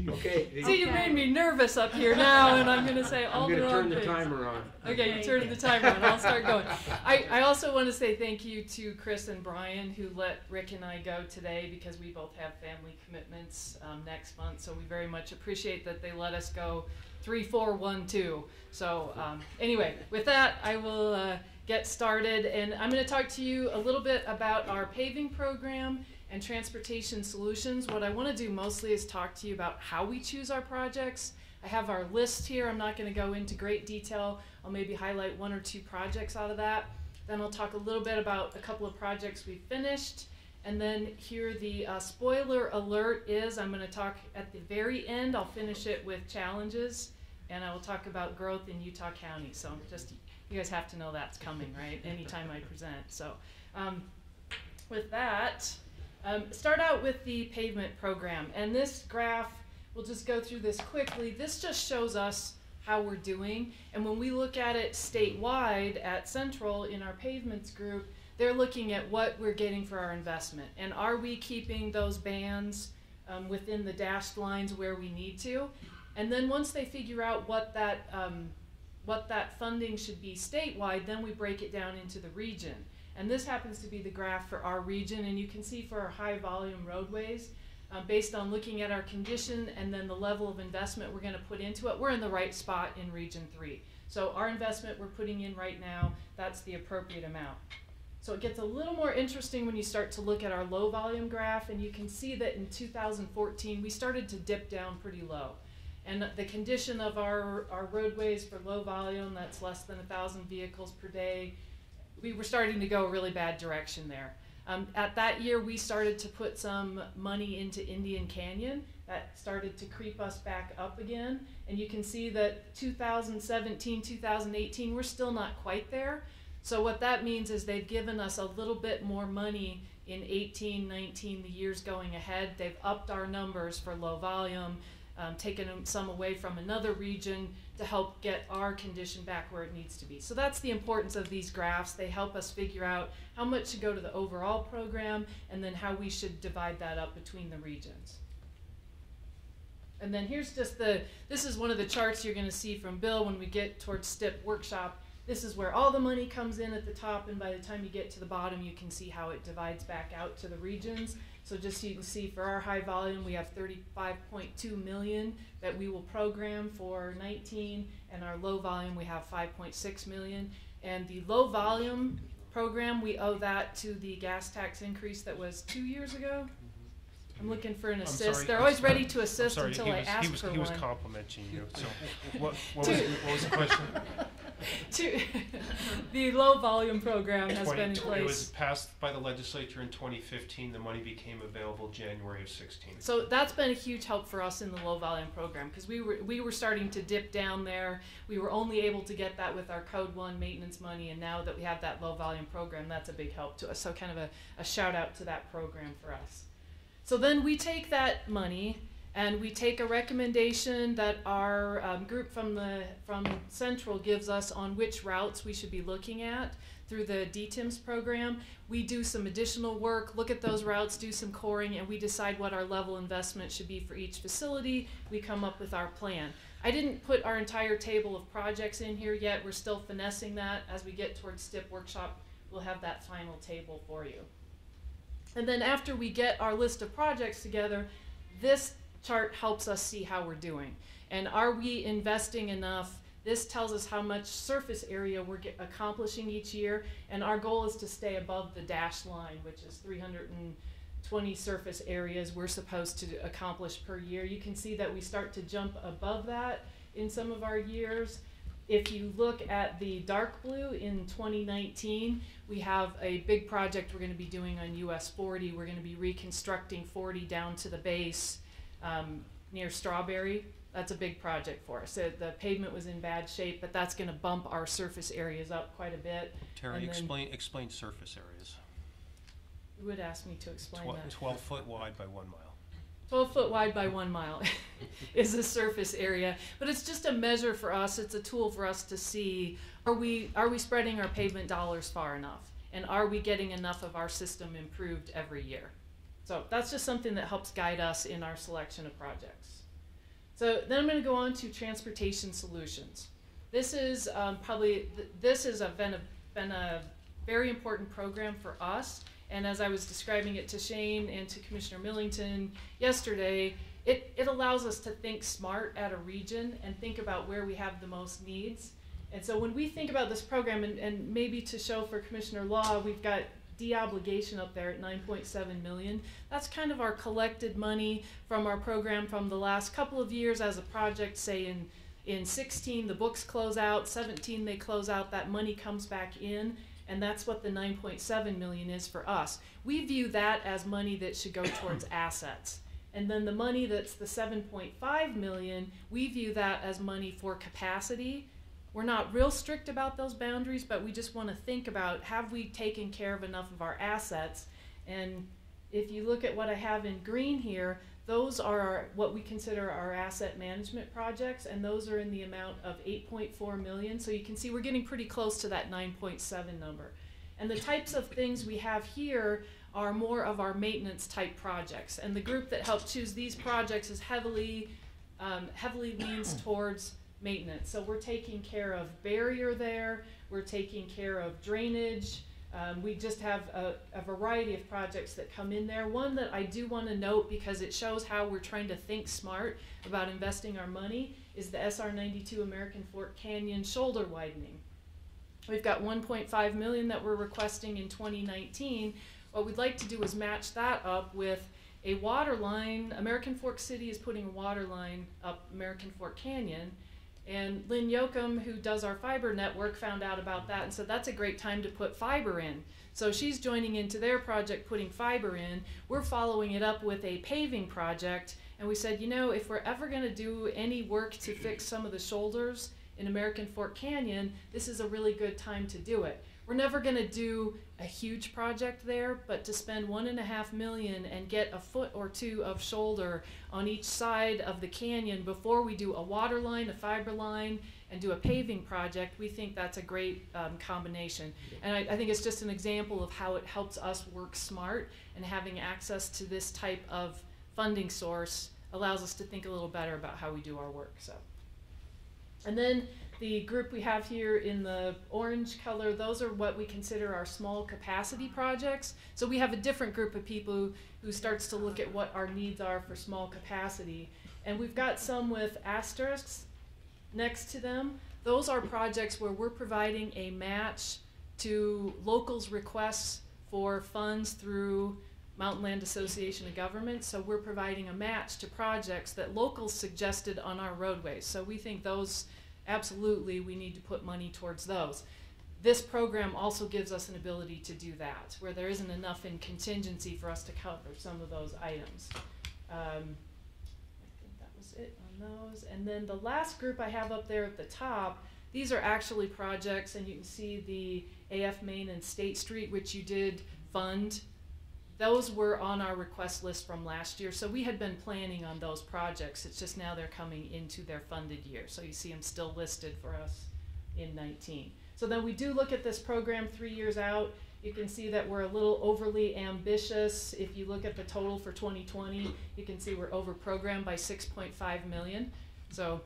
S2: Okay.
S8: See, you made me nervous up here now, and I'm going to say all the wrong things.
S2: I'm going to turn the timer on.
S8: Okay, you turn the timer on. I'll start going. I also want to say thank you to Chris and Brian who let Rick and I go today because we both have family commitments next month. So we very much appreciate that they let us go 3, 4, 1, 2. So anyway, with that, I will get started. And I'm going to talk to you a little bit about our paving program and transportation solutions. What I want to do mostly is talk to you about how we choose our projects. I have our list here. I'm not going to go into great detail. I'll maybe highlight 1 or 2 projects out of that. Then I'll talk a little bit about a couple of projects we finished. And then here the spoiler alert is I'm going to talk at the very end. I'll finish it with challenges. And I will talk about growth in Utah County. So just, you guys have to know that's coming, right? Anytime I present. So with that, start out with the pavement program. And this graph, we'll just go through this quickly. This just shows us how we're doing. And when we look at it statewide at Central in our pavements group, they're looking at what we're getting for our investment. And are we keeping those bands within the dashed lines where we need to? And then once they figure out what that funding should be statewide, then we break it down into the region. And this happens to be the graph for our region, and you can see for our high volume roadways, based on looking at our condition and then the level of investment we're going to put into it, we're in the right spot in Region 3. So our investment we're putting in right now, that's the appropriate amount. So it gets a little more interesting when you start to look at our low volume graph, and you can see that in 2014 we started to dip down pretty low. And the condition of our roadways for low volume, that's less than 1,000 vehicles per day, we were starting to go a really bad direction there. At that year, we started to put some money into Indian Canyon. That started to creep us back up again. And you can see that 2017, 2018, we're still not quite there. So what that means is they've given us a little bit more money in 18, 19, the years going ahead. They've upped our numbers for low volume. taken some away from another region to help get our condition back where it needs to be. So that's the importance of these graphs. They help us figure out how much should go to the overall program and then how we should divide that up between the regions. And then here's just this is one of the charts you're going to see from Bill when we get towards STIP workshop. This is where all the money comes in at the top, and by the time you get to the bottom, you can see how it divides back out to the regions. So just so you can see, for our high volume, we have 35.2 million that we will program for 19, and our low volume, we have 5.6 million. And the low volume program, we owe that to the gas tax increase that was 2 years ago. I'm looking for an assist. They're always ready to assist until I ask for one.
S15: He was complimenting you. So what was the question?
S8: The low volume program has been in place.
S15: It was passed by the legislature in 2015. The money became available January of 16.
S8: So that's been a huge help for us in the low volume program, because we were starting to dip down there. We were only able to get that with our Code 1 maintenance money, and now that we have that low volume program, that's a big help to us. So kind of a shout out to that program for us. So then we take that money and we take a recommendation that our group from Central gives us on which routes we should be looking at through the DTIMS program. We do some additional work, look at those routes, do some coring, and we decide what our level investment should be for each facility. We come up with our plan. I didn't put our entire table of projects in here yet. We're still finessing that. As we get towards STIP workshop, we'll have that final table for you. And then after we get our list of projects together, this chart helps us see how we're doing. And are we investing enough? This tells us how much surface area we're accomplishing each year. And our goal is to stay above the dashed line, which is 320 surface areas we're supposed to accomplish per year. You can see that we start to jump above that in some of our years. If you look at the dark blue in 2019, we have a big project we're going to be doing on US 40. We're going to be reconstructing 40 down to the base near Strawberry. That's a big project for us. So the pavement was in bad shape, but that's going to bump our surface areas up quite a bit.
S15: Terry, explain surface areas.
S8: You would ask me to explain that.
S15: 12 foot wide by 1 mile.
S8: 12 foot wide by 1 mile is the surface area, but it's just a measure for us. It's a tool for us to see, are we spreading our pavement dollars far enough, and are we getting enough of our system improved every year? So that's just something that helps guide us in our selection of projects. So then I'm going to go on to transportation solutions. This is been a very important program for us. And as I was describing it to Shane and to Commissioner Millington yesterday, it allows us to think smart at a region and think about where we have the most needs. And so when we think about this program, and maybe to show for Commissioner Law, we've got de-obligation up there at 9.7 million. That's kind of our collected money from our program from the last couple of years as a project. Say in 16, the books close out, 17, they close out, that money comes back in. And that's what the 9.7 million is for us. We view that as money that should go towards assets. And then the money that's the 7.5 million, we view that as money for capacity. We're not real strict about those boundaries, but we just want to think about, have we taken care of enough of our assets? And if you look at what I have in green here, those are what we consider our asset management projects, and those are in the amount of 8.4 million. So you can see we're getting pretty close to that 9.7 number. And the types of things we have here are more of our maintenance type projects. And the group that helped choose these projects is heavily leans towards maintenance. So we're taking care of barrier there, we're taking care of drainage. We just have a variety of projects that come in there. One that I do want to note, because it shows how we're trying to think smart about investing our money, is the SR92 American Fork Canyon shoulder widening. We've got 1.5 million that we're requesting in 2019. What we'd like to do is match that up with a water line. American Fork City is putting a water line up American Fork Canyon. And Lynn Yoakum, who does our fiber network, found out about that and said that's a great time to put fiber in. So she's joining into their project, putting fiber in. We're following it up with a paving project. And we said, you know, if we're ever going to do any work to fix some of the shoulders in American Fork Canyon, this is a really good time to do it. we're never gonna do a huge project there, but to spend $1.5 million and get a foot or two of shoulder on each side of the canyon before we do a water line, a fiber line, and do a paving project, we think that's a great combination. And I think it's just an example of how it helps us work smart, and having access to this type of funding source allows us to think a little better about how we do our work. So, and then the group we have here in the orange color, those are what we consider our small capacity projects. So we have a different group of people who starts to look at what our needs are for small capacity. And we've got some with asterisks next to them. Those are projects where we're providing a match to locals' requests for funds through Mountain Land Association of Governments. So we're providing a match to projects that locals suggested on our roadways. So we think those, absolutely, we need to put money towards those. This program also gives us an ability to do that, where there isn't enough in contingency for us to cover some of those items. I think that was it on those. And then the last group I have up there at the top, these are actually projects, and you can see the AF Main and State Street, which you did fund. Those were on our request list from last year, so we had been planning on those projects. It's just now they're coming into their funded year, so you see them still listed for us in 19. So then we do look at this program 3 years out. You can see that we're a little overly ambitious. If you look at the total for 2020, you can see we're over-programmed by $6.5 million. So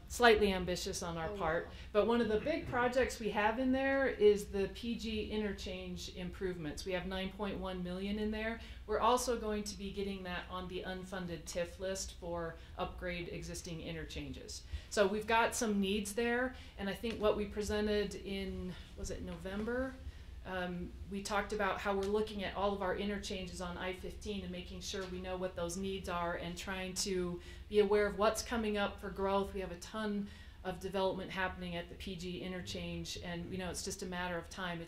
S8: slightly ambitious on our part. But one of the big projects we have in there is the PG interchange improvements. We have $9.1 million in there. We're also going to be getting that on the unfunded TIF list for upgrade existing interchanges. So we've got some needs there, and I think what we presented in, was it November? We talked about how we're looking at all of our interchanges on I-15 and making sure we know what those needs are and trying to be aware of what's coming up for growth. We have a ton of development happening at the PG interchange, and it's just a matter of time.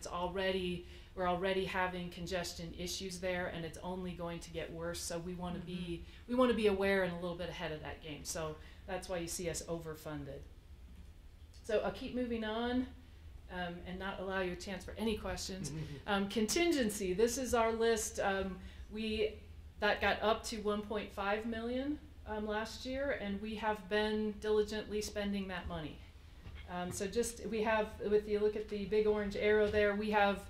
S8: We're already having congestion issues there, and it's only going to get worse. So we want to be aware and a little bit ahead of that game. So that's why you see us overfunded. So I'll keep moving on. And not allow you a chance for any questions. Contingency, this is our list. That got up to 1.5 million last year, and we have been diligently spending that money. So if you look at the big orange arrow there, we have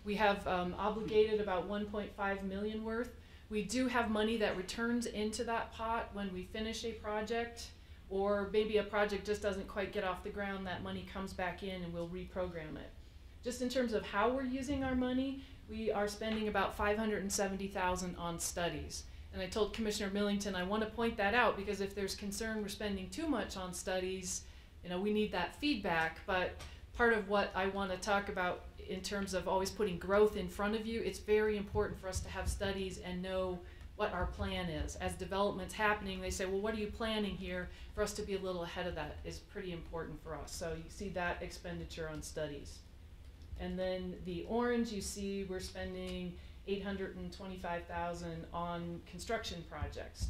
S8: obligated about 1.5 million worth. We do have money that returns into that pot when we finish a project, or maybe a project just doesn't quite get off the ground. That money comes back in and we'll reprogram it. Just in terms of how we're using our money, we are spending about $570,000 on studies. And I told Commissioner Millington I want to point that out, because if there's concern we're spending too much on studies, we need that feedback. But part of what I want to talk about in terms of always putting growth in front of you, it's very important for us to have studies and know what our plan is. As development's happening, they say, well, what are you planning here? For us to be a little ahead of that is pretty important for us. So you see that expenditure on studies. And then the orange, you see we're spending $825,000 on construction projects.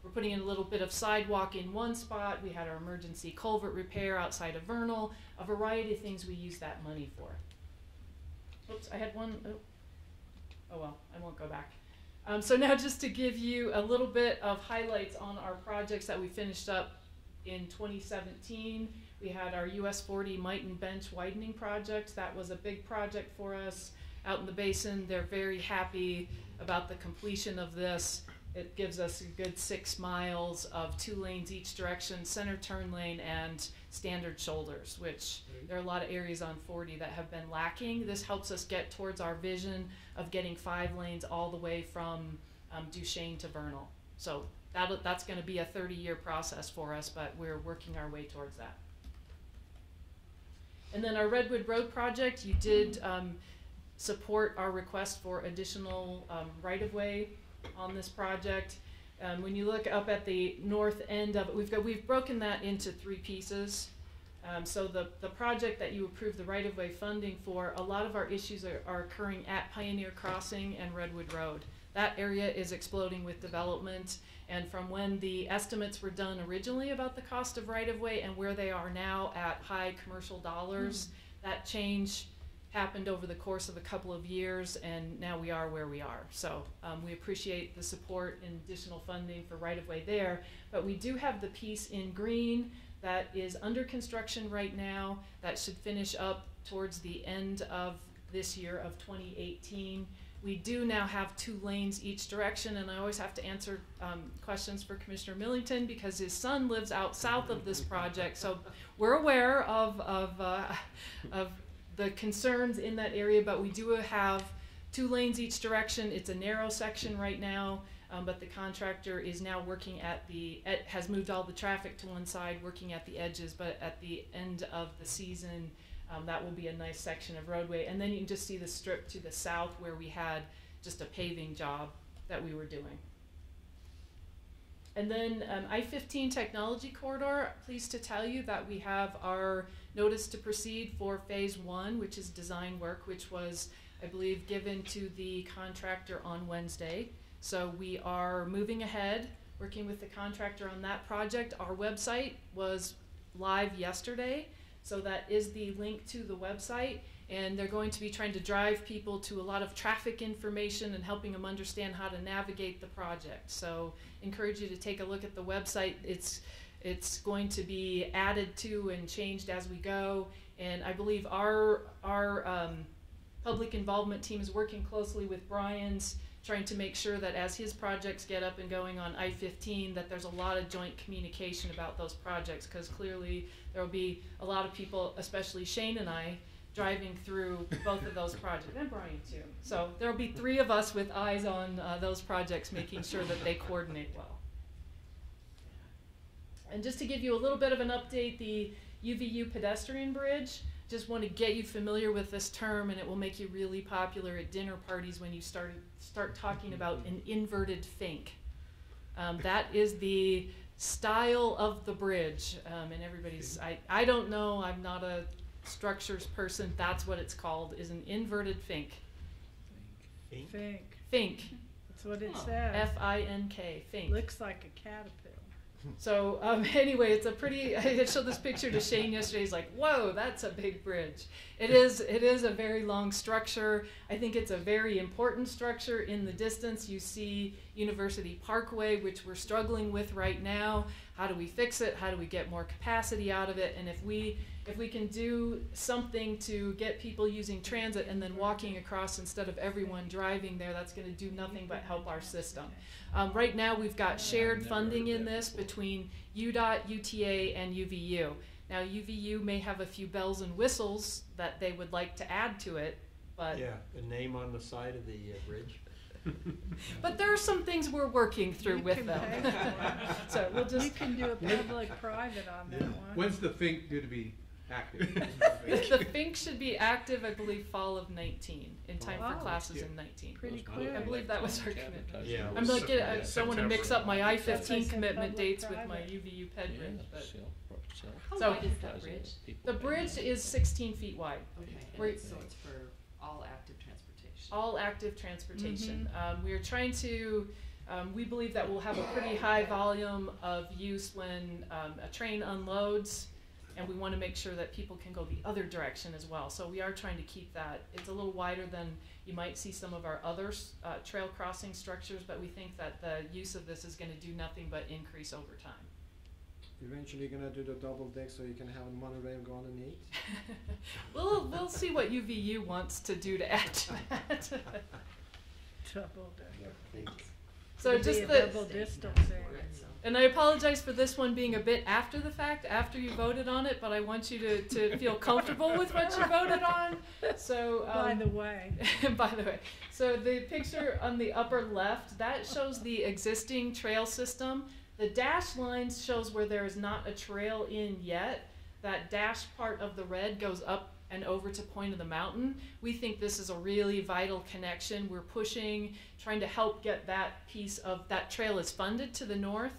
S8: We're putting in a little bit of sidewalk in one spot. We had our emergency culvert repair outside of Vernal, a variety of things we use that money for. Oops, I had one. Oh well, I won't go back. So now just to give you a little bit of highlights on our projects that we finished up in 2017. We had our US 40 Mighton Bench widening project. That was a big project for us out in the basin. They're very happy about the completion of this. It gives us a good 6 miles of 2 lanes each direction, center turn lane, and standard shoulders, which there are a lot of areas on 40 that have been lacking. This helps us get towards our vision of getting 5 lanes all the way from Duchesne to Vernal. So that's going to be a 30-year process for us, but we're working our way towards that. And then our Redwood Road project, you did support our request for additional right-of-way on this project. When you look up at the north end of it, we've broken that into 3 pieces. So the project that you approved the right-of-way funding for, a lot of our issues are occurring at Pioneer Crossing and Redwood Road. That area is exploding with development, and from when the estimates were done originally about the cost of right-of-way and where they are now at high commercial dollars, that change happened over the course of a couple of years, and now we are where we are. So we appreciate the support and additional funding for right-of-way there. But we do have the piece in green that is under construction right now that should finish up towards the end of this year of 2018. We do now have 2 lanes each direction, and I always have to answer questions for Commissioner Millington because his son lives out south of this project. So we're aware of the concerns in that area, but we do have 2 lanes each direction. It's a narrow section right now, but the contractor is now working has moved all the traffic to one side, working at the edges, but at the end of the season, that will be a nice section of roadway. And then you can just see the strip to the south where we had just a paving job that we were doing. And then I-15 Technology Corridor, pleased to tell you that we have our notice to proceed for phase 1, which is design work, which was, I believe, given to the contractor on Wednesday. So we are moving ahead, working with the contractor on that project. Our website was live yesterday, so that is the link to the website. And they're going to be trying to drive people to a lot of traffic information and helping them understand how to navigate the project. So encourage you to take a look at the website. It's going to be added to and changed as we go. And I believe our public involvement team is working closely with Brian's, trying to make sure that as his projects get up and going on I-15, that there's a lot of joint communication about those projects, because clearly there will be a lot of people, especially Shane and I, driving through both of those projects, and Brian too. So there will be 3 of us with eyes on those projects, making sure that they coordinate well. And just to give you a little bit of an update, the UVU pedestrian bridge, just want to get you familiar with this term, and it will make you really popular at dinner parties when you start talking about an inverted fink. That is the style of the bridge, and everybody's, I don't know, I'm not a structures person, that's what it's called, is an inverted fink.
S3: Fink.
S8: Fink.
S3: That's what it says.
S8: F-I-N-K, fink.
S3: Looks like a caterpillar.
S8: So anyway, it's a pretty, I showed this picture to Shane yesterday. He's like, whoa, that's a big bridge. It is a very long structure. I think it's a very important structure. In the distance, you see University Parkway, which we're struggling with right now. How do we fix it? How do we get more capacity out of it? And if we can do something to get people using transit and then walking across instead of everyone driving there, that's going to do nothing but help our system. Right now we've got shared funding in this between UDOT, UTA, and UVU. Now UVU may have a few bells and whistles that they would like to add to it, but
S2: yeah, a name on the side of the bridge.
S8: But there are some things we're working through with them. So we'll just.
S3: You can do a public-private on that one.
S11: When's the Fink due to be active?
S8: The Fink should be active, I believe, fall of 19, in time for classes in 19.
S3: Pretty clear.
S8: I believe that was our commitment.
S2: Yeah.
S8: I'm like, I don't want to mix up my I-15 commitment dates with my UVU Ped bridge. But.
S17: How wide is that bridge?
S8: The bridge is 16 feet wide.
S17: Okay, so it's for all active transportation.
S8: All active transportation. We are trying to, we believe that we'll have a pretty high volume of use when a train unloads, and we want to make sure that people can go the other direction as well. So we are trying to keep that. It's a little wider than you might see some of our other trail crossing structures, but we think that the use of this is going to do nothing but increase over time.
S13: Eventually you're gonna do the double deck so you can have a monorail go underneath?
S8: We'll see what UVU wants to do to add to that.
S3: Double deck.
S8: So
S3: It'll
S8: just
S3: be a
S8: the,
S3: double distance area.
S8: and I apologize for this one being a bit after the fact, after you voted on it, but I want you to feel comfortable with what you voted on. So
S3: By the way.
S8: by the way, so the picture on the upper left, that shows the existing trail system. The dashed lines shows where there is not a trail in yet. That dashed part of the red goes up and over to Point of the Mountain. We think this is a really vital connection. We're pushing, trying to help get that piece of that trail is funded to the north.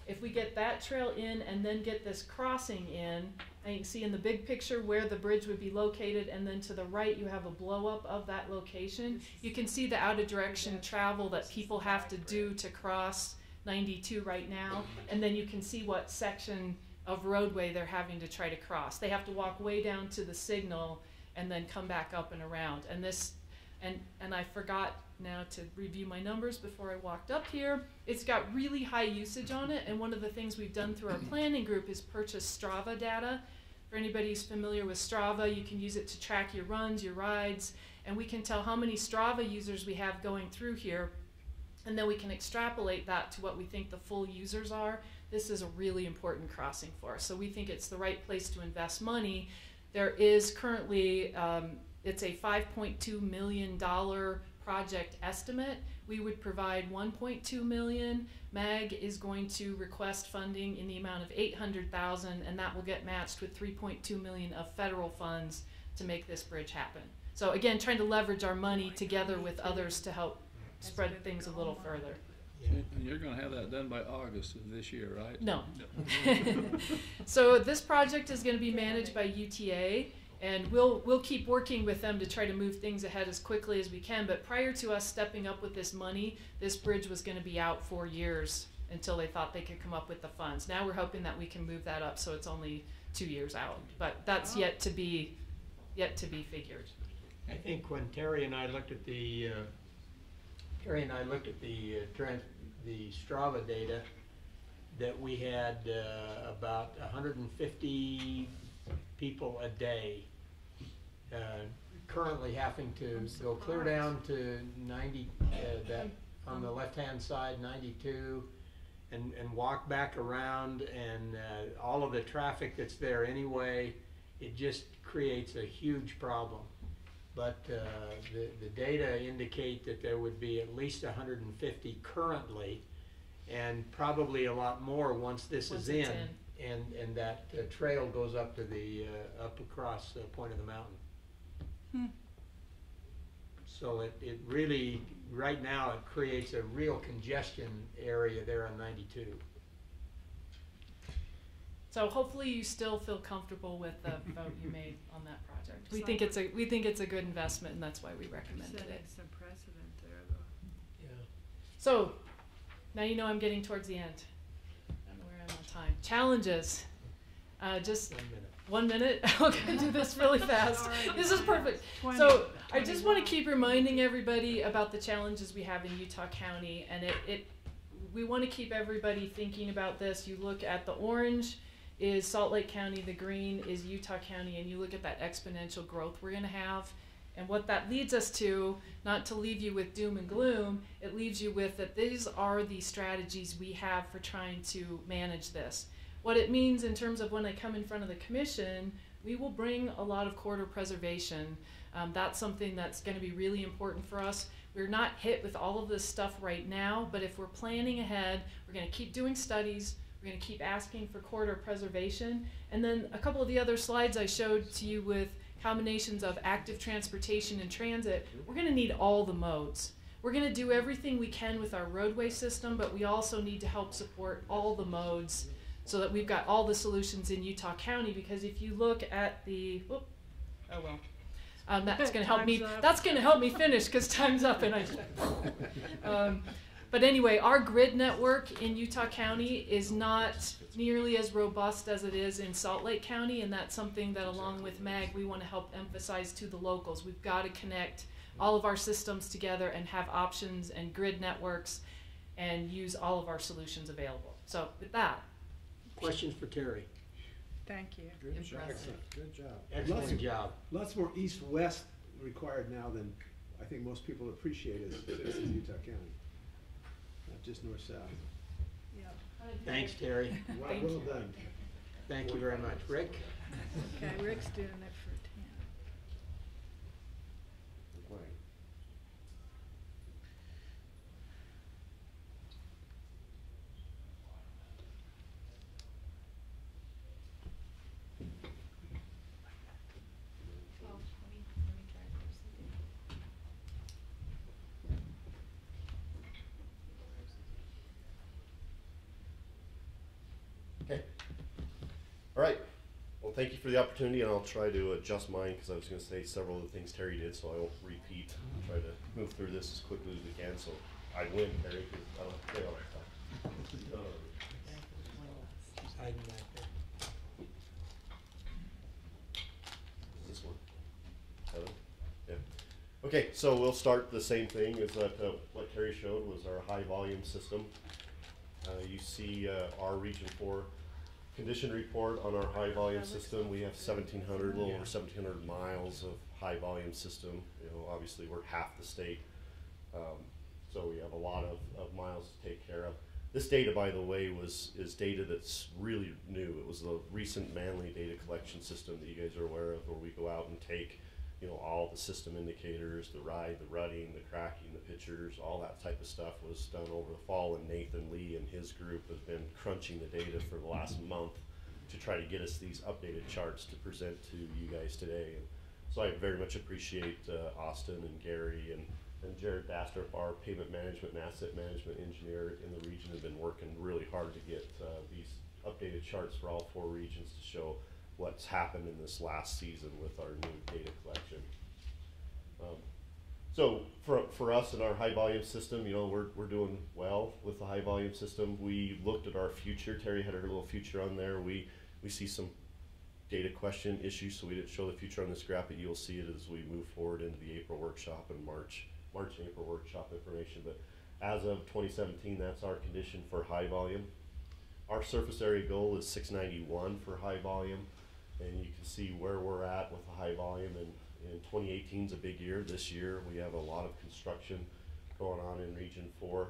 S8: If we get that trail in and then get this crossing in, and you can see in the big picture where the bridge would be located, and then to the right you have a blow up of that location. You can see the out of direction travel that people have to do to cross 92 right now, and then you can see what section of roadway they're having to try to cross. They have to walk way down to the signal and then come back up and around. And this, and I forgot now to review my numbers before I walked up here. It's got really high usage on it, and one of the things we've done through our planning group is purchase Strava data. For anybody who's familiar with Strava, you can use it to track your runs, your rides, and we can tell how many Strava users we have going through here, and then we can extrapolate that to what we think the full users are. This is a really important crossing for us, so we think it's the right place to invest money. There is currently, it's a $5.2 million project estimate. We would provide $1.2 million. MAG is going to request funding in the amount of $800,000, and that will get matched with $3.2 million of federal funds to make this bridge happen. So again, trying to leverage our money together with others to help spread things a little further.
S4: And you're gonna have that done by August of this year, right?
S8: No. So this project is gonna be managed by UTA, and we'll keep working with them to try to move things ahead as quickly as we can. But prior to us stepping up with this money, this bridge was gonna be out 4 years until they thought they could come up with the funds. Now we're hoping that we can move that up so it's only 2 years out, but that's yet to be figured.
S2: I think when Terry and I looked at the the Strava data, that we had about 150 people a day currently having to go clear down to 90, that on the left-hand side, 92, and walk back around, and all of the traffic that's there anyway, it just creates a huge problem. But the data indicate that there would be at least 150 currently, and probably a lot more once this is in, and that trail goes up to the up across the point of the mountain. So it really, right now, it creates a real congestion area there on 92.
S8: So hopefully you still feel comfortable with the vote you made on that project. We think it's a good investment, and that's why we recommended it.
S3: Setting some precedent there, though.
S2: Yeah.
S8: So now you know I'm getting towards the end. I don't know where I am on time. Challenges. Just 1 minute. Okay, do this really fast.
S3: Sorry,
S8: This is perfect.
S3: 20,
S8: So I just want to keep reminding everybody about the challenges we have in Utah County, and we want to keep everybody thinking about this. You look at the orange is Salt Lake County, the green is Utah County, and you look at that exponential growth we're going to have. And what that leads us to, not to leave you with doom and gloom, it leaves you with that these are the strategies we have for trying to manage this. What it means in terms of when I come in front of the commission, we will bring a lot of corridor preservation. That's something that's going to be really important for us. We're not hit with all of this stuff right now, but if we're planning ahead, we're going to keep doing studies. We're going to keep asking for corridor preservation. And then a couple of the other slides I showed to you with combinations of active transportation and transit, we're going to need all the modes. We're going to do everything we can with our roadway system, but we also need to help support all the modes so that we've got all the solutions in Utah County. Because if you look at the, that's going to help me. That's going to help me finish because time's up, and I just. But anyway, our grid network in Utah County is not nearly as robust as it is in Salt Lake County, and that's something that, along with MAG, we want to help emphasize to the locals. We've got to connect all of our systems together and have options and grid networks and use all of our solutions available. So with that.
S2: Questions for Terry?
S3: Thank you.
S12: Good job. Good job.
S2: Excellent job.
S11: Lots more east-west required now than I think most people appreciate as citizens of Utah County. Not just north-south.
S3: Yep.
S2: Thanks, Terry.
S11: Well done.
S2: Thank you very much. Rick?
S3: Okay, Rick's doing it for 10.
S10: Okay. All right. Well, thank you for the opportunity, and I'll try to adjust mine because I was going to say several of the things Terry did, so I won't repeat. I'll try to move through this as quickly as we can, so I win, Terry, because I don't have to say all that stuff.
S2: She's hiding back there.
S10: This one. Okay, so we'll start the same thing as that, what Terry showed was our high volume system. You see our Region 4 condition report on our high volume system. We have 1,700, a little over 1,700 miles of high volume system. You know, obviously we're half the state, so we have a lot of miles to take care of. This data, by the way, is data that's really new. It was the recent Manly data collection system that you guys are aware of, where we go out and take, you know, all the system indicators, the ride, the rutting, the cracking, the pictures, all that type of stuff was done over the fall, and Nathan Lee and his group has been crunching the data for the last month to try to get us these updated charts to present to you guys today. And so I very much appreciate Austin and Gary and Jared Bastrop, our pavement management and asset management engineer in the region, have been working really hard to get these updated charts for all 4 regions to show what's happened in this last season with our new data collection. So for us in our high volume system, you know, we're doing well with the high volume system. We looked at our future. Terry had her little future on there. We see some data question issues, so we didn't show the future on this graph, but you'll see it as we move forward into the April workshop and March and April workshop information. But as of 2017, that's our condition for high volume. Our surface area goal is 691 for high volume, and you can see where we're at with the high volume. And 2018 is a big year. This year we have a lot of construction going on in Region 4.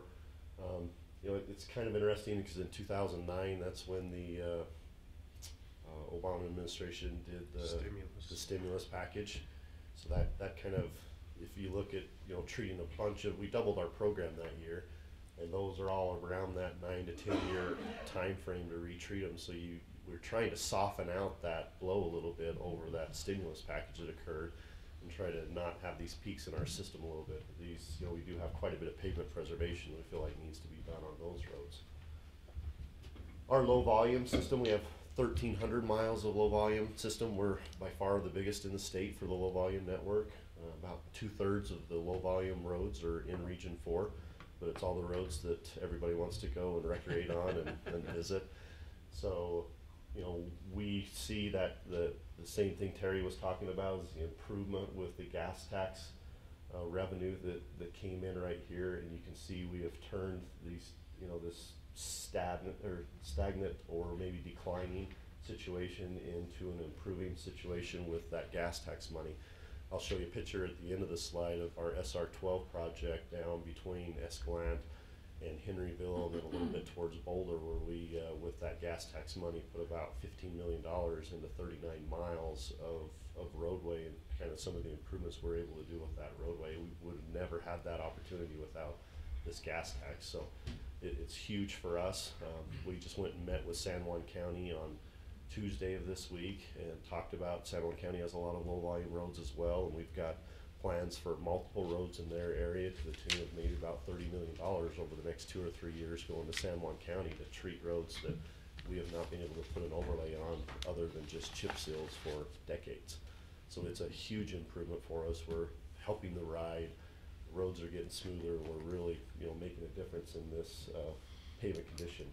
S10: You know, it's kind of interesting because in 2009, that's when the Obama administration did the stimulus package. So that kind of, if you look at, you know, treating a bunch of, we doubled our program that year, and those are all around that 9 to 10 year time frame to retreat them. So we're trying to soften out that blow a little bit over that stimulus package that occurred, and try to not have these peaks in our system a little bit. These, you know, we do have quite a bit of pavement preservation we feel like needs to be done on those roads. Our low volume system, we have 1,300 miles of low volume system. We're by far the biggest in the state for the low volume network. About 2/3 of the low volume roads are in Region 4, but it's all the roads that everybody wants to go and recreate on and visit. So, you know, we see that the same thing Terry was talking about is the improvement with the gas tax revenue that came in right here, and you can see we have turned these, you know, this stagnant or maybe declining situation into an improving situation with that gas tax money. I'll show you a picture at the end of the slide of our SR12 project down between Escalante and Henryville, and then a little bit towards Boulder, where we, with that gas tax money, put about $15 million into 39 miles of roadway, and kind of some of the improvements we're able to do with that roadway. We would have never had that opportunity without this gas tax, so it's huge for us. We just went and met with San Juan County on Tuesday of this week and talked about San Juan County has a lot of low volume roads as well, and we've got plans for multiple roads in their area to the tune of maybe about $30 million over the next 2 or 3 years going to San Juan County to treat roads that we have not been able to put an overlay on other than just chip seals for decades. So it's a huge improvement for us. We're helping the ride. The roads are getting smoother. We're really, you know, making a difference in this pavement condition.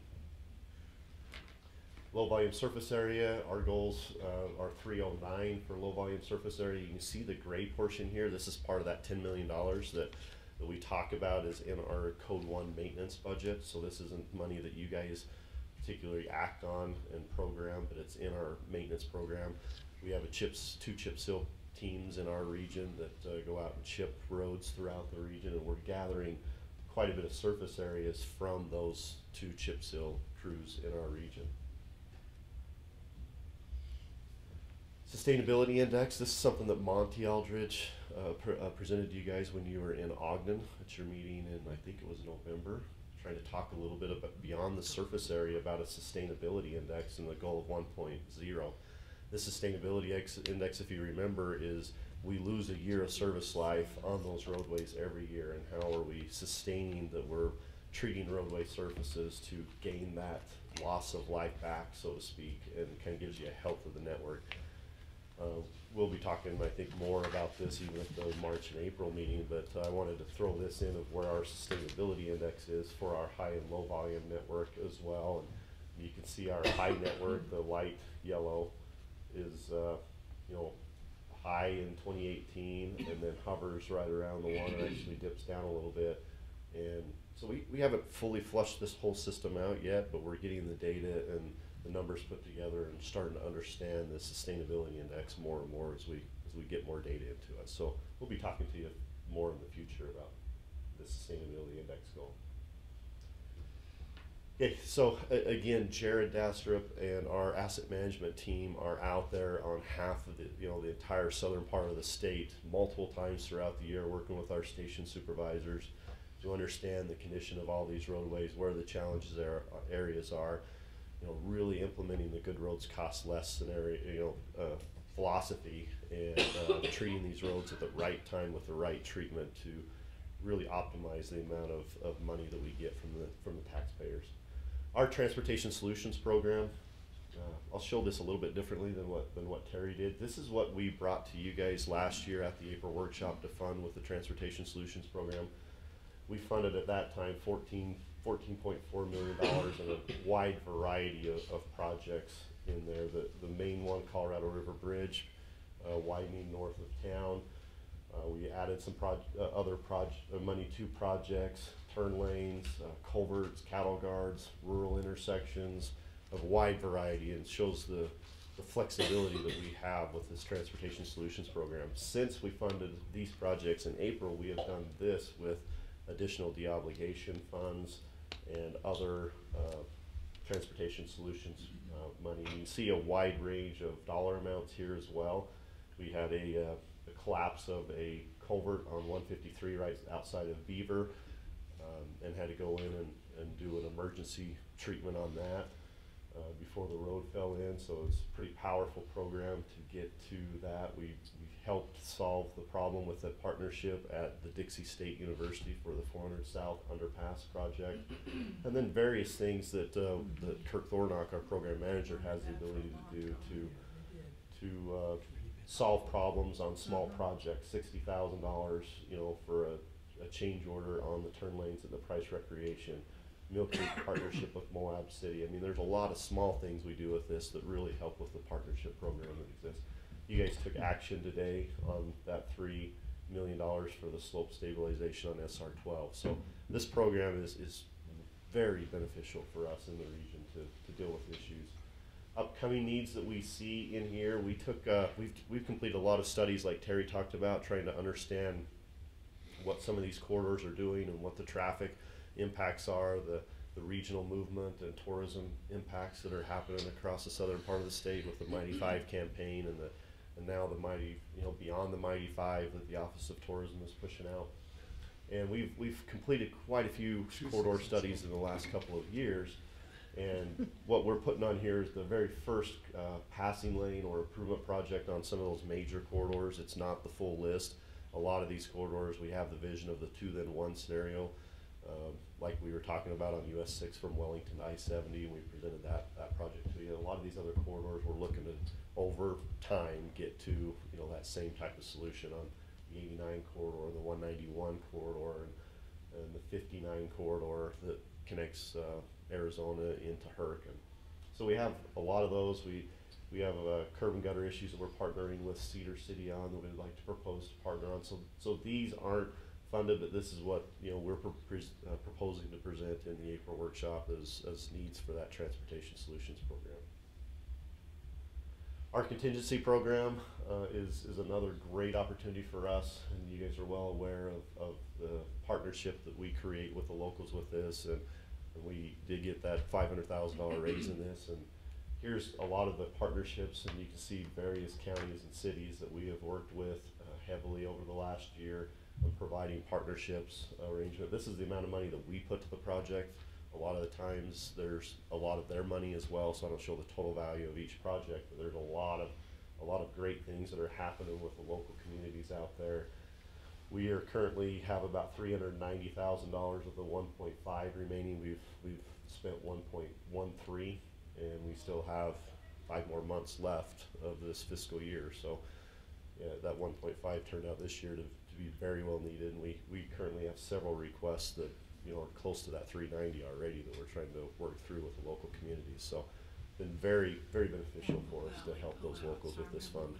S10: Low volume surface area, our goals are 309 for low volume surface area. You can see the gray portion here. This is part of that $10 million that we talk about is in our Code 1 maintenance budget. So this isn't money that you guys particularly act on and program, but it's in our maintenance program. We have two chip seal teams in our region that go out and chip roads throughout the region, and we're gathering quite a bit of surface areas from those 2 chip seal crews in our region. Sustainability Index, this is something that Monty Aldridge presented to you guys when you were in Ogden at your meeting in, I think it was November, trying to talk a little bit about beyond the surface area about a sustainability index and the goal of 1.0. This sustainability index, if you remember, is we lose a year of service life on those roadways every year, and how are we sustaining that we're treating roadway surfaces to gain that loss of life back, so to speak, and kind of gives you a health of the network. We'll be talking, I think, more about this even at the March and April meeting, but I wanted to throw this in of where our sustainability index is for our high and low volume network as well. And you can see our high network, the light yellow, is you know, high in 2018 and then hovers right around the one and actually dips down a little bit. And so we haven't fully flushed this whole system out yet, but we're getting the data and the numbers put together and starting to understand the sustainability index more and more as we get more data into it. So we'll be talking to you more in the future about the sustainability index goal. Okay, so again, Jared Dastrup and our asset management team are out there on half of the entire southern part of the state multiple times throughout the year, working with our station supervisors to understand the condition of all these roadways, where the challenges areas are, really implementing the good roads cost less scenario, philosophy, and treating these roads at the right time with the right treatment to really optimize the amount of money that we get from the taxpayers. Our Transportation Solutions Program, I'll show this a little bit differently than what Terry did. This is what we brought to you guys last year at the April workshop to fund with the Transportation Solutions Program. We funded at that time $14.4 million in a wide variety of projects in there. The main one, Colorado River Bridge, widening north of town. We added some other money to projects, turn lanes, culverts, cattle guards, rural intersections, of wide variety, and shows the flexibility that we have with this Transportation Solutions Program. Since we funded these projects in April, we have done this with additional deobligation funds and other transportation solutions money. You can see a wide range of dollar amounts here as well. We had a collapse of a culvert on 153 right outside of Beaver, and had to go in and do an emergency treatment on that before the road fell in. So it's a pretty powerful program to get to that. We helped solve the problem with a partnership at the Dixie State University for the 400 South Underpass project, and then various things that Kirk Thornock, our program manager, has the ability to do to solve problems on small projects. $60,000, for a change order on the turn lanes at the Price Recreation, Mill Creek partnership with Moab City. I mean, there's a lot of small things we do with this that really help with the partnership program that exists. You guys took action today on that $3 million for the slope stabilization on SR12. So this program is very beneficial for us in the region to deal with issues. Upcoming needs that we see in here, we've completed a lot of studies like Terry talked about, trying to understand what some of these corridors are doing and what the traffic impacts are, the regional movement and tourism impacts that are happening across the southern part of the state with the Mighty Five campaign and now the Mighty, beyond the Mighty Five that the Office of Tourism is pushing out. And we've completed quite a few corridor studies in the last couple of years. And what we're putting on here is the very first passing lane or improvement project on some of those major corridors. It's not the full list. A lot of these corridors, we have the vision of the 2-then-1 scenario, like we were talking about on US 6 from Wellington to I-70, and we presented that project to you. A lot of these other corridors, we're looking to, over time, get to that same type of solution on the 89 corridor, the 191 corridor, and the 59 corridor that connects Arizona into Hurricane. So we have a lot of those. We have curb and gutter issues that we're partnering with Cedar City on that we'd like to propose to partner on. So these aren't funded, but this is what we're proposing to present in the April workshop as needs for that Transportation Solutions Program. Our contingency program is another great opportunity for us, and you guys are well aware of the partnership that we create with the locals with this, and we did get that $500,000 raise in this, and here's a lot of the partnerships, and you can see various counties and cities that we have worked with heavily over the last year on providing partnerships arrangement. This is the amount of money that we put to the project. A lot of the times there's a lot of their money as well, so I don't show the total value of each project, but there's a lot of great things that are happening with the local communities out there. We are currently have about $390,000 of the 1.5 remaining. We've spent 1.13, and we still have 5 more months left of this fiscal year. So yeah, that 1.5 turned out this year to be very well needed, and we currently have several requests that are close to that 390 already that we're trying to work through with the local communities. So been very, very beneficial for us to help those locals with this fund.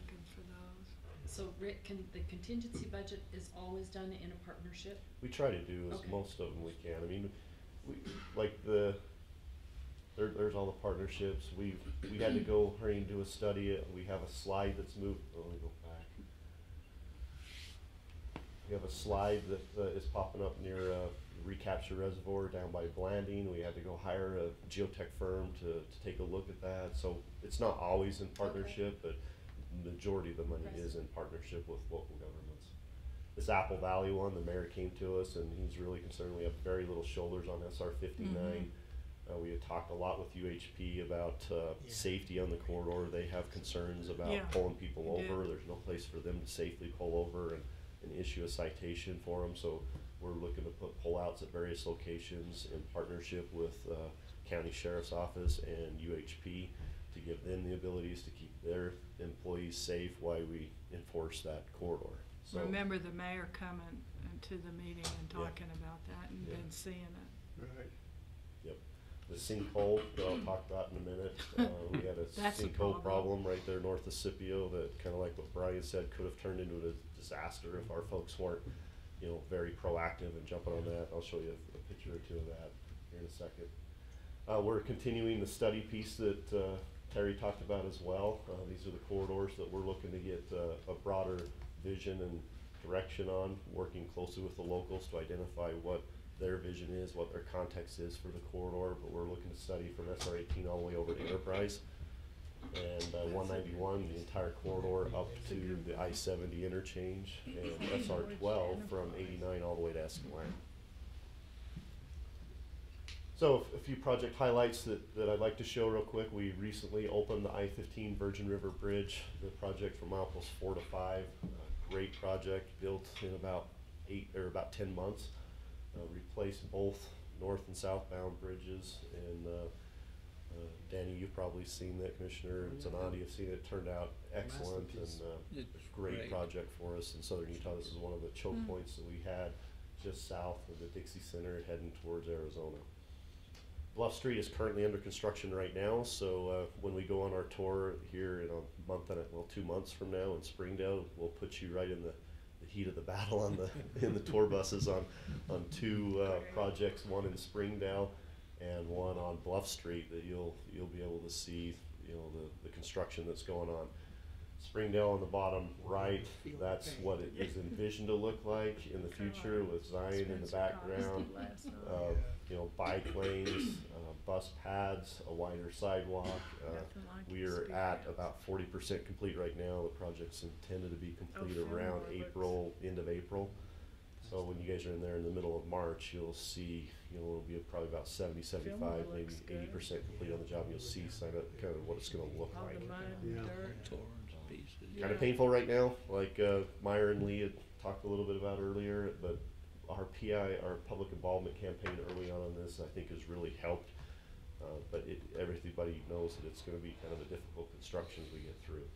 S17: So Rick, the contingency budget is always done in a partnership?
S10: We try to do as
S17: Okay.
S10: most of them we can. I mean, there's all the partnerships. We had to go hurry and do a study. We have a slide that's moved. Oh, let me go back. We have a slide that is popping up near Recapture Reservoir down by Blanding. We had to go hire a geotech firm to take a look at that. So it's not always in partnership, but the majority of the money is in partnership with local governments. This Apple Valley one, the mayor came to us and he's really concerned. We have very little shoulders on SR 59. We had talked a lot with UHP about safety on the corridor. They have concerns about pulling people over. There's no place for them to safely pull over and issue a citation for them. So we're looking to put pullouts at various locations in partnership with County Sheriff's Office and UHP to give them the abilities to keep their employees safe while we enforce that corridor. So
S3: Remember the mayor coming to the meeting and talking about that and been seeing it.
S21: Right.
S10: Yep. The sinkhole that I'll talk about in a minute. We had a
S3: That's a
S10: sinkhole problem right there north of Scipio that, kind of like what Brian said, could have turned into a disaster if our folks weren't, very proactive and jumping on that. I'll show you a picture or two of that here in a second. We're continuing the study piece that Terry talked about as well. These are the corridors that we're looking to get a broader vision and direction on, working closely with the locals to identify what their vision is, what their context is for the corridor, but we're looking to study from SR 18 all the way over to Enterprise and 191, the entire corridor up to the I-70 interchange, and SR 12 from 89 all the way to Escalante. So a few project highlights that I'd like to show real quick. We recently opened the I-15 Virgin River Bridge, the project from milepost 4 to 5. Great project, built in about 10 months. Replaced both north and southbound bridges, and Danny, you've probably seen that, Commissioner, and Zanati have seen it. Turned out excellent, and
S4: It's
S10: great
S4: great.
S10: project for us in southern Utah. This is one of the choke points that we had just south of the Dixie Center heading towards Arizona. Bluff Street is currently under construction right now, so when we go on our tour here in a month and 2 months from now in Springdale, we'll put you right in the heat of the battle on in the tour buses on two projects, one in Springdale and one on Bluff Street, that you'll be able to see the construction that's going on. Springdale on the bottom right, that's what it is envisioned to look like in the future, with Zion in the background, bike lanes, bus pads, a wider sidewalk. We are at about 40% complete right now. The project's intended to be complete around end of April. So when you guys are in there in the middle of March, you'll see, it'll be probably about 70, 75, maybe 80% complete on the job. You'll see kind of what it's going to look like. Kind of painful right now, like Meyer and Lee had talked a little bit about earlier, but our PI, our public involvement campaign early on this, I think has really helped. But everybody knows that it's going to be kind of a difficult construction as we get through.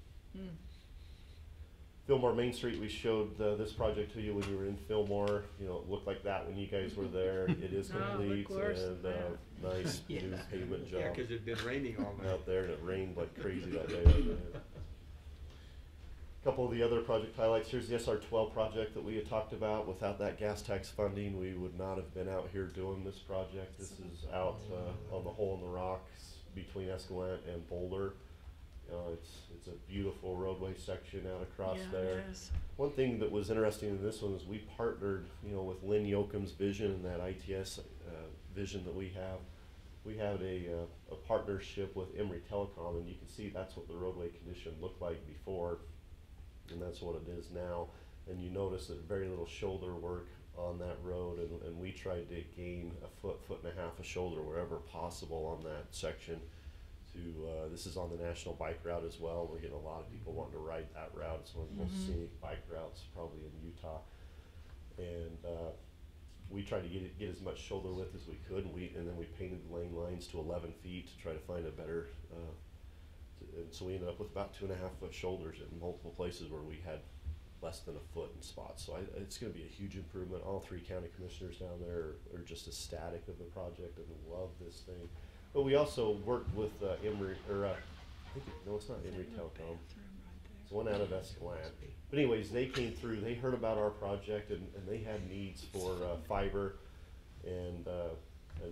S10: Fillmore Main Street, we showed this project to you when you were in Fillmore. It looked like that when you guys were there. It is complete and nice new pavement job.
S2: Yeah, because it had been raining all night.
S10: Out there, and it rained like crazy that day. Couple of the other project highlights. Here's the SR 12 project that we had talked about. Without that gas tax funding, we would not have been out here doing this project. This is out on the hole in the rocks between Escalante and Boulder. It's a beautiful roadway section out across there. One thing that was interesting in this one is we partnered, with Lynn Yoakum's vision and that ITS vision that we have. We had a partnership with Emory Telecom, and you can see that's what the roadway condition looked like before. And that's what it is now. And you notice that very little shoulder work on that road, and we tried to gain a foot and a half of shoulder wherever possible on that section. This is on the National Bike Route as well. We're getting a lot of people wanting to ride that route. It's one of the most scenic bike routes probably in Utah. And we tried to get as much shoulder width as we could, and then we painted the lane lines to 11 feet to try to find a better and so we ended up with about 2.5 foot shoulders in multiple places where we had less than a foot in spots. So it's going to be a huge improvement. All 3 county commissioners down there are just ecstatic of the project and love this thing. But we also worked with Emory, or no, it's not Emory Telecom. It's one out of Escalante. But anyways, they came through, they heard about our project, and they had needs for fiber, and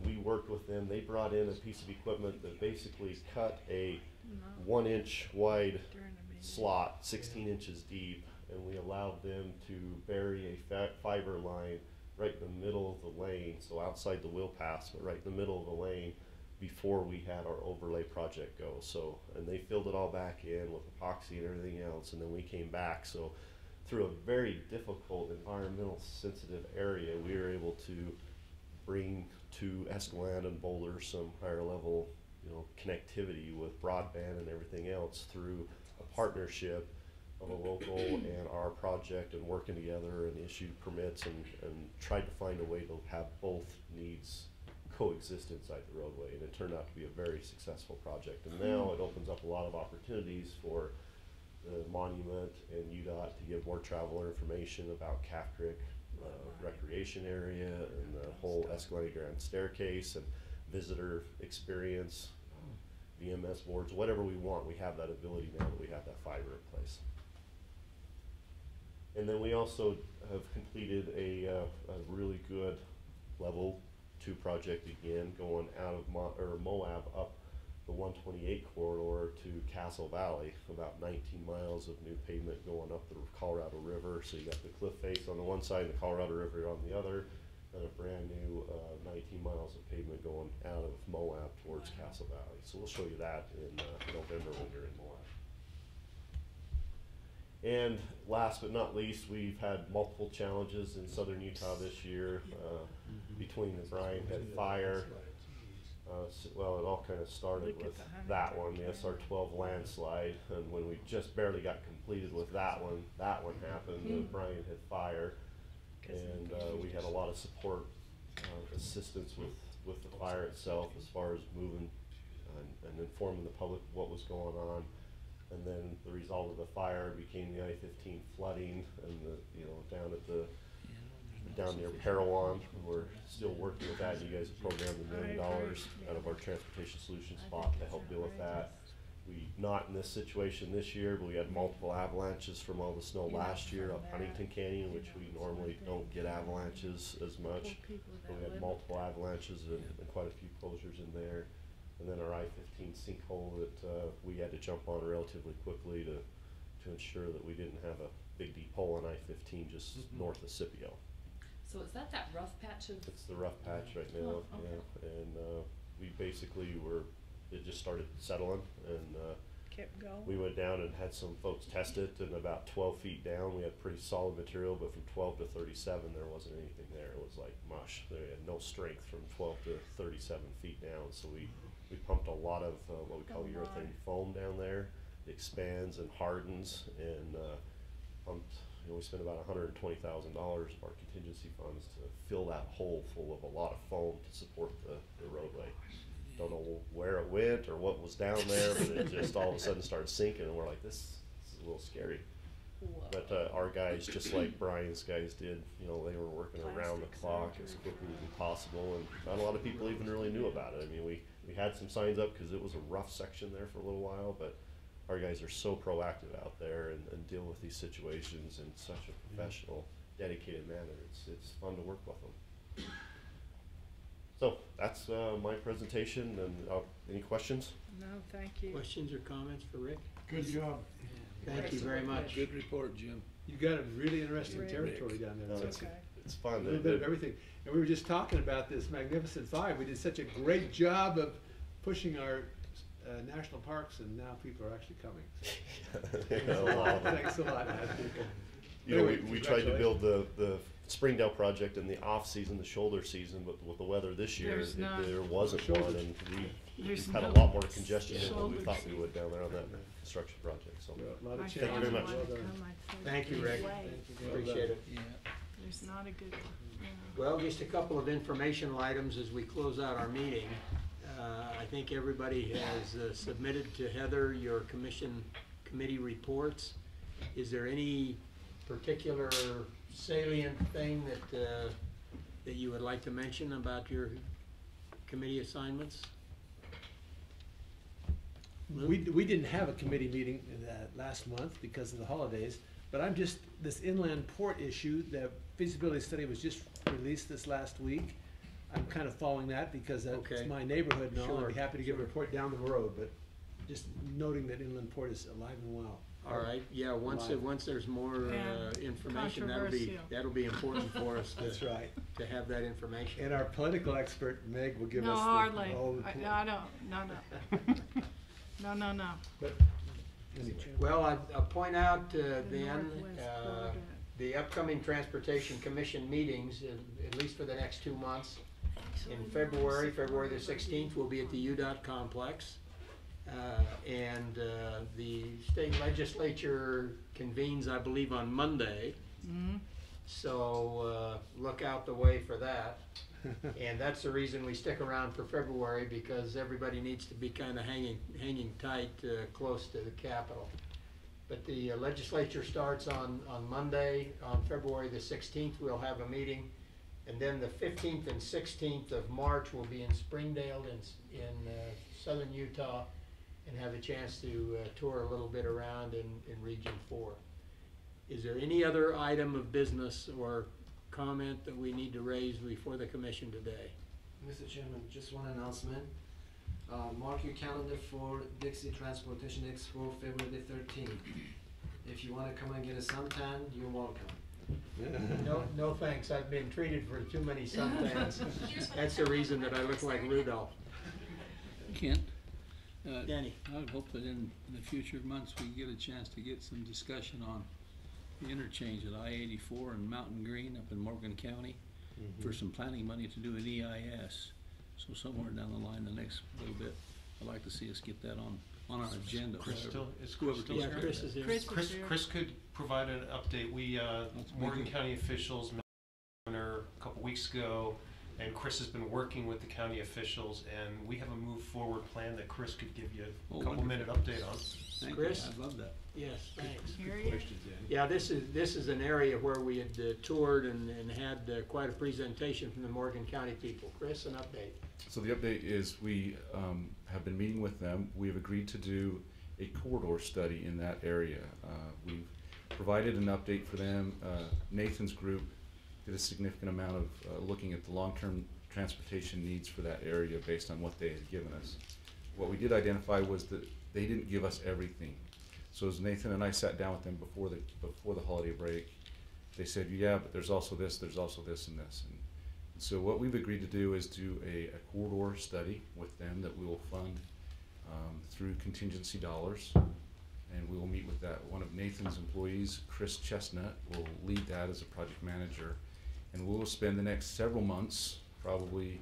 S10: we worked with them. They brought in a piece of equipment that basically cut a 1-inch wide slot, 16 inches deep, and we allowed them to bury a fiber line right in the middle of the lane, so outside the wheel pass, but right in the middle of the lane before we had our overlay project go. So, and they filled it all back in with epoxy and everything else, and then we came back. So through a very difficult environmental sensitive area, we were able to bring to Escalante and Boulder some higher level, you know, connectivity with broadband and everything else through a partnership of a local and our project, and working together and issued permits and tried to find a way to have both needs coexist inside the roadway, and it turned out to be a very successful project. And now it opens up a lot of opportunities for the monument and UDOT to give more traveler information about Calf Creek recreation area and the whole Escalante Grand Staircase and visitor experience, VMS boards, whatever we want. We have that ability now that we have that fiber in place. And then we also have completed a really good level 2 project again, going out of Moab up the 128 corridor to Castle Valley, about 19 miles of new pavement going up the Colorado River. So you got the cliff face on the one side and the Colorado River on the other, and a brand new 19 miles of pavement going out of Moab towards Castle Valley. So we'll show you that in November when you're in Moab. And last but not least, we've had multiple challenges in southern Utah this year, between the Bryan Head fire. Well, it all kind of started with that one, the SR-12 landslide, and when we just barely got completed with that one happened, the Bryan Head fire, and we had a lot of support, assistance with the fire itself, as far as moving and informing the public what was going on. And then the result of the fire became the I-15 flooding, and down near Parowan. We're still working with that. You guys have programmed $1 million out of our transportation solutions spot to help deal with that. We, not in this situation this year, but we had multiple avalanches from all the snow last year up Huntington Canyon, which we normally don't get avalanches as much. But we had multiple avalanches and quite a few closures in there. And then our I-15 sinkhole that we had to jump on relatively quickly to ensure that we didn't have a big deep hole on I-15 just north of Scipio.
S17: So is that rough patch of?
S10: It's the rough patch right now, yeah. And we basically it just started settling, and
S3: kept going.
S10: We went down and had some folks test it, and about 12 feet down we had pretty solid material, but from 12 to 37 there wasn't anything there. It was like mush. They had no strength from 12 to 37 feet down, so we pumped a lot of what we call urethane foam down there. It expands and hardens, and pumped. We spent about $120,000 of our contingency funds to fill that hole full of a lot of foam to support the roadway. Don't know where it went or what was down there, but it just all of a sudden started sinking, and we're like, this is a little scary. Whoa. But our guys, just like Brian's guys did, they were working around the clock as quickly as possible, and not a lot of people even really knew about it. I mean, we had some signs up because it was a rough section there for a little while, but our guys are so proactive out there and deal with these situations in such a professional, dedicated manner. It's fun to work with them. So that's my presentation, and any questions?
S3: No, thank you.
S2: Questions or comments for Rick?
S21: Good job.
S2: Thank you very much.
S4: Good report, Jim.
S11: You got a really interesting territory down there.
S10: No, it's fun.
S11: A little bit of everything. And we were just talking about this Magnificent Five. We did such a great job of pushing our national parks, and now people are actually coming. Thanks a lot.
S10: We tried to build the Springdale project in the off season, the shoulder season, but with the weather this year, there wasn't one, and we had a lot more congestion than what we thought we would down there on that construction project. So, thank you very much.
S2: Thank you, Rick. Appreciate it.
S3: Yeah. There's not a good one.
S2: Well, just a couple of informational items as we close out our meeting. I think everybody has submitted to Heather your committee reports. Is there any particular salient thing that you would like to mention about your committee assignments?
S11: we didn't have a committee meeting last month because of the holidays, but I'm just, this inland port issue, the feasibility study was just released this last week. I'm kind of following that because that's
S2: Okay.
S11: my neighborhood and all. I'd be
S2: Sure,
S11: happy to give a
S2: sure.
S11: report down the road, but just noting that inland port is alive and well.
S2: All right, yeah, once there's more
S3: Yeah,
S2: information,
S3: controversial.
S2: that'll be important for us
S11: That's
S2: to,
S11: right.
S2: to have that information.
S11: And our political expert, Meg, will give
S3: No,
S11: us
S3: hardly.
S11: all the.
S3: I don't, no. No.
S11: But anyway.
S2: Well, I'll point out then,
S3: Northwest border.
S2: the upcoming Transportation Commission meetings, at least for the next 2 months. In February the 16th, we'll be at the UDOT complex. And the state legislature convenes, I believe, on Monday.
S3: Mhm.
S2: So look out the way for that. And that's the reason we stick around for February, because everybody needs to be kind of hanging tight close to the Capitol. But the legislature starts on Monday, on February the 16th, we'll have a meeting. And then the 15th and 16th of March, we'll be in Springdale in southern Utah, and have a chance to tour a little bit around in Region 4. Is there any other item of business or comment that we need to raise before the commission today?
S13: Mr. Chairman, just one announcement. Mark your calendar for Dixie Transportation Expo, February the 13th. If you want to come and get a suntan, you're welcome.
S2: No thanks, I've been treated for too many suntans. That's the reason that I look like Rudolph.
S4: Kent?
S2: Danny?
S4: I would hope that in the future months, we get a chance to get some discussion on the interchange at I-84 and Mountain Green up in Morgan County for some planning money to do an EIS. So somewhere down the line, the next little bit, I'd like to see us get that on our agenda.
S15: Chris
S4: whoever-
S15: still, is
S4: whoever
S15: Chris still
S4: takes
S15: here?
S4: care of
S2: Chris
S4: that.
S2: is here.
S3: Chris is here.
S15: Chris could provide an update. We, Morgan
S4: good.
S15: County officials met with the governor a couple weeks ago, and Chris has been working with the county officials, and we have a move forward plan that Chris could give you
S4: Oh,
S15: a couple minute update on.
S4: Thank
S2: Chris?
S4: you, I love that.
S2: Yes, thanks.
S3: Hear you.
S2: Yeah, this is an area where we had toured and had quite a presentation from the Morgan County people. Chris, an update.
S22: So the update is we have been meeting with them. We have agreed to do a corridor study in that area. We've provided an update for them. Nathan's group did a significant amount of looking at the long-term transportation needs for that area based on what they had given us. What we did identify was that they didn't give us everything. So as Nathan and I sat down with them before the holiday break, they said, yeah, but there's also this, and this. And so what we've agreed to do is do a corridor study with them that we will fund through contingency dollars. And we will meet with that. One of Nathan's employees, Chris Chestnut, will lead that as a project manager. And we will spend the next several months, probably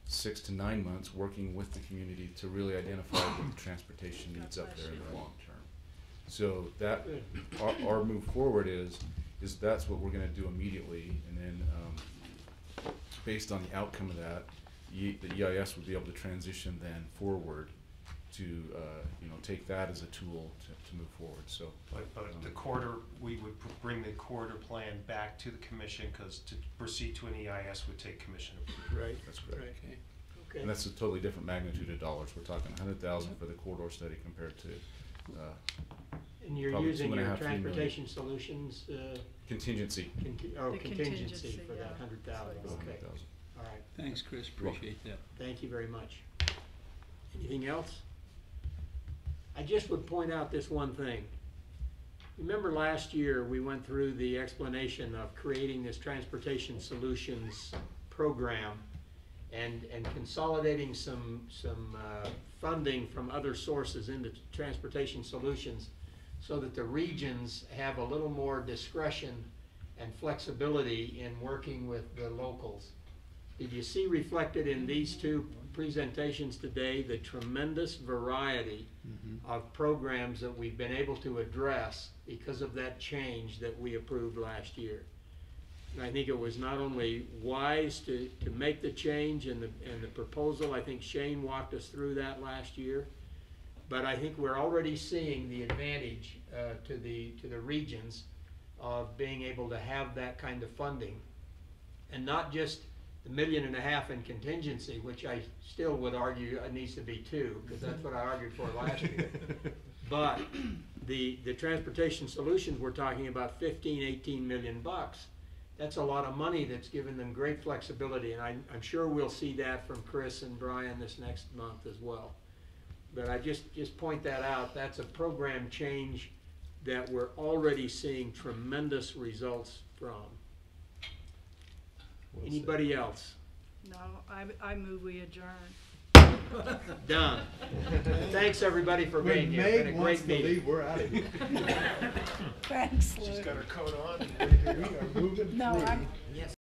S22: 6 to 9 months, working with the community to really identify what the transportation needs up there in the long term. So that, our move forward is that's what we're gonna do immediately, and then, based on the outcome of that, the EIS would be able to transition then forward to, take that as a tool to move forward, so.
S15: But the corridor, we would bring the corridor plan back to the commission, because to proceed to an EIS would take commission approval.
S2: Right.
S22: That's correct.
S2: Right. Okay.
S22: And that's a totally different magnitude of dollars. We're talking 100,000 for the corridor study compared to,
S2: And you're
S22: probably
S2: using
S22: 2.5,
S2: your
S22: 3 million.
S2: transportation solutions,
S22: Contingency.
S3: The
S2: contingency
S3: contingency,
S2: for that
S3: yeah.
S2: 100,000,
S3: That's
S2: okay.
S22: 100,000.
S2: All right,
S4: Thanks, Chris, appreciate that.
S2: thank you very much. Anything else? I just would point out this one thing. Remember last year, we went through the explanation of creating this transportation solutions program and consolidating some funding from other sources into transportation solutions so that the regions have a little more discretion and flexibility in working with the locals. Did you see reflected in these two presentations today the tremendous variety of programs that we've been able to address because of that change that we approved last year? And I think it was not only wise to make the change and the proposal, I think Shane walked us through that last year, but I think we're already seeing the advantage to the regions of being able to have that kind of funding, and not just the $1.5 million in contingency, which I still would argue it needs to be 2, because that's what I argued for last year. But the transportation solutions, we're talking about 15, 18 million bucks. That's a lot of money that's given them great flexibility, and I'm sure we'll see that from Chris and Brian this next month as well. But I just point that out. That's a program change that we're already seeing tremendous results from. Anybody else?
S3: No, I move we adjourn.
S2: Done. Thanks everybody for being here. It's been a great meeting.
S1: Leave, we're out of here.
S3: Thanks, Lou.
S15: She's got her coat on.
S1: We are moving
S3: No,
S1: free.
S3: I'm,
S2: Yes.